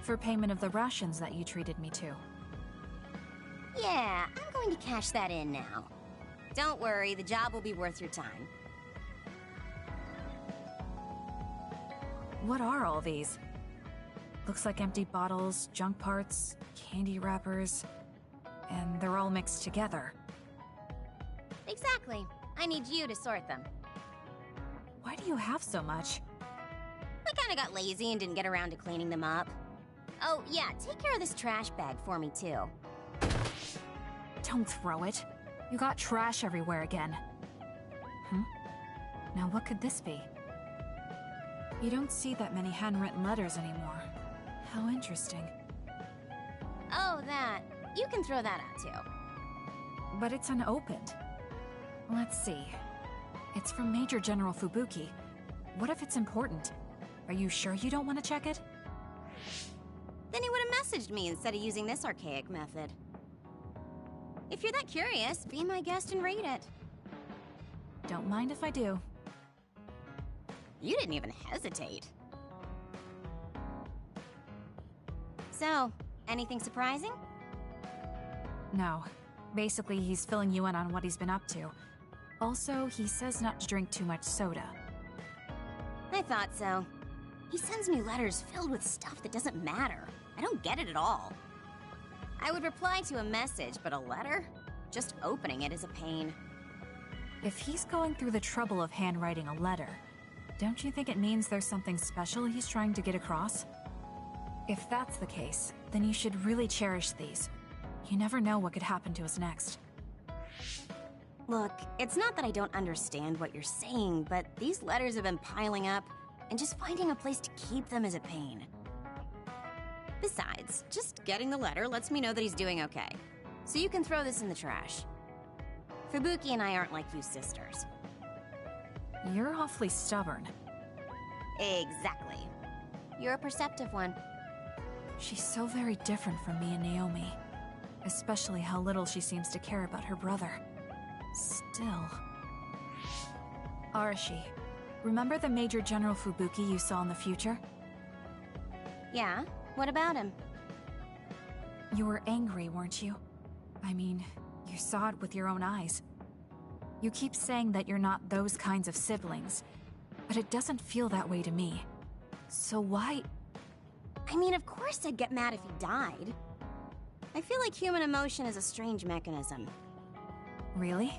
For payment of the rations that you treated me to. Yeah, I'm going to cash that in now. Don't worry, the job will be worth your time. What are all these? Looks like empty bottles, junk parts, candy wrappers, and they're all mixed together. Exactly. I need you to sort them. Why do you have so much? I kinda got lazy and didn't get around to cleaning them up. Oh, yeah, take care of this trash bag for me, too. Don't throw it. You got trash everywhere again. Now what could this be? You don't see that many handwritten letters anymore. How interesting. Oh, that. You can throw that out, too. But it's unopened. Let's see. It's from Major General Fubuki. What if it's important? Are you sure you don't want to check it? Then he would have messaged me instead of using this archaic method. If you're that curious, be my guest and read it. Don't mind if I do. You didn't even hesitate. So, anything surprising? No. Basically, he's filling you in on what he's been up to. Also, he says not to drink too much soda. I thought so. He sends me letters filled with stuff that doesn't matter. I don't get it at all. I would reply to a message, but a letter? Just opening it is a pain. If he's going through the trouble of handwriting a letter, don't you think it means there's something special he's trying to get across? If that's the case, then you should really cherish these. You never know what could happen to us next. Look, it's not that I don't understand what you're saying, but these letters have been piling up, and just finding a place to keep them is a pain. Besides, just getting the letter lets me know that he's doing okay. So you can throw this in the trash. Fubuki and I aren't like you sisters. You're awfully stubborn. Exactly. You're a perceptive one. She's so very different from me and Naomi. Especially how little she seems to care about her brother. Still... Arashi, remember the Major General Fubuki you saw in the future? Yeah? What about him? You were angry, weren't you? I mean, you saw it with your own eyes. You keep saying that you're not those kinds of siblings, but it doesn't feel that way to me. So why... I mean, of course I'd get mad if he died. I feel like human emotion is a strange mechanism. Really?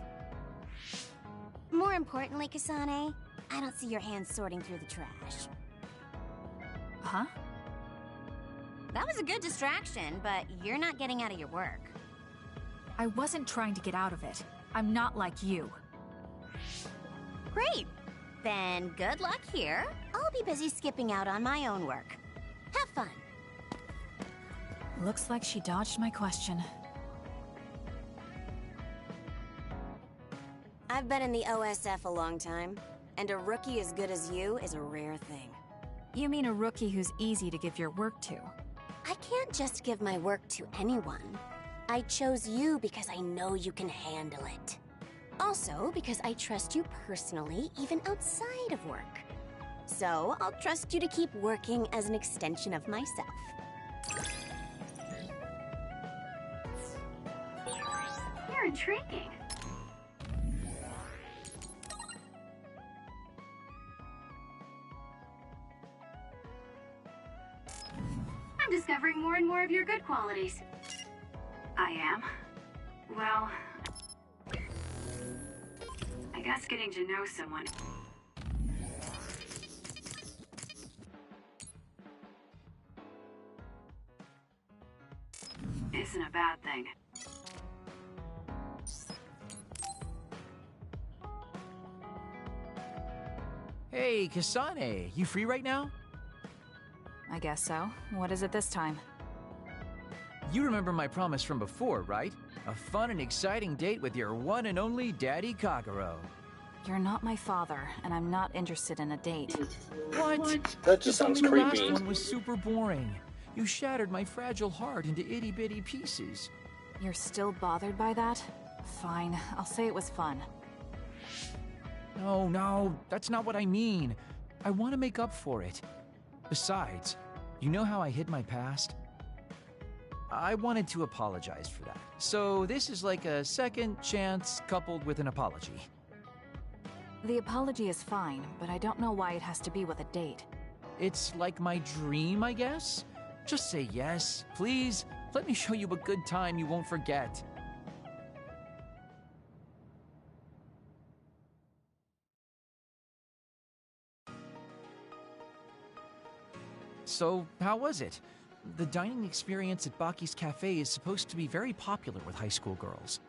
More importantly, Kasane, I don't see your hands sorting through the trash. Huh? That was a good distraction, but you're not getting out of your work. I wasn't trying to get out of it. I'm not like you. Great. Then good luck here. I'll be busy skipping out on my own work. Have fun. Looks like she dodged my question. I've been in the OSF a long time, and a rookie as good as you is a rare thing. You mean a rookie who's easy to give your work to? I can't just give my work to anyone. I chose you because I know you can handle it. Also, because I trust you personally, even outside of work. So, I'll trust you to keep working as an extension of myself. You're intriguing. I'm discovering more and more of your good qualities. I am. Well, I guess getting to know someone isn't a bad thing. Hey, Kasane, you free right now? I guess so. What is it this time? You remember my promise from before, right? A fun and exciting date with your one and only Daddy Kagero. You're not my father, and I'm not interested in a date. What? That just sounds The creepy. last one was super boring. You shattered my fragile heart into itty-bitty pieces. You're still bothered by that? Fine, I'll say it was fun. No, that's not what I mean. I want to make up for it. Besides, you know how I hid my past? I wanted to apologize for that. So this is like a second chance coupled with an apology. The apology is fine, but I don't know why it has to be with a date. It's like my dream, I guess? Just say yes, please. Let me show you a good time you won't forget. So, how was it? The dining experience at Baki's Cafe is supposed to be very popular with high school girls.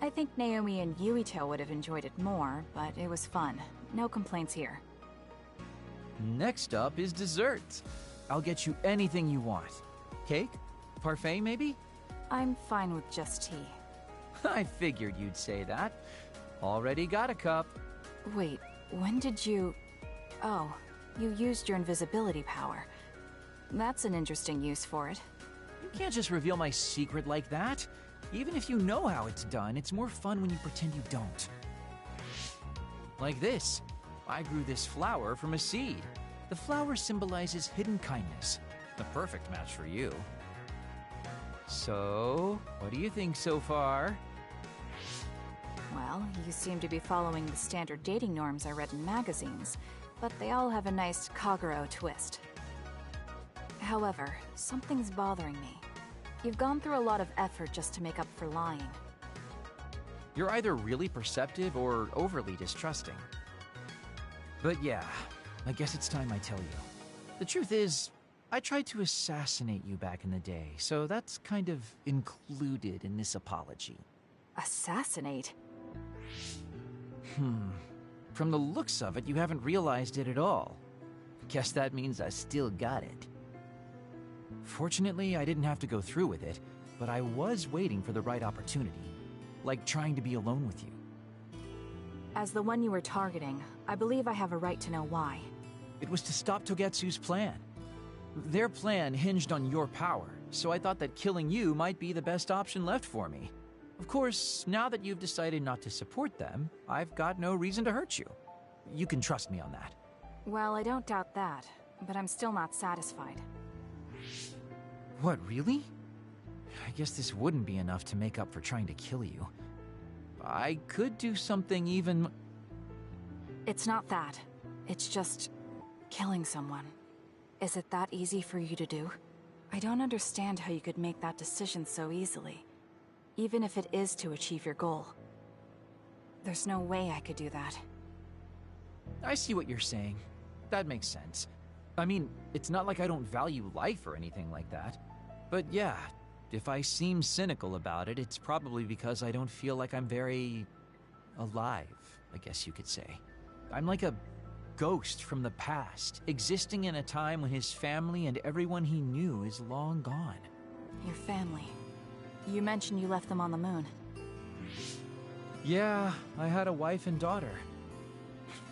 I think Naomi and Yuito would have enjoyed it more, but it was fun. No complaints here. Next up is dessert. I'll get you anything you want. Cake? Parfait, maybe? I'm fine with just tea. I figured you'd say that. Already got a cup. Wait, when did you... Oh, you used your invisibility power. That's an interesting use for it. You can't just reveal my secret like that. Even if you know how it's done, it's more fun when you pretend you don't. Like this. I grew this flower from a seed. The flower symbolizes hidden kindness. The perfect match for you. So, what do you think so far? Well, you seem to be following the standard dating norms I read in magazines, but they all have a nice Kagero twist. However, something's bothering me. You've gone through a lot of effort just to make up for lying. You're either really perceptive or overly distrusting. But yeah, I guess it's time I tell you. The truth is, I tried to assassinate you back in the day, so that's kind of included in this apology. Assassinate? From the looks of it, you haven't realized it at all. Guess that means I still got it. Fortunately, I didn't have to go through with it, but I was waiting for the right opportunity. Like trying to be alone with you. As the one you were targeting, I believe I have a right to know why. It was to stop Togetsu's plan. Their plan hinged on your power, so I thought that killing you might be the best option left for me. Of course, now that you've decided not to support them, I've got no reason to hurt you. You can trust me on that. Well, I don't doubt that, but I'm still not satisfied. What, really? I guess this wouldn't be enough to make up for trying to kill you. I could do something even... It's not that. It's just... killing someone. Is it that easy for you to do? I don't understand how you could make that decision so easily. Even if it is to achieve your goal. There's no way I could do that. I see what you're saying. That makes sense. I mean, it's not like I don't value life or anything like that. But yeah, if I seem cynical about it, it's probably because I don't feel like I'm very... alive, I guess you could say. I'm like a ghost from the past, existing in a time when his family and everyone he knew is long gone. Your family. You mentioned you left them on the moon. Yeah, I had a wife and daughter.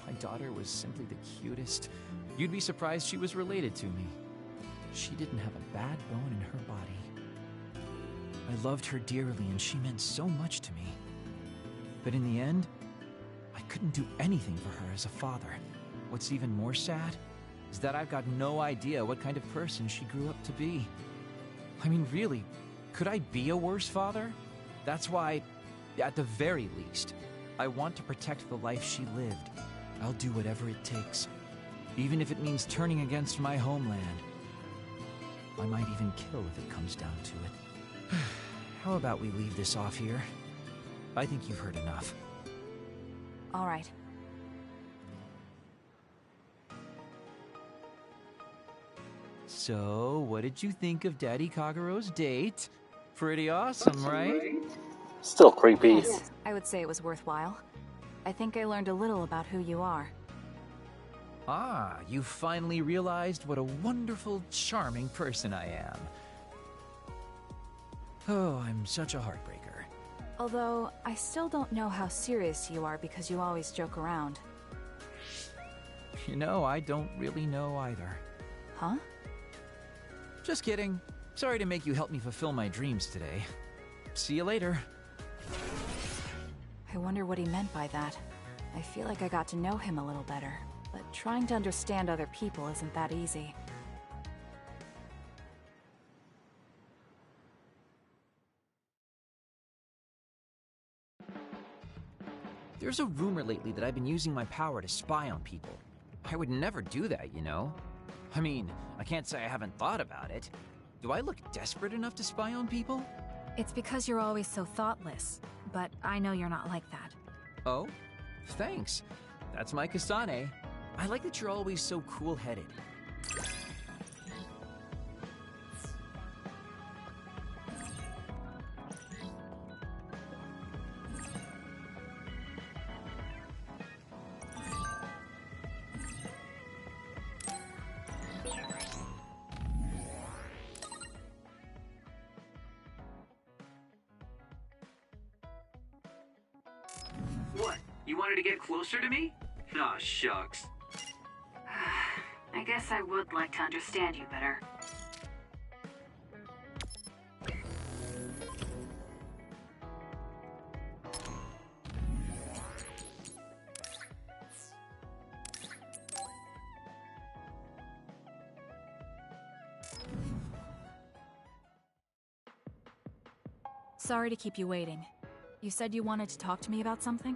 My daughter was simply the cutest. You'd be surprised she was related to me. She didn't have a bad bone in her body. I loved her dearly and she meant so much to me. But in the end, I couldn't do anything for her as a father. What's even more sad is that I've got no idea what kind of person she grew up to be. I mean, really, could I be a worse father? That's why, at the very least, I want to protect the life she lived. I'll do whatever it takes, even if it means turning against my homeland. I might even kill if it comes down to it. How about we leave this off here? I think you've heard enough. All right. So, what did you think of Daddy Kagero's date? Pretty awesome, right? Still creepy. Yes, I would say it was worthwhile. I think I learned a little about who you are. Ah, you finally realized what a wonderful, charming person I am. Oh, I'm such a heartbreaker. Although, I still don't know how serious you are because you always joke around. You know, I don't really know either. Huh? Just kidding. Sorry to make you help me fulfill my dreams today. See you later. I wonder what he meant by that. I feel like I got to know him a little better, but trying to understand other people isn't that easy. There's a rumor lately that I've been using my power to spy on people. I would never do that, you know? I mean, I can't say I haven't thought about it. Do I look desperate enough to spy on people? It's because you're always so thoughtless, but I know you're not like that. Oh? Thanks. That's my Kasane. I like that you're always so cool-headed. What? You wanted to get closer to me? Aw, shucks. I guess I would like to understand you better. Sorry to keep you waiting. You said you wanted to talk to me about something?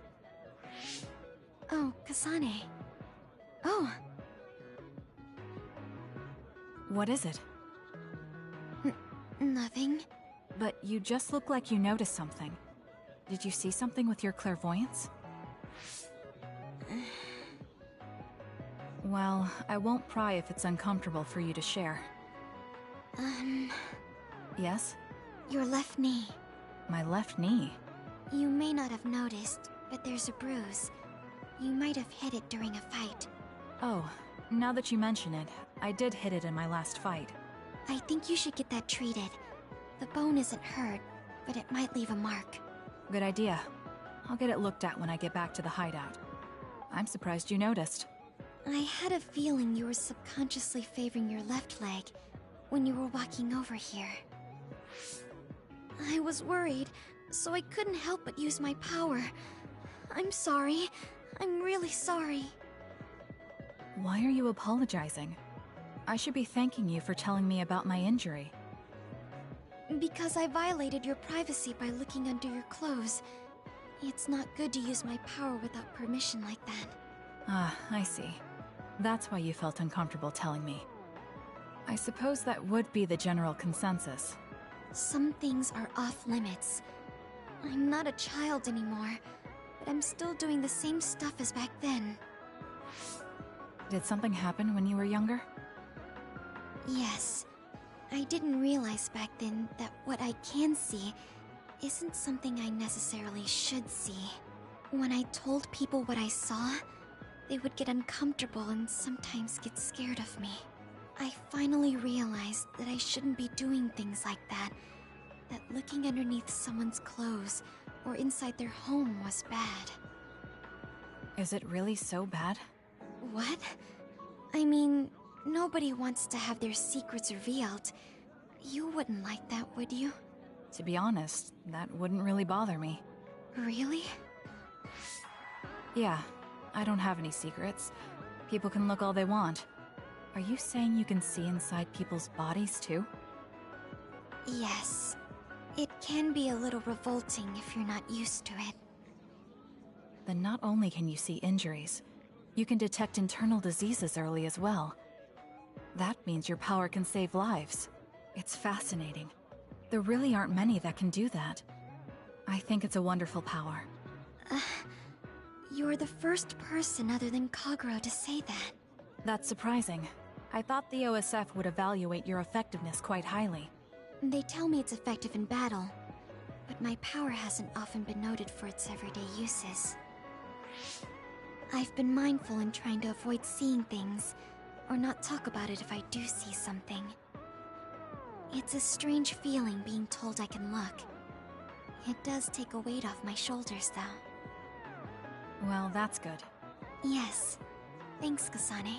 Oh, Kasane. Oh. What is it? Nothing. But you just look like you noticed something. Did you see something with your clairvoyance? Well, I won't pry if it's uncomfortable for you to share. Yes? Your left knee. My left knee? You may not have noticed, but there's a bruise. You might have hit it during a fight. Oh, now that you mention it, I did hit it in my last fight. I think you should get that treated. The bone isn't hurt, but it might leave a mark. Good idea. I'll get it looked at when I get back to the hideout. I'm surprised you noticed. I had a feeling you were subconsciously favoring your left leg when you were walking over here. I was worried, so I couldn't help but use my power. I'm sorry. I'm really sorry. Why are you apologizing? I should be thanking you for telling me about my injury. Because I violated your privacy by looking under your clothes. It's not good to use my power without permission like that. Ah, I see. That's why you felt uncomfortable telling me. I suppose that would be the general consensus. Some things are off limits. I'm not a child anymore, but I'm still doing the same stuff as back then. Did something happen when you were younger? Yes. I didn't realize back then that what I can see isn't something I necessarily should see. When I told people what I saw, they would get uncomfortable and sometimes get scared of me. I finally realized that I shouldn't be doing things like that. That looking underneath someone's clothes or inside their home was bad. Is it really so bad? What? I mean, nobody wants to have their secrets revealed. You wouldn't like that, would you? To be honest, that wouldn't really bother me. Really? Yeah, I don't have any secrets. People can look all they want. Are you saying you can see inside people's bodies too? Yes. It can be a little revolting if you're not used to it. Then not only can you see injuries, you can detect internal diseases early as well. That means your power can save lives. It's fascinating. There really aren't many that can do that. I think it's a wonderful power. You're the first person other than Kagero to say that. That's surprising. I thought the OSF would evaluate your effectiveness quite highly. They tell me it's effective in battle, but my power hasn't often been noted for its everyday uses. I've been mindful in trying to avoid seeing things, or not talk about it if I do see something. It's a strange feeling being told I can look. It does take a weight off my shoulders, though. Well, that's good. Yes. Thanks, Kasane.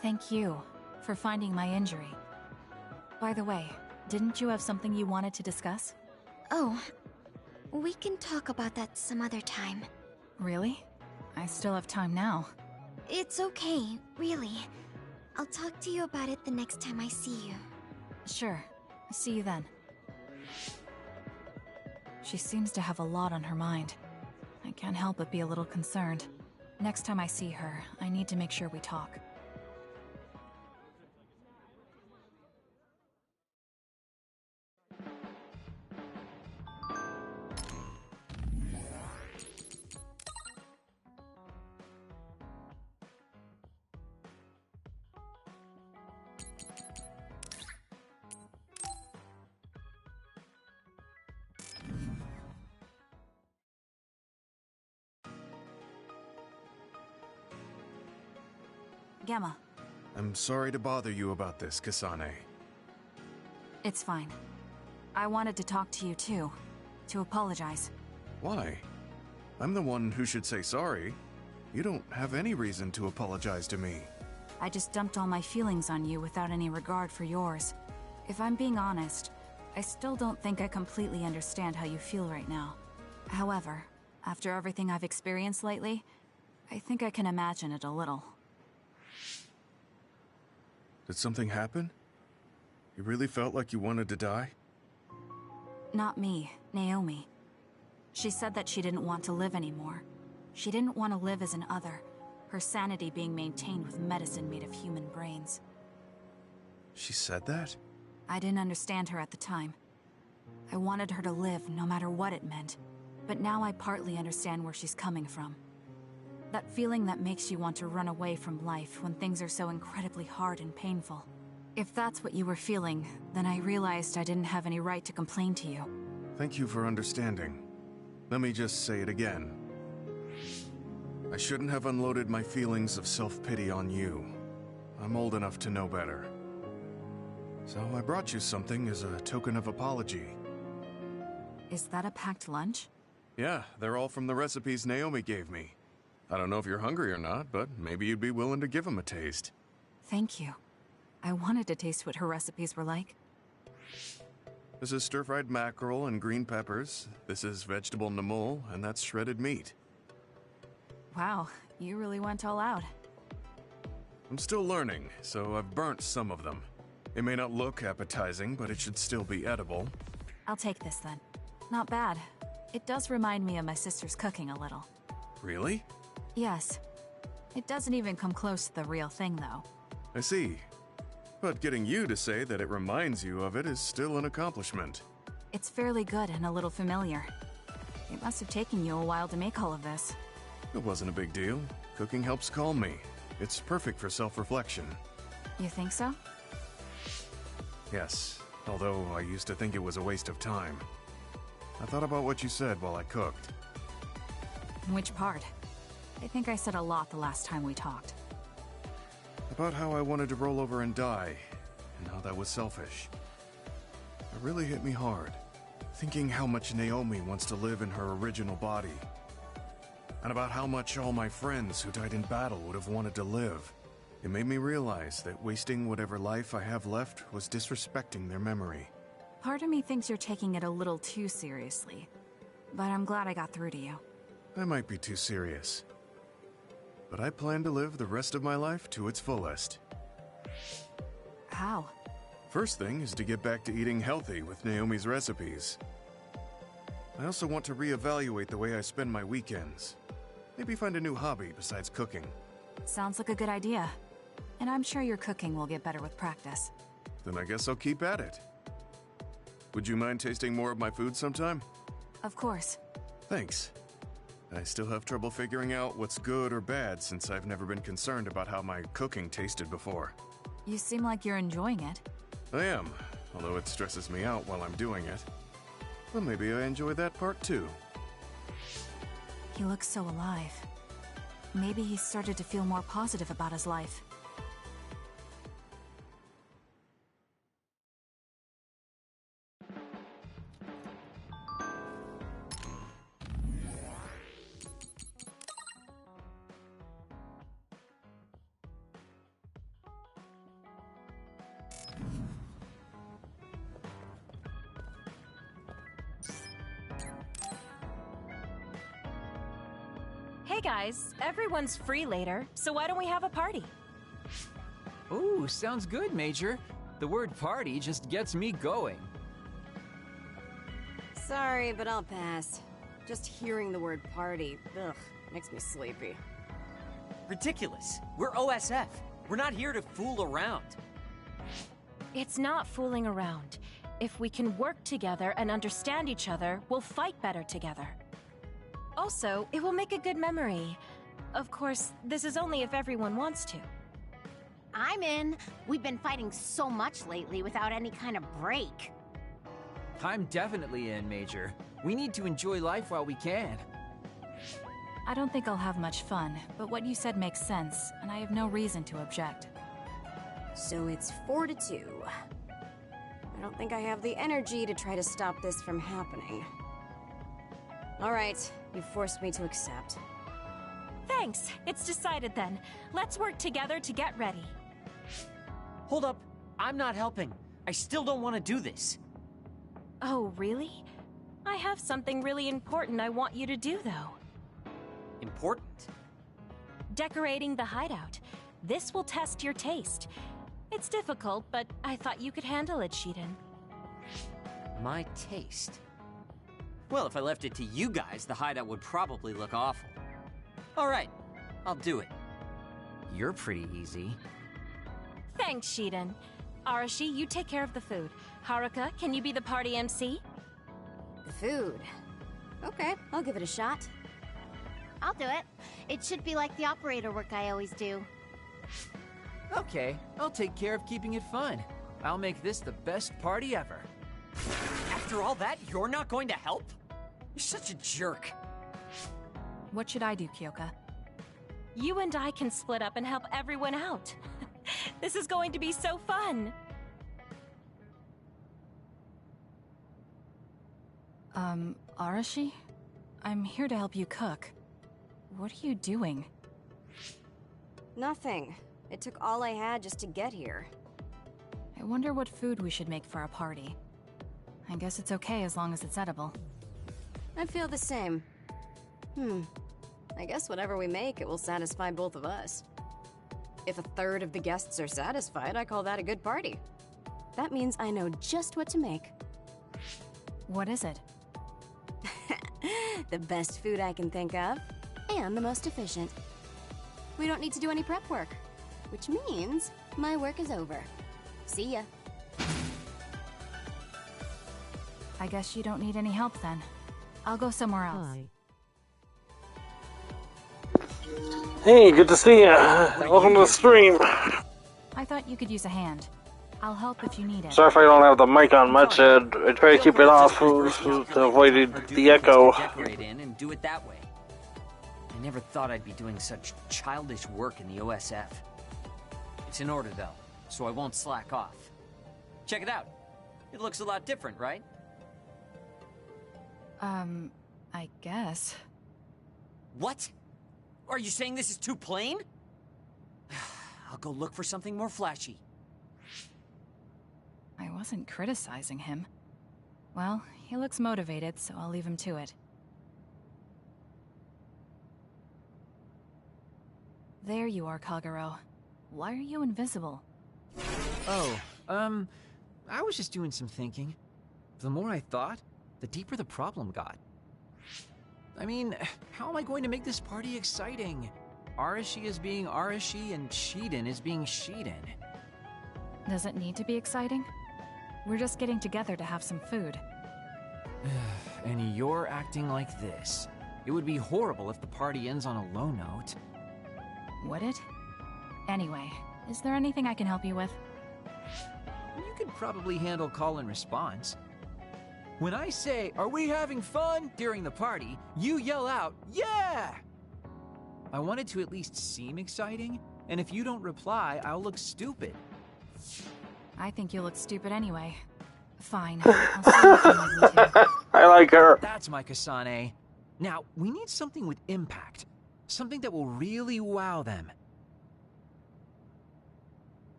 Thank you for finding my injury. By the way, didn't you have something you wanted to discuss? Oh, we can talk about that some other time. Really? I still have time now. It's okay, really. I'll talk to you about it the next time I see you. Sure. See you then. She seems to have a lot on her mind. I can't help but be a little concerned. Next time I see her, I need to make sure we talk. Gamma. I'm sorry to bother you about this, Kasane. It's fine. I wanted to talk to you too. To apologize. Why? I'm the one who should say sorry. You don't have any reason to apologize to me. I just dumped all my feelings on you without any regard for yours. If I'm being honest, I still don't think I completely understand how you feel right now. However, after everything I've experienced lately, I think I can imagine it a little. Did something happen? You really felt like you wanted to die? Not me, Naomi. She said that she didn't want to live anymore. She didn't want to live as an other, her sanity being maintained with medicine made of human brains. She said that? I didn't understand her at the time. I wanted her to live no matter what it meant, but now I partly understand where she's coming from. That feeling that makes you want to run away from life when things are so incredibly hard and painful. If that's what you were feeling, then I realized I didn't have any right to complain to you. Thank you for understanding. Let me just say it again. I shouldn't have unloaded my feelings of self-pity on you. I'm old enough to know better. So I brought you something as a token of apology. Is that a packed lunch? Yeah, they're all from the recipes Naomi gave me. I don't know if you're hungry or not, but maybe you'd be willing to give them a taste. Thank you. I wanted to taste what her recipes were like. This is stir-fried mackerel and green peppers. This is vegetable namul, and that's shredded meat. Wow, you really went all out. I'm still learning, so I've burnt some of them. It may not look appetizing, but it should still be edible. I'll take this then. Not bad. It does remind me of my sister's cooking a little. Really? Yes. It doesn't even come close to the real thing, though. I see. But getting you to say that it reminds you of it is still an accomplishment. It's fairly good and a little familiar. It must have taken you a while to make all of this. It wasn't a big deal. Cooking helps calm me. It's perfect for self-reflection. You think so? Yes, although I used to think it was a waste of time. I thought about what you said while I cooked. Which part? I think I said a lot the last time we talked. About how I wanted to roll over and die, and how that was selfish. It really hit me hard, thinking how much Naomi wants to live in her original body. And about how much all my friends who died in battle would have wanted to live. It made me realize that wasting whatever life I have left was disrespecting their memory. Part of me thinks you're taking it a little too seriously, but I'm glad I got through to you. I might be too serious. But I plan to live the rest of my life to its fullest. How? First thing is to get back to eating healthy with Naomi's recipes. I also want to reevaluate the way I spend my weekends. Maybe find a new hobby besides cooking. Sounds like a good idea. And I'm sure your cooking will get better with practice. Then I guess I'll keep at it. Would you mind tasting more of my food sometime? Of course. Thanks. I still have trouble figuring out what's good or bad since I've never been concerned about how my cooking tasted before. You seem like you're enjoying it. I am, although it stresses me out while I'm doing it. Well, maybe I enjoy that part too. He looks so alive. Maybe he started to feel more positive about his life. Hey guys, everyone's free later, so why don't we have a party? Ooh, sounds good, Major. The word party just gets me going. Sorry, but I'll pass. Just hearing the word party, ugh, makes me sleepy. Ridiculous. We're OSF. We're not here to fool around. It's not fooling around. If we can work together and understand each other, we'll fight better together. Also, it will make a good memory. Of course, this is only if everyone wants to. I'm in. We've been fighting so much lately without any kind of break. I'm definitely in, Major. We need to enjoy life while we can. I don't think I'll have much fun, but what you said makes sense, and I have no reason to object. So it's 4-2. I don't think I have the energy to try to stop this from happening. Alright, you forced me to accept. Thanks. It's decided then. Let's work together to get ready. Hold up. I'm not helping. I still don't want to do this. Oh, really? I have something really important I want you to do, though. Important? Decorating the hideout. This will test your taste. It's difficult, but I thought you could handle it, Shiden. My taste? Well, if I left it to you guys, the hideout would probably look awful. Alright, I'll do it. You're pretty easy. Thanks, Shiden. Arashi, you take care of the food. Haruka, can you be the party MC? The food. Okay, I'll give it a shot. I'll do it. It should be like the operator work I always do. Okay, I'll take care of keeping it fun. I'll make this the best party ever. After all that, you're not going to help? You're such a jerk. What should I do, Kyoka? You and I can split up and help everyone out. This is going to be so fun! Arashi? I'm here to help you cook. What are you doing? Nothing. It took all I had just to get here. I wonder what food we should make for a party. I guess it's okay as long as it's edible. I feel the same. I guess whatever we make, it will satisfy both of us. If a third of the guests are satisfied, I call that a good party. That means I know just what to make. What is it? The best food I can think of, and the most efficient. We don't need to do any prep work, which means my work is over. See ya. I guess you don't need any help then. I'll go somewhere else. Hey, good to see ya. Welcome to the stream. I thought you could use a hand. I'll help if you need it. Sorry if I don't have the mic on much. I try to keep it off to avoid the echo. Decorate in and do it that way. I never thought I'd be doing such childish work in the OSF. It's in order though, so I won't slack off. Check it out. It looks a lot different, right? I guess. What? Are you saying this is too plain? I'll go look for something more flashy. I wasn't criticizing him. Well, he looks motivated, so I'll leave him to it. There you are, Kagero. Why are you invisible? Oh, I was just doing some thinking. The more I thought, the deeper the problem got. I mean, how am I going to make this party exciting? Arashi is being Arashi and Shiden is being Shiden. Does it need to be exciting? We're just getting together to have some food. And you're acting like this. It would be horrible if the party ends on a low note. Would it? Anyway, is there anything I can help you with? You could probably handle call and response. When I say, "Are we having fun?" during the party, you yell out, "Yeah!" I want it to at least seem exciting, and if you don't reply, I'll look stupid. I think you look stupid anyway. Fine, I'll see if you need me to. I like her. That's my Kasane. Now, we need something with impact. Something that will really wow them.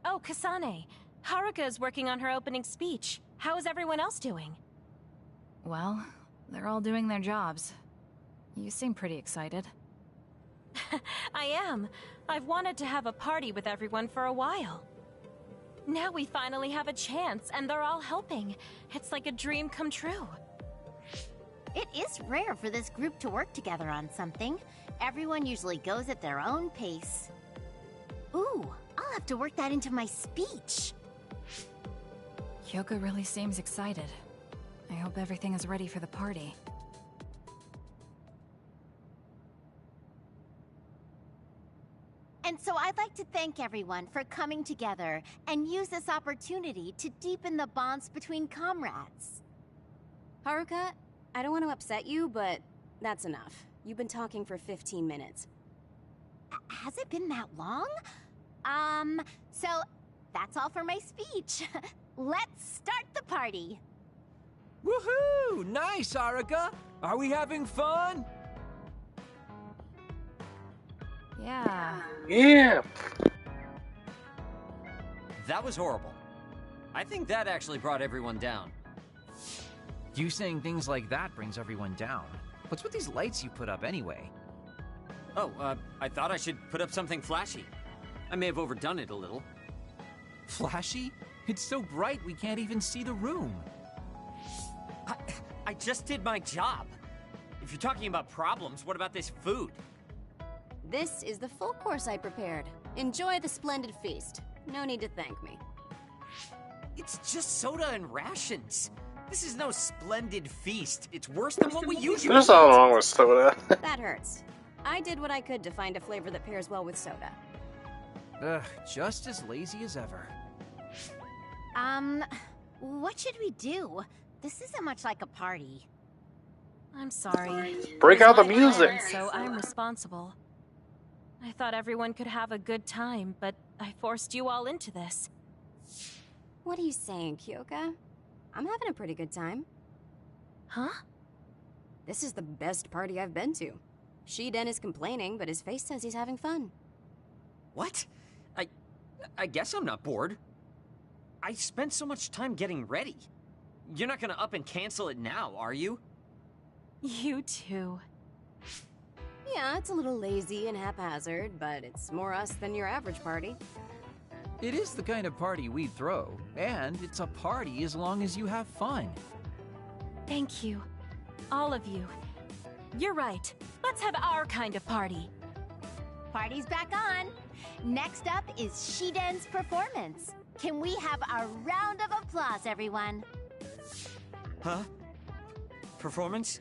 Oh, Kasane. Haruka is working on her opening speech. How is everyone else doing? Well, they're all doing their jobs. You seem pretty excited. I am. I've wanted to have a party with everyone for a while. Now we finally have a chance, and they're all helping. It's like a dream come true. It is rare for this group to work together on something. Everyone usually goes at their own pace. Ooh, I'll have to work that into my speech. Kyoka really seems excited. I hope everything is ready for the party. And so I'd like to thank everyone for coming together and use this opportunity to deepen the bonds between comrades. Haruka, I don't want to upset you, but that's enough. You've been talking for 15 minutes. Has it been that long? So that's all for my speech. let's start the party. Woohoo! Nice, Aruka! Are we having fun? Yeah. Yeah. That was horrible. I think that actually brought everyone down. You saying things like that brings everyone down. What's with these lights you put up anyway? Oh, I thought I should put up something flashy. I may have overdone it a little. Flashy? It's so bright we can't even see the room. I just did my job. If you're talking about problems, what about this food? This is the full course I prepared. Enjoy the splendid feast. No need to thank me. It's just soda and rations. This is no splendid feast. It's worse than what we usually There's nothing wrong with soda. That hurts. I did what I could to find a flavor that pairs well with soda. Ugh, just as lazy as ever. What should we do? This isn't much like a party. I'm sorry. Break out the It's my music. plan, so I'm responsible. I thought everyone could have a good time, but I forced you all into this. What are you saying, Kyoka? I'm having a pretty good time. Huh? This is the best party I've been to. Shiden is complaining, but his face says he's having fun. What? I guess I'm not bored. I spent so much time getting ready. You're not gonna up and cancel it now, are you? You too. Yeah, it's a little lazy and haphazard, but it's more us than your average party. It is the kind of party we throw, and it's a party as long as you have fun. Thank you. All of you. You're right. Let's have our kind of party. Party's back on. Next up is Shiden's performance. Can we have a round of applause, everyone? Huh? Performance?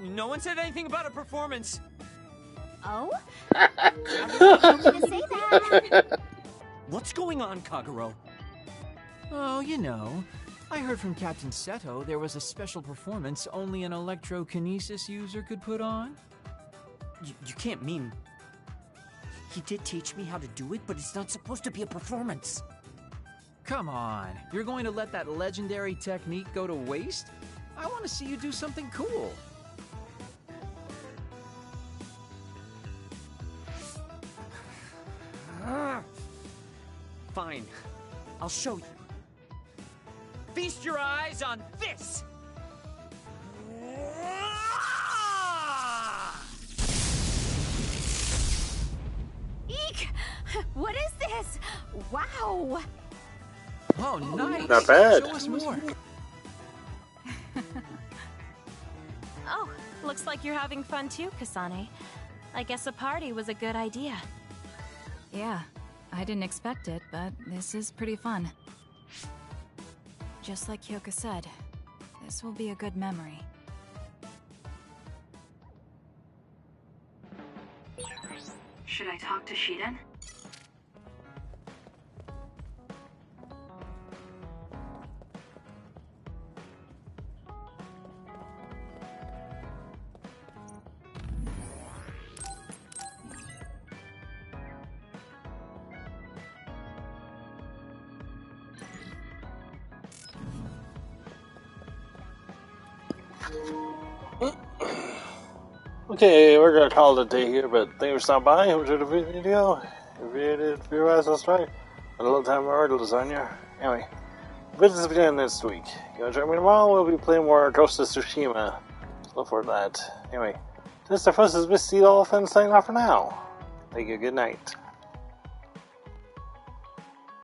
No one said anything about a performance. Oh? I didn't want you to say that. What's going on, Kagero? Oh, you know, I heard from Captain Seto there was a special performance only an electrokinesis user could put on. You can't mean... He did teach me how to do it, but it's not supposed to be a performance. Come on, you're going to let that legendary technique go to waste? I want to see you do something cool. Fine, I'll show you. Feast your eyes on this! Eek! What is this? Wow! Oh, nice! Not bad. Show us more. Oh, looks like you're having fun too, Kasane. I guess a party was a good idea. Yeah, I didn't expect it, but this is pretty fun. Just like Kyoka said, this will be a good memory. Should I talk to Shiden? Okay, we're gonna call it a day here, but thank you for stopping by. Hope you enjoyed the video. If you did, if you're that's right. A little time more to lasagna. Anyway, business begin next week. You wanna join me tomorrow? We'll be playing more Ghost of Tsushima. Look forward to that. Anyway, this is the first is Misty Dolphin signing off for now. Thank you, good night.